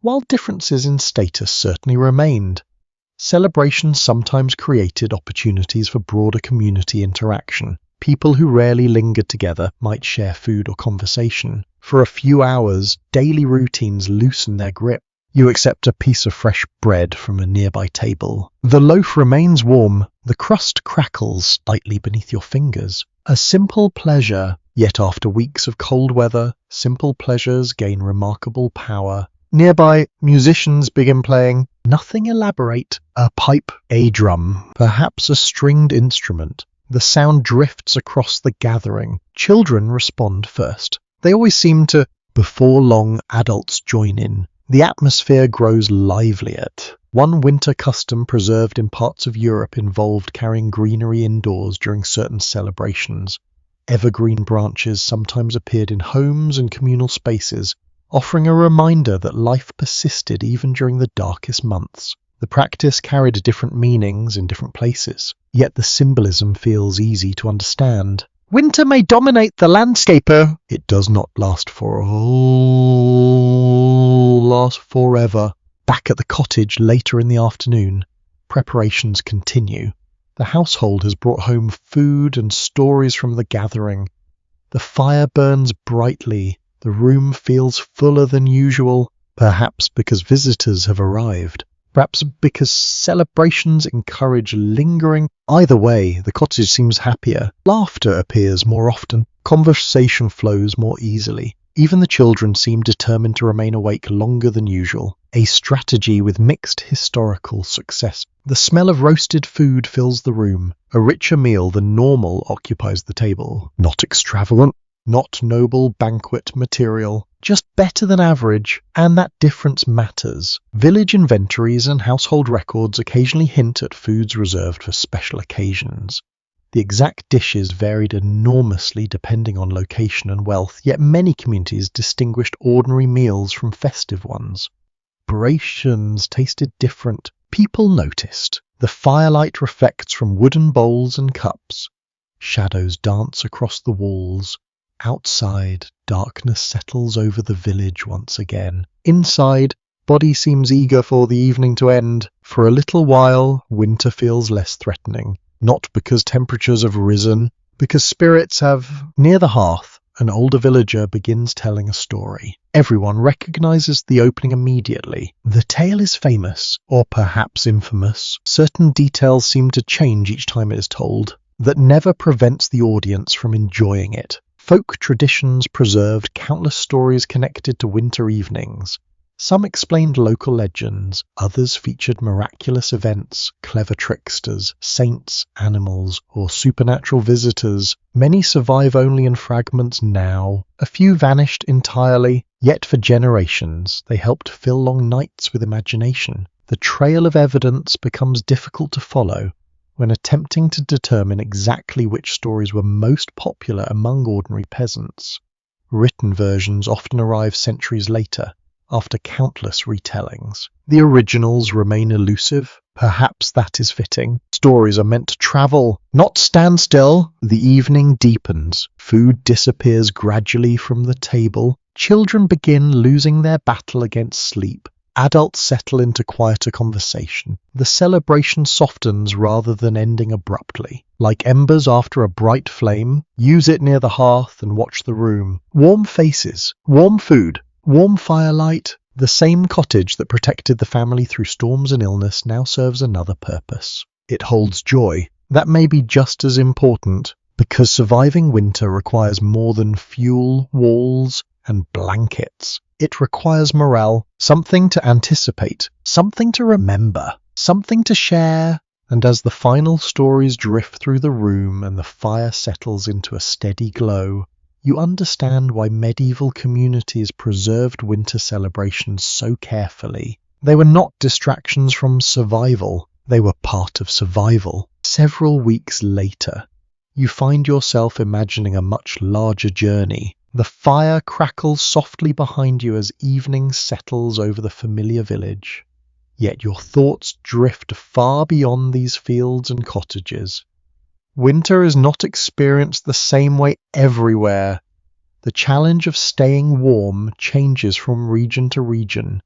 While differences in status certainly remained, celebrations sometimes created opportunities for broader community interaction. People who rarely lingered together might share food or conversation. For a few hours, daily routines loosen their grip. You accept a piece of fresh bread from a nearby table. The loaf remains warm. The crust crackles slightly beneath your fingers. A simple pleasure, yet after weeks of cold weather, simple pleasures gain remarkable power. Nearby, musicians begin playing. Nothing elaborate. A pipe, a drum, perhaps a stringed instrument. The sound drifts across the gathering. Children respond first. They always seem to. Before long, adults join in. The atmosphere grows livelier. One winter custom preserved in parts of Europe involved carrying greenery indoors during certain celebrations. Evergreen branches sometimes appeared in homes and communal spaces, offering a reminder that life persisted even during the darkest months. The practice carried different meanings in different places, yet the symbolism feels easy to understand. Winter may dominate the landscape. It does not last forever. Back at the cottage later in the afternoon, preparations continue. The household has brought home food and stories from the gathering. The fire burns brightly. The room feels fuller than usual, perhaps because visitors have arrived. Perhaps because celebrations encourage lingering. Either way, the cottage seems happier. Laughter appears more often. Conversation flows more easily. Even the children seem determined to remain awake longer than usual. A strategy with mixed historical success. The smell of roasted food fills the room. A richer meal than normal occupies the table. Not extravagant, not noble banquet material. Just better than average, and that difference matters. Village inventories and household records occasionally hint at foods reserved for special occasions. The exact dishes varied enormously depending on location and wealth, yet many communities distinguished ordinary meals from festive ones. Preparations tasted different. People noticed. The firelight reflects from wooden bowls and cups. Shadows dance across the walls. Outside, darkness settles over the village once again. Inside, body seems eager for the evening to end. For a little while, winter feels less threatening. Not because temperatures have risen, because spirits have. Near the hearth, an older villager begins telling a story. Everyone recognizes the opening immediately. The tale is famous, or perhaps infamous. Certain details seem to change each time it is told. That never prevents the audience from enjoying it. Folk traditions preserved countless stories connected to winter evenings. Some explained local legends, others featured miraculous events, clever tricksters, saints, animals, or supernatural visitors. Many survive only in fragments now. A few vanished entirely, yet for generations they helped fill long nights with imagination. The trail of evidence becomes difficult to follow when attempting to determine exactly which stories were most popular among ordinary peasants. Written versions often arrive centuries later, after countless retellings. The originals remain elusive. Perhaps that is fitting. Stories are meant to travel, not stand still. The evening deepens. Food disappears gradually from the table. Children begin losing their battle against sleep. Adults settle into quieter conversation. The celebration softens rather than ending abruptly. Like embers after a bright flame, use it near the hearth and watch the room. Warm faces, warm food, warm firelight. The same cottage that protected the family through storms and illness now serves another purpose. It holds joy. That may be just as important, because surviving winter requires more than fuel, walls, and blankets. It requires morale, something to anticipate, something to remember, something to share. And as the final stories drift through the room and the fire settles into a steady glow, you understand why medieval communities preserved winter celebrations so carefully. They were not distractions from survival, they were part of survival. Several weeks later, you find yourself imagining a much larger journey. The fire crackles softly behind you as evening settles over the familiar village. Yet your thoughts drift far beyond these fields and cottages. Winter is not experienced the same way everywhere. The challenge of staying warm changes from region to region,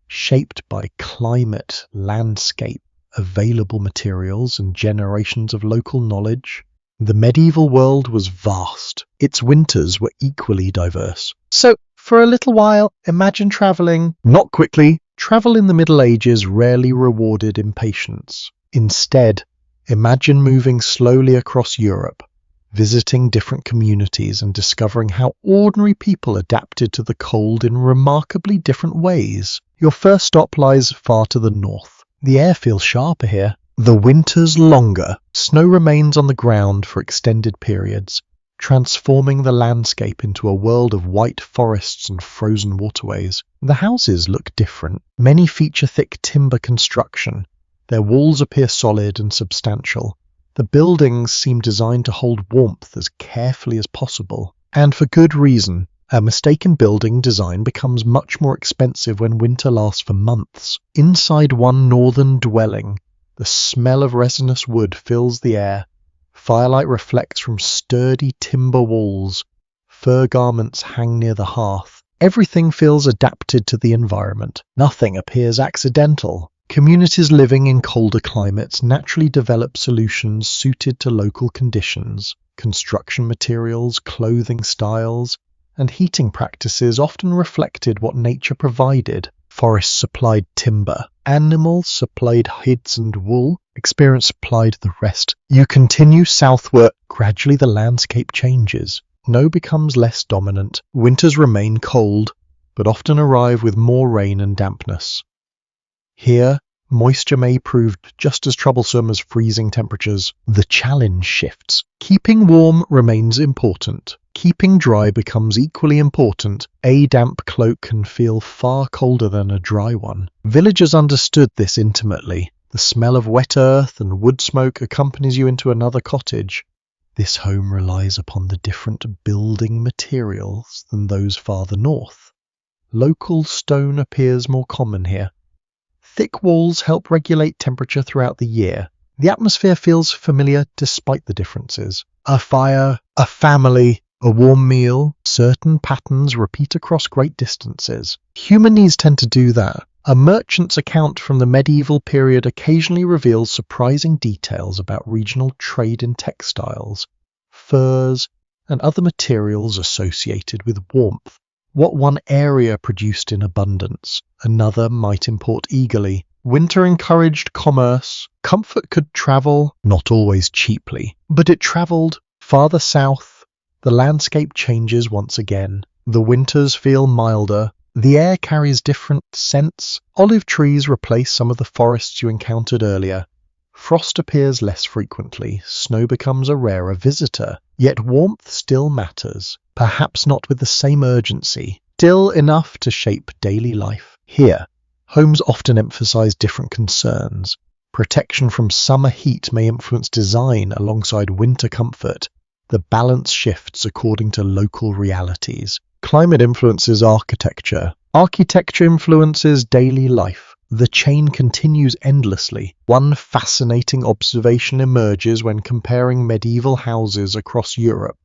shaped by climate, landscape, available materials, and generations of local knowledge. The medieval world was vast. Its winters were equally diverse. So, for a little while, imagine travelling. Not quickly. Travel in the Middle Ages rarely rewarded impatience. Instead, imagine moving slowly across Europe, visiting different communities and discovering how ordinary people adapted to the cold in remarkably different ways. Your first stop lies far to the north. The air feels sharper here. The winter's longer. Snow remains on the ground for extended periods, transforming the landscape into a world of white forests and frozen waterways. The houses look different. Many feature thick timber construction. Their walls appear solid and substantial. The buildings seem designed to hold warmth as carefully as possible. And for good reason. A mistaken building design becomes much more expensive when winter lasts for months. Inside one northern dwelling, the smell of resinous wood fills the air. Firelight reflects from sturdy timber walls. Fur garments hang near the hearth. Everything feels adapted to the environment. Nothing appears accidental. Communities living in colder climates naturally develop solutions suited to local conditions. Construction materials, clothing styles, and heating practices often reflected what nature provided. Forests supplied timber. Animals supplied hides and wool. Experience supplied the rest. You continue southward. Gradually the landscape changes. Snow becomes less dominant. Winters remain cold, but often arrive with more rain and dampness. Here, moisture may prove just as troublesome as freezing temperatures. The challenge shifts. Keeping warm remains important. Keeping dry becomes equally important. A damp cloak can feel far colder than a dry one. Villagers understood this intimately. The smell of wet earth and wood smoke accompanies you into another cottage. This home relies upon the different building materials than those farther north. Local stone appears more common here. Thick walls help regulate temperature throughout the year. The atmosphere feels familiar despite the differences. A fire, a family, a warm meal, certain patterns repeat across great distances. Human needs tend to do that. A merchant's account from the medieval period occasionally reveals surprising details about regional trade in textiles, furs, and other materials associated with warmth. What one area produced in abundance, another might import eagerly. Winter encouraged commerce. Comfort could travel, not always cheaply, but it travelled farther south. The landscape changes once again. The winters feel milder. The air carries different scents. Olive trees replace some of the forests you encountered earlier. Frost appears less frequently. Snow becomes a rarer visitor. Yet warmth still matters. Perhaps not with the same urgency. Still enough to shape daily life. Here, homes often emphasize different concerns. Protection from summer heat may influence design alongside winter comfort. The balance shifts according to local realities. Climate influences architecture. Architecture influences daily life. The chain continues endlessly. One fascinating observation emerges when comparing medieval houses across Europe.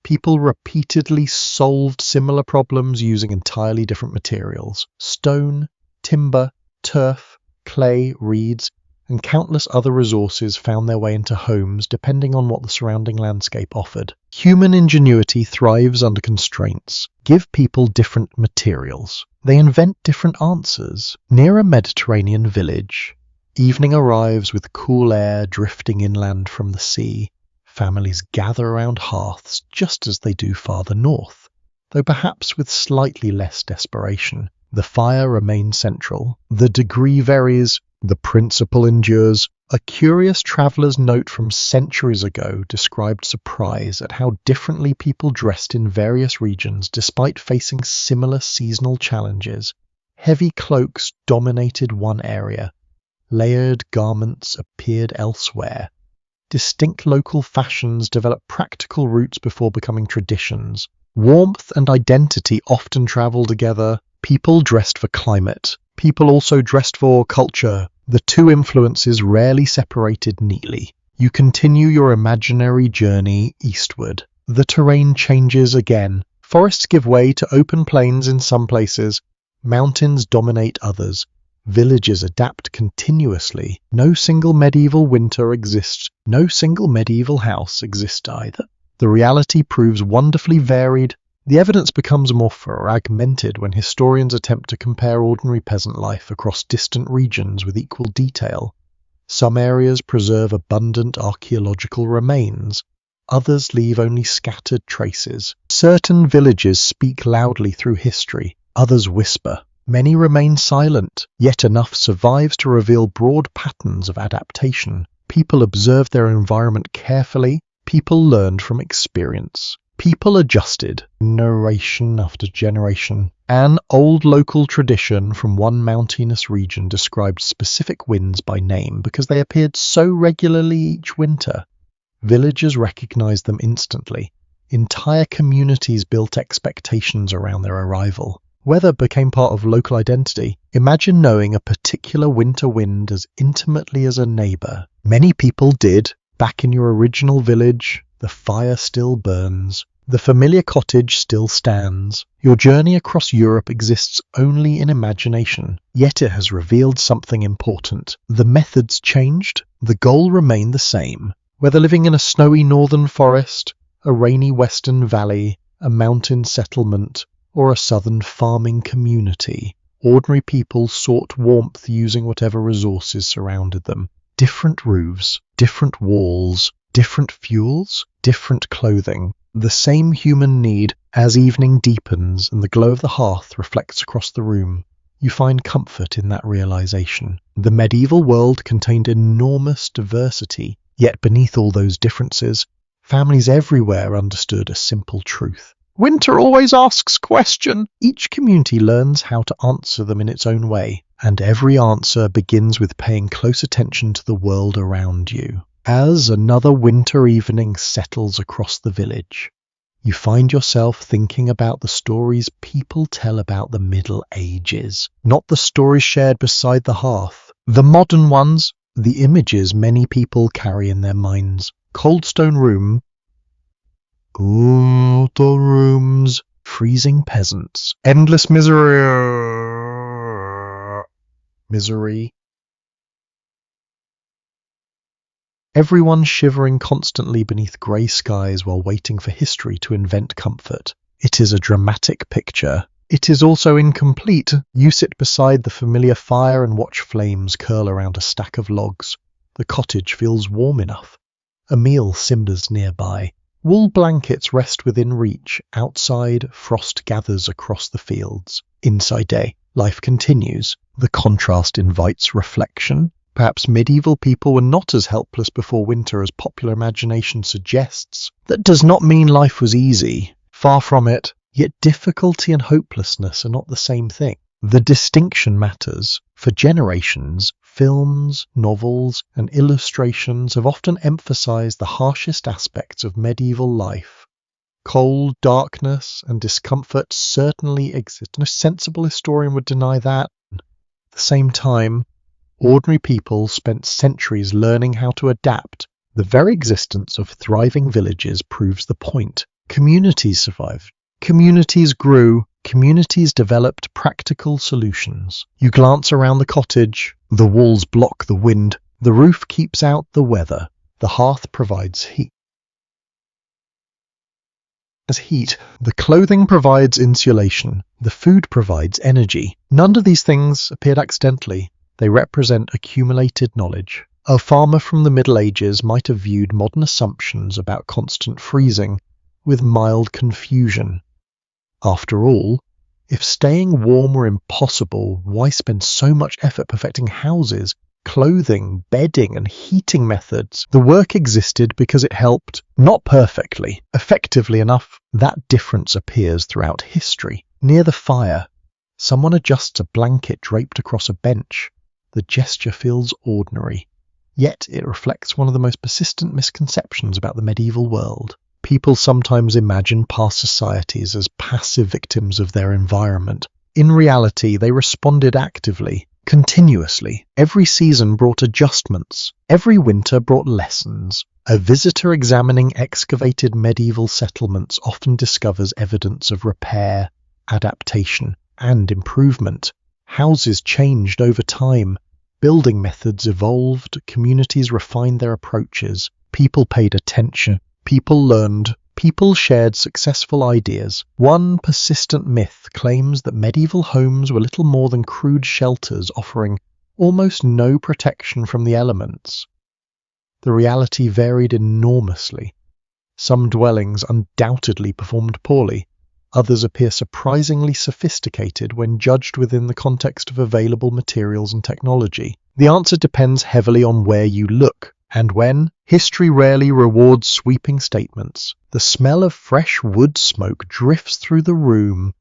People repeatedly solved similar problems using entirely different materials. Stone, Timber, turf, clay, reeds, and countless other resources found their way into homes depending on what the surrounding landscape offered. Human ingenuity thrives under constraints. Give people different materials. They invent different answers. Near a Mediterranean village, evening arrives with cool air drifting inland from the sea. Families gather around hearths just as they do farther north, though perhaps with slightly less desperation. The fire remains central. The degree varies. The principle endures. A curious traveller's note from centuries ago described surprise at how differently people dressed in various regions despite facing similar seasonal challenges. Heavy cloaks dominated one area. Layered garments appeared elsewhere. Distinct local fashions developed practical roots before becoming traditions. Warmth and identity often travel together. People dressed for climate. People also dressed for culture. The two influences rarely separated neatly. You continue your imaginary journey eastward. The terrain changes again. Forests give way to open plains in some places. Mountains dominate others. Villages adapt continuously. No single medieval winter exists. No single medieval house exists either. The reality proves wonderfully varied. The evidence becomes more fragmented when historians attempt to compare ordinary peasant life across distant regions with equal detail. Some areas preserve abundant archaeological remains. Others leave only scattered traces. Certain villages speak loudly through history. Others whisper. Many remain silent, yet enough survives to reveal broad patterns of adaptation. People observed their environment carefully. People learned from experience. People adjusted, generation after generation. An old local tradition from one mountainous region described specific winds by name because they appeared so regularly each winter. Villagers recognized them instantly. Entire communities built expectations around their arrival. Weather became part of local identity. Imagine knowing a particular winter wind as intimately as a neighbor. Many people did. Back in your original village, the fire still burns. The familiar cottage still stands. Your journey across Europe exists only in imagination, yet it has revealed something important. The methods changed, the goal remained the same. Whether living in a snowy northern forest, a rainy western valley, a mountain settlement, or a southern farming community, ordinary people sought warmth using whatever resources surrounded them. Different roofs, different walls, different fuels, different clothing. The same human need. As evening deepens and the glow of the hearth reflects across the room, you find comfort in that realization. The medieval world contained enormous diversity, yet beneath all those differences, families everywhere understood a simple truth. Winter always asks questions. Each community learns how to answer them in its own way, and every answer begins with paying close attention to the world around you. As another winter evening settles across the village, you find yourself thinking about the stories people tell about the Middle Ages, not the stories shared beside the hearth. The modern ones, the images many people carry in their minds. Cold stone room. Ooh, the rooms. Freezing peasants. Endless misery. Everyone shivering constantly beneath grey skies while waiting for history to invent comfort. It is a dramatic picture. It is also incomplete. You sit beside the familiar fire and watch flames curl around a stack of logs. The cottage feels warm enough. A meal simmers nearby. Wool blankets rest within reach. Outside, frost gathers across the fields. Inside day, life continues. The contrast invites reflection. Perhaps medieval people were not as helpless before winter as popular imagination suggests. That does not mean life was easy. Far from it. Yet difficulty and hopelessness are not the same thing. The distinction matters. For generations, films, novels, and illustrations have often emphasized the harshest aspects of medieval life. Cold, darkness, and discomfort certainly exist. No sensible historian would deny that. At the same time, ordinary people spent centuries learning how to adapt. The very existence of thriving villages proves the point. Communities survived. Communities grew. communities developed practical solutions. You glance around the cottage, the walls block the wind, the roof keeps out the weather, the hearth provides heat. As heat, the clothing provides insulation, the food provides energy. None of these things appeared accidentally. They represent accumulated knowledge. A farmer from the Middle Ages might have viewed modern assumptions about constant freezing with mild confusion. After all, if staying warm were impossible, why spend so much effort perfecting houses, clothing, bedding, and heating methods? The work existed because it helped, not perfectly, effectively enough. That difference appears throughout history. Near the fire, someone adjusts a blanket draped across a bench. The gesture feels ordinary, yet it reflects one of the most persistent misconceptions about the medieval world. People sometimes imagine past societies as passive victims of their environment. In reality, they responded actively, continuously. Every season brought adjustments. Every winter brought lessons. A visitor examining excavated medieval settlements often discovers evidence of repair, adaptation, and improvement. Houses changed over time. Building methods evolved. Communities refined their approaches. People paid attention. People learned. People shared successful ideas. One persistent myth claims that medieval homes were little more than crude shelters offering almost no protection from the elements. The reality varied enormously. Some dwellings undoubtedly performed poorly. Others appear surprisingly sophisticated when judged within the context of available materials and technology. The answer depends heavily on where you look. And when? History rarely rewards sweeping statements. The smell of fresh wood smoke drifts through the room.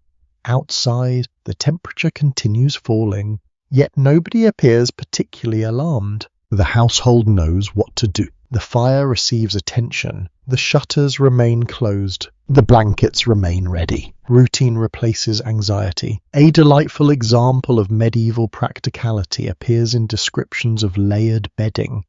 Outside, the temperature continues falling, yet nobody appears particularly alarmed. The household knows what to do. The fire receives attention. The shutters remain closed. The blankets remain ready. Routine replaces anxiety. A delightful example of medieval practicality appears in descriptions of layered bedding.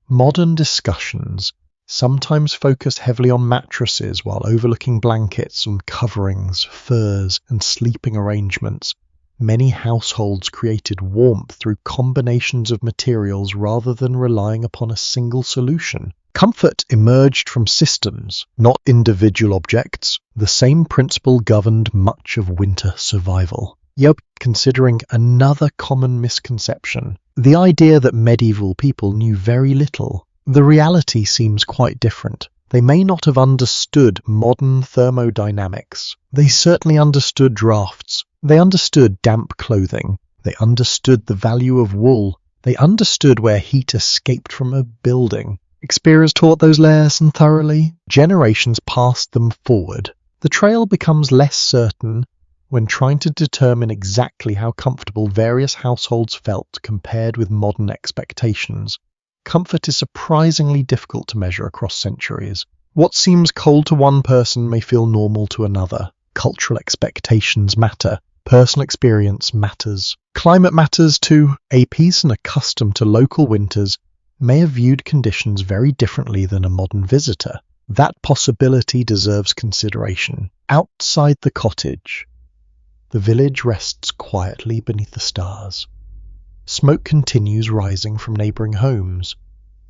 Modern discussions sometimes focus heavily on mattresses while overlooking blankets and coverings, furs, and sleeping arrangements. Many households created warmth through combinations of materials rather than relying upon a single solution. Comfort emerged from systems, not individual objects. The same principle governed much of winter survival. You're considering another common misconception. The idea that medieval people knew very little. The reality seems quite different. They may not have understood modern thermodynamics. They certainly understood drafts. They understood damp clothing. They understood the value of wool. They understood where heat escaped from a building. Experience taught those lessons thoroughly. Generations passed them forward. The trail becomes less certain when trying to determine exactly how comfortable various households felt compared with modern expectations. Comfort is surprisingly difficult to measure across centuries. What seems cold to one person may feel normal to another. Cultural expectations matter. Personal experience matters. Climate matters too. A peasant accustomed to local winters may have viewed conditions very differently than a modern visitor. That possibility deserves consideration. Outside the cottage, the village rests quietly beneath the stars. Smoke continues rising from neighbouring homes.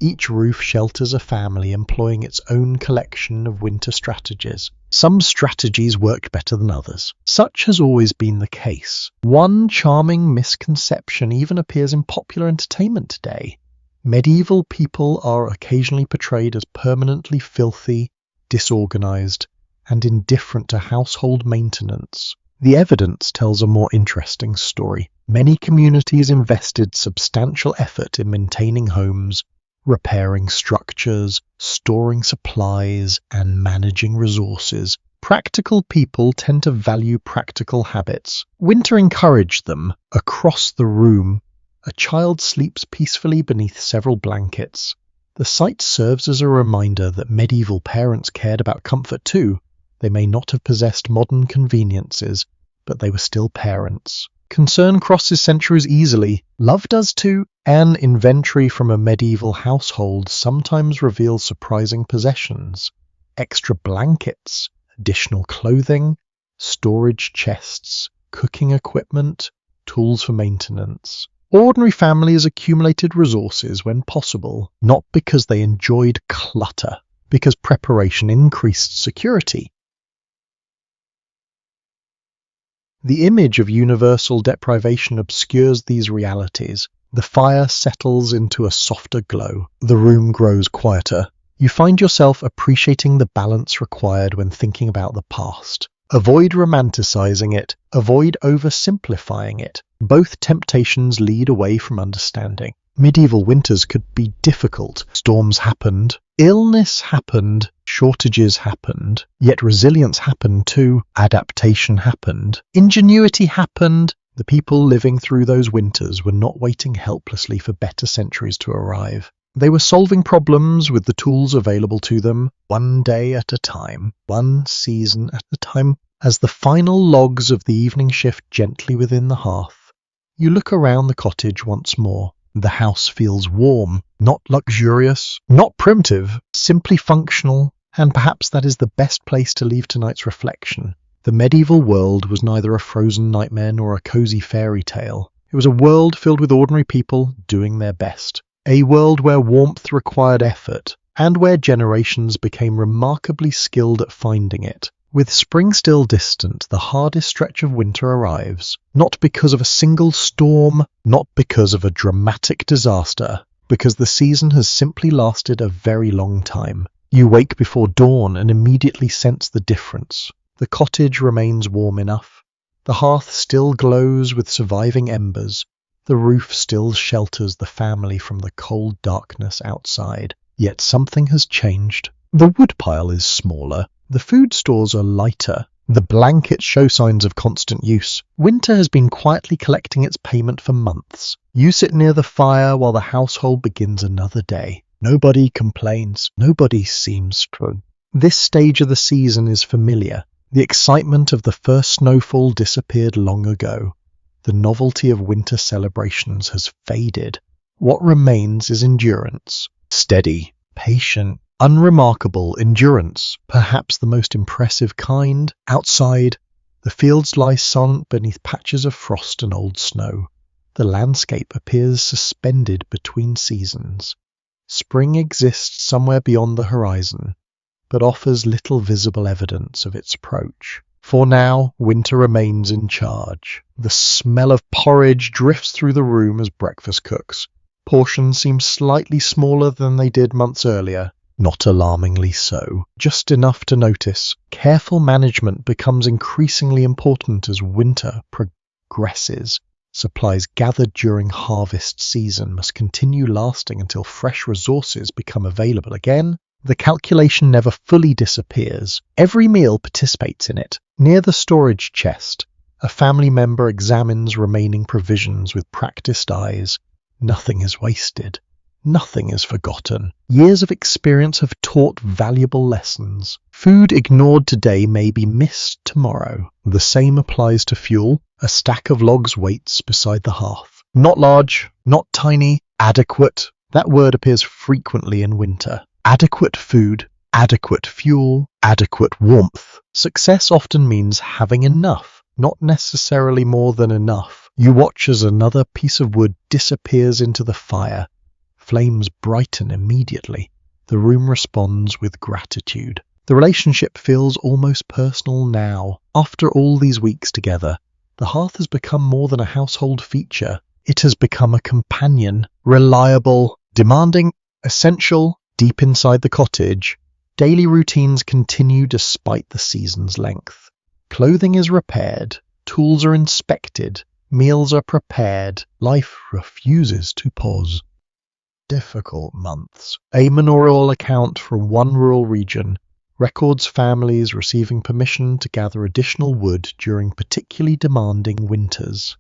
Each roof shelters a family employing its own collection of winter strategies. Some strategies worked better than others. Such has always been the case. One charming misconception even appears in popular entertainment today. Medieval people are occasionally portrayed as permanently filthy, disorganized, and indifferent to household maintenance. The evidence tells a more interesting story. Many communities invested substantial effort in maintaining homes, repairing structures, storing supplies, and managing resources. Practical people tend to value practical habits. Winter encouraged them. Across the room, a child sleeps peacefully beneath several blankets. The sight serves as a reminder that medieval parents cared about comfort too. They may not have possessed modern conveniences, but they were still parents. Concern crosses centuries easily. Love does too. An inventory from a medieval household sometimes reveals surprising possessions. Extra blankets, additional clothing, storage chests, cooking equipment, tools for maintenance. Ordinary families accumulated resources when possible, not because they enjoyed clutter, because preparation increased security. The image of universal deprivation obscures these realities. The fire settles into a softer glow. The room grows quieter. You find yourself appreciating the balance required when thinking about the past. Avoid romanticizing it. Avoid oversimplifying it. Both temptations lead away from understanding. Medieval winters could be difficult. Storms happened. Illness happened. Shortages happened. Yet resilience happened too. Adaptation happened. Ingenuity happened. The people living through those winters were not waiting helplessly for better centuries to arrive. They were solving problems with the tools available to them, one day at a time, one season at a time. As the final logs of the evening shift gently within the hearth, you look around the cottage once more. The house feels warm, not luxurious, not primitive, simply functional, and perhaps that is the best place to leave tonight's reflection. The medieval world was neither a frozen nightmare nor a cozy fairy tale. It was a world filled with ordinary people doing their best. A world where warmth required effort, and where generations became remarkably skilled at finding it. With spring still distant, the hardest stretch of winter arrives, not because of a single storm, not because of a dramatic disaster, because the season has simply lasted a very long time. You wake before dawn and immediately sense the difference. The cottage remains warm enough. The hearth still glows with surviving embers. The roof still shelters the family from the cold darkness outside. Yet something has changed. The woodpile is smaller. The food stores are lighter. The blankets show signs of constant use. Winter has been quietly collecting its payment for months. You sit near the fire while the household begins another day. Nobody complains. Nobody seems strong. This stage of the season is familiar. The excitement of the first snowfall disappeared long ago. The novelty of winter celebrations has faded. What remains is endurance. Steady, patient, unremarkable endurance, perhaps the most impressive kind. Outside, the fields lie silent beneath patches of frost and old snow. The landscape appears suspended between seasons. Spring exists somewhere beyond the horizon, but offers little visible evidence of its approach. For now, winter remains in charge. The smell of porridge drifts through the room as breakfast cooks. Portions seem slightly smaller than they did months earlier. Not alarmingly so, just enough to notice. Careful management becomes increasingly important as winter progresses. Supplies gathered during harvest season must continue lasting until fresh resources become available again. The calculation never fully disappears. Every meal participates in it. Near the storage chest, a family member examines remaining provisions with practiced eyes. Nothing is wasted. Nothing is forgotten. Years of experience have taught valuable lessons. Food ignored today may be missed tomorrow. The same applies to fuel. A stack of logs waits beside the hearth. Not large, not tiny, adequate. That word appears frequently in winter. Adequate food, adequate fuel, adequate warmth. Success often means having enough, not necessarily more than enough. You watch as another piece of wood disappears into the fire. Flames brighten immediately. The room responds with gratitude. The relationship feels almost personal now. After all these weeks together, the hearth has become more than a household feature. It has become a companion, reliable, demanding, essential. Deep inside the cottage, daily routines continue despite the season's length. Clothing is repaired, tools are inspected, meals are prepared. Life refuses to pause. Difficult months. A manorial account from one rural region records families receiving permission to gather additional wood during particularly demanding winters.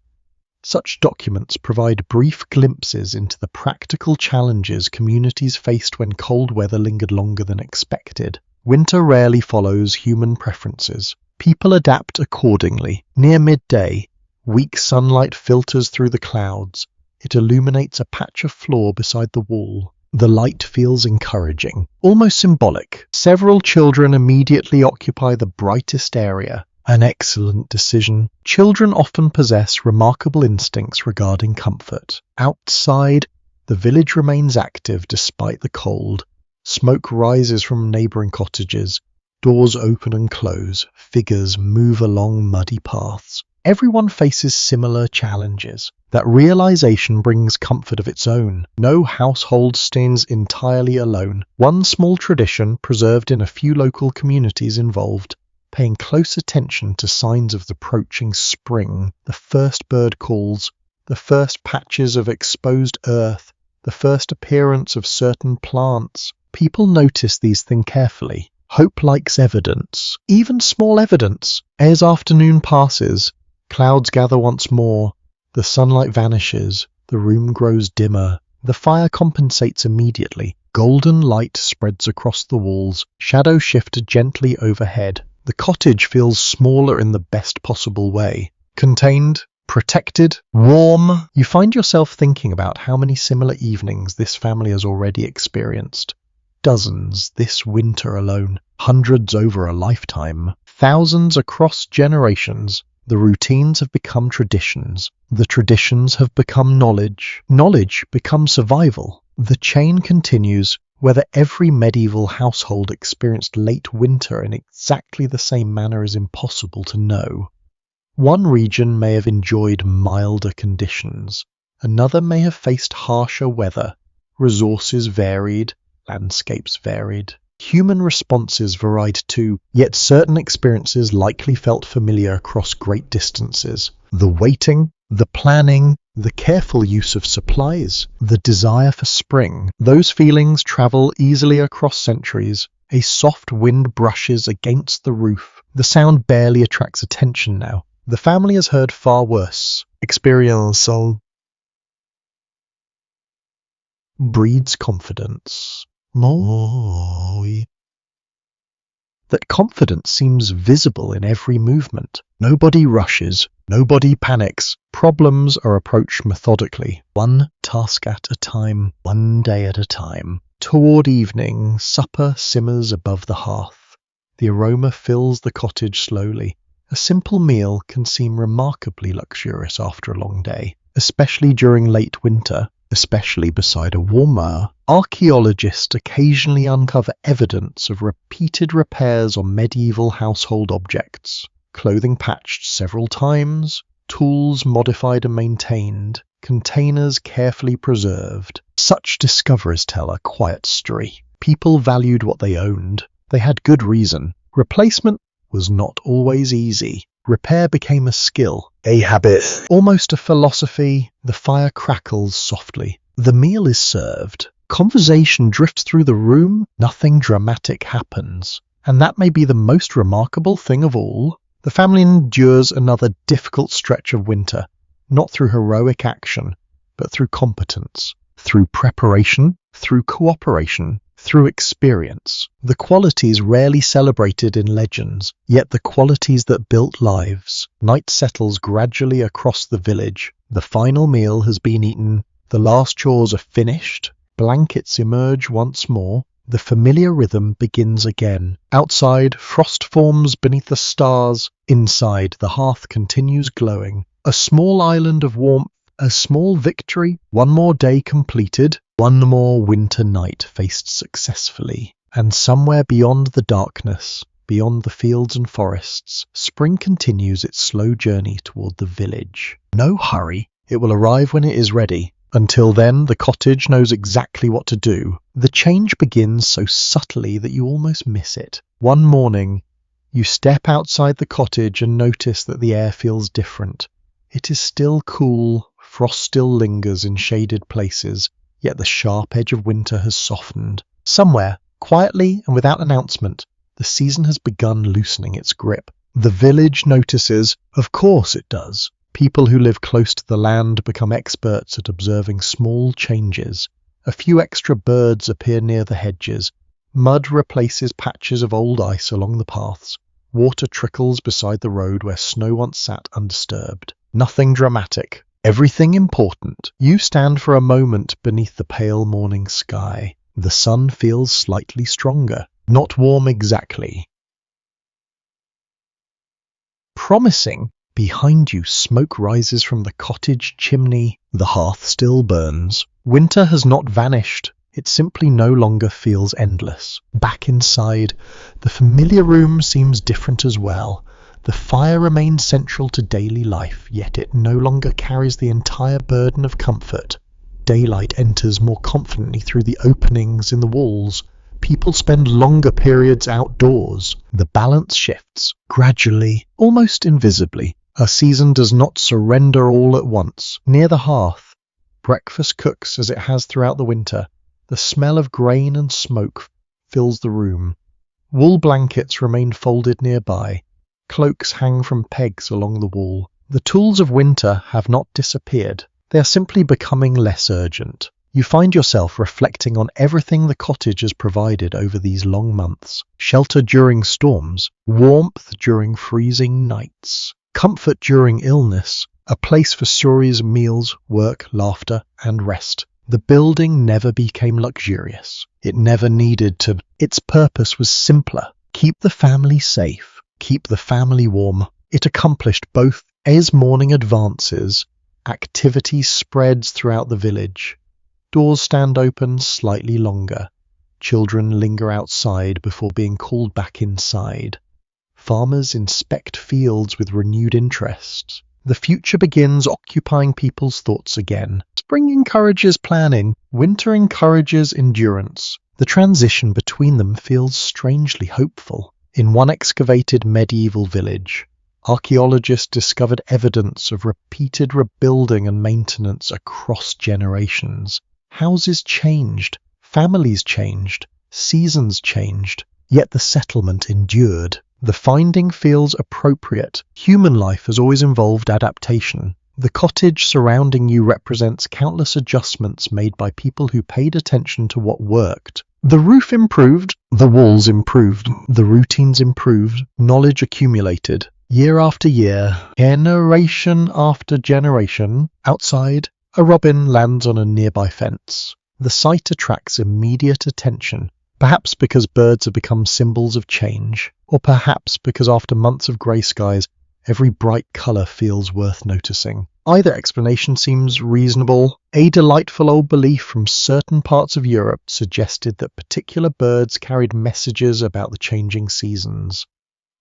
Such documents provide brief glimpses into the practical challenges communities faced when cold weather lingered longer than expected. Winter rarely follows human preferences. People adapt accordingly. Near midday, weak sunlight filters through the clouds. It illuminates a patch of floor beside the wall. The light feels encouraging, almost symbolic. Several children immediately occupy the brightest area. An excellent decision. Children often possess remarkable instincts regarding comfort. Outside, the village remains active despite the cold. Smoke rises from neighbouring cottages. Doors open and close. Figures move along muddy paths. Everyone faces similar challenges. That realization brings comfort of its own. No household stands entirely alone. One small tradition preserved in a few local communities involved paying close attention to signs of the approaching spring, the first bird calls, the first patches of exposed earth, the first appearance of certain plants. People notice these things carefully. Hope likes evidence, even small evidence. As afternoon passes, clouds gather once more, the sunlight vanishes, the room grows dimmer. The fire compensates immediately. Golden light spreads across the walls, shadows shift gently overhead. The cottage feels smaller in the best possible way. Contained, protected, warm. You find yourself thinking about how many similar evenings this family has already experienced. Dozens this winter alone, hundreds over a lifetime, thousands across generations. The routines have become traditions. The traditions have become knowledge. Knowledge becomes survival. The chain continues. Whether every medieval household experienced late winter in exactly the same manner is impossible to know. One region may have enjoyed milder conditions. Another may have faced harsher weather. Resources varied, landscapes varied. Human responses varied too, yet certain experiences likely felt familiar across great distances. The waiting, the planning, the careful use of supplies, the desire for spring. Those feelings travel easily across centuries. A soft wind brushes against the roof. The sound barely attracts attention now. The family has heard far worse. Experiential breeds confidence. That confidence seems visible in every movement. Nobody rushes, nobody panics. Problems are approached methodically, one task at a time, one day at a time. Toward evening, supper simmers above the hearth. The aroma fills the cottage slowly. A simple meal can seem remarkably luxurious after a long day, especially during late winter. Especially beside a warmer. Archaeologists occasionally uncover evidence of repeated repairs on medieval household objects, clothing patched several times, tools modified and maintained, containers carefully preserved. Such discoveries tell a quiet story. People valued what they owned. They had good reason. Replacement was not always easy. Repair became a skill, a habit, almost a philosophy. The fire crackles softly. The meal is served. Conversation drifts through the room. Nothing dramatic happens. And that may be the most remarkable thing of all. The family endures another difficult stretch of winter, not through heroic action, but through competence, through preparation, through cooperation, through experience. The qualities rarely celebrated in legends, yet the qualities that built lives. Night settles gradually across the village. The final meal has been eaten. The last chores are finished. Blankets emerge once more. The familiar rhythm begins again. Outside, frost forms beneath the stars. Inside, the hearth continues glowing. A small island of warmth, a small victory. One more day completed. One more winter night faced successfully. And somewhere beyond the darkness, beyond the fields and forests, spring continues its slow journey toward the village. No hurry. It will arrive when it is ready. Until then, the cottage knows exactly what to do. The change begins so subtly that you almost miss it. One morning, you step outside the cottage and notice that the air feels different. It is still cool, frost still lingers in shaded places, yet the sharp edge of winter has softened. Somewhere, quietly and without announcement, the season has begun loosening its grip. The village notices, of course it does. People who live close to the land become experts at observing small changes. A few extra birds appear near the hedges. Mud replaces patches of old ice along the paths. Water trickles beside the road where snow once sat undisturbed. Nothing dramatic. Everything important. You stand for a moment beneath the pale morning sky. The sun feels slightly stronger. Not warm exactly. promising. Behind you, smoke rises from the cottage chimney. The hearth still burns. Winter has not vanished. It simply no longer feels endless. Back inside, the familiar room seems different as well. The fire remains central to daily life, yet it no longer carries the entire burden of comfort. Daylight enters more confidently through the openings in the walls. People spend longer periods outdoors. The balance shifts, gradually, almost invisibly. A season does not surrender all at once. Near the hearth, breakfast cooks as it has throughout the winter. The smell of grain and smoke fills the room. Wool blankets remain folded nearby. Cloaks hang from pegs along the wall. The tools of winter have not disappeared. They are simply becoming less urgent. You find yourself reflecting on everything the cottage has provided over these long months. Shelter during storms, warmth during freezing nights, comfort during illness, a place for stories, meals, work, laughter, and rest. The building never became luxurious. It never needed to. Its purpose was simpler. Keep the family safe. Keep the family warm. It accomplished both. As morning advances, activity spreads throughout the village. Doors stand open slightly longer. Children linger outside before being called back inside. Farmers inspect fields with renewed interest. The future begins occupying people's thoughts again. Spring encourages planning. Winter encourages endurance. The transition between them feels strangely hopeful. In one excavated medieval village, archaeologists discovered evidence of repeated rebuilding and maintenance across generations. Houses changed, families changed, seasons changed, yet the settlement endured. The finding feels appropriate. Human life has always involved adaptation. The cottage surrounding you represents countless adjustments made by people who paid attention to what worked. The roof improved, the walls improved, the routines improved, knowledge accumulated. Year after year, generation after generation, outside, a robin lands on a nearby fence. The sight attracts immediate attention, perhaps because birds have become symbols of change, or perhaps because after months of grey skies, every bright colour feels worth noticing. Either explanation seems reasonable. A delightful old belief from certain parts of Europe suggested that particular birds carried messages about the changing seasons.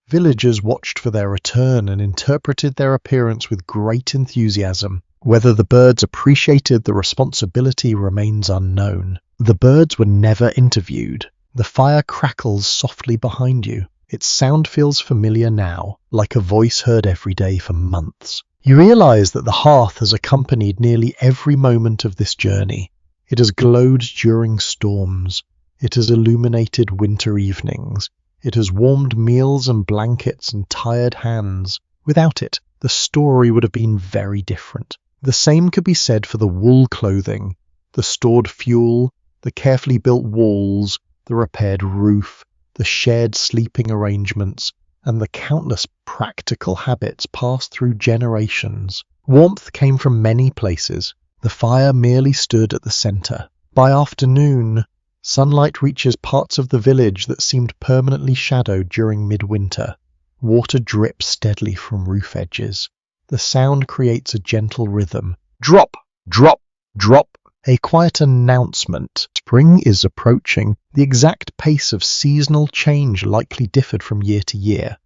Villagers watched for their return and interpreted their appearance with great enthusiasm. Whether the birds appreciated the responsibility remains unknown. The birds were never interviewed. The fire crackles softly behind you. Its sound feels familiar now, like a voice heard every day for months. You realize that the hearth has accompanied nearly every moment of this journey. It has glowed during storms. It has illuminated winter evenings. It has warmed meals and blankets and tired hands. Without it, the story would have been very different. The same could be said for the wool clothing, the stored fuel, the carefully built walls, the repaired roof, the shared sleeping arrangements, and the countless practical habits passed through generations. Warmth came from many places. The fire merely stood at the centre. By afternoon, sunlight reaches parts of the village that seemed permanently shadowed during midwinter. Water drips steadily from roof edges. The sound creates a gentle rhythm. Drop, drop, drop. A quiet announcement. Spring is approaching. The exact pace of seasonal change likely differed from year to year.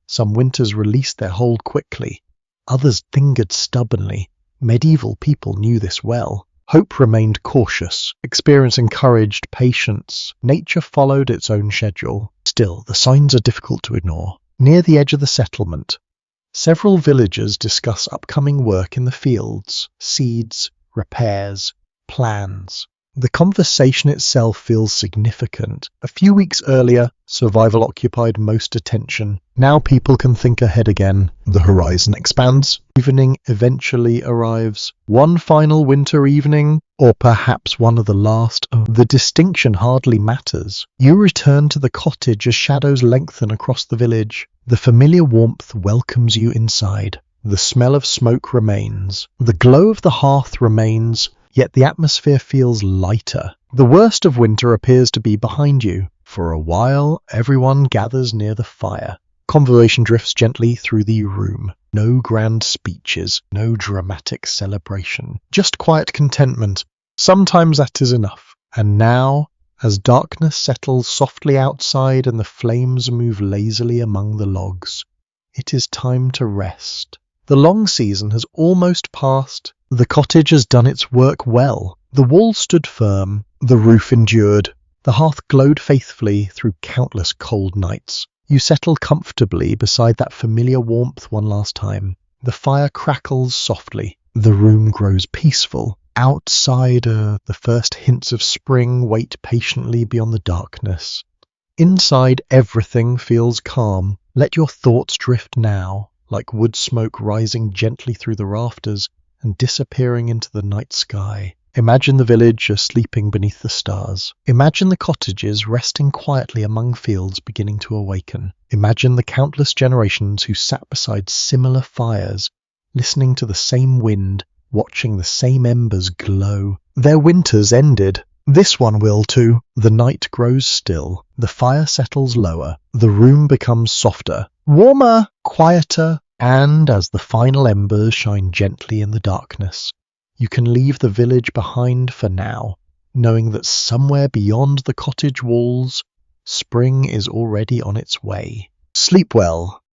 Some winters released their hold quickly. Others lingered stubbornly. Medieval people knew this well. Hope remained cautious. Experience encouraged patience. Nature followed its own schedule. Still, the signs are difficult to ignore. Near the edge of the settlement, several villagers discuss upcoming work in the fields, seeds, repairs, plans. The conversation itself feels significant. A few weeks earlier, survival occupied most attention. Now people can think ahead again. The horizon expands. Evening eventually arrives. One final winter evening, or perhaps one of the last. The distinction hardly matters. You return to the cottage as shadows lengthen across the village. The familiar warmth welcomes you inside. The smell of smoke remains. The glow of the hearth remains. Yet the atmosphere feels lighter. The worst of winter appears to be behind you. For a while, everyone gathers near the fire. Conversation drifts gently through the room. No grand speeches, no dramatic celebration, just quiet contentment. Sometimes that is enough. And now, as darkness settles softly outside and the flames move lazily among the logs, it is time to rest. The long season has almost passed. The cottage has done its work well. The walls stood firm, the roof endured, the hearth glowed faithfully through countless cold nights. You settle comfortably beside that familiar warmth one last time. The fire crackles softly. The room grows peaceful. Outside, the first hints of spring wait patiently beyond the darkness. Inside, everything feels calm. Let your thoughts drift now, like wood smoke rising gently through the rafters and disappearing into the night sky. Imagine the village sleeping beneath the stars. Imagine the cottages resting quietly among fields beginning to awaken. Imagine the countless generations who sat beside similar fires, listening to the same wind, watching the same embers glow. Their winters ended. This one will too. The night grows still. The fire settles lower. The room becomes softer, warmer, quieter, and as the final embers shine gently in the darkness, you can leave the village behind for now, knowing that somewhere beyond the cottage walls, spring is already on its way. Sleep well,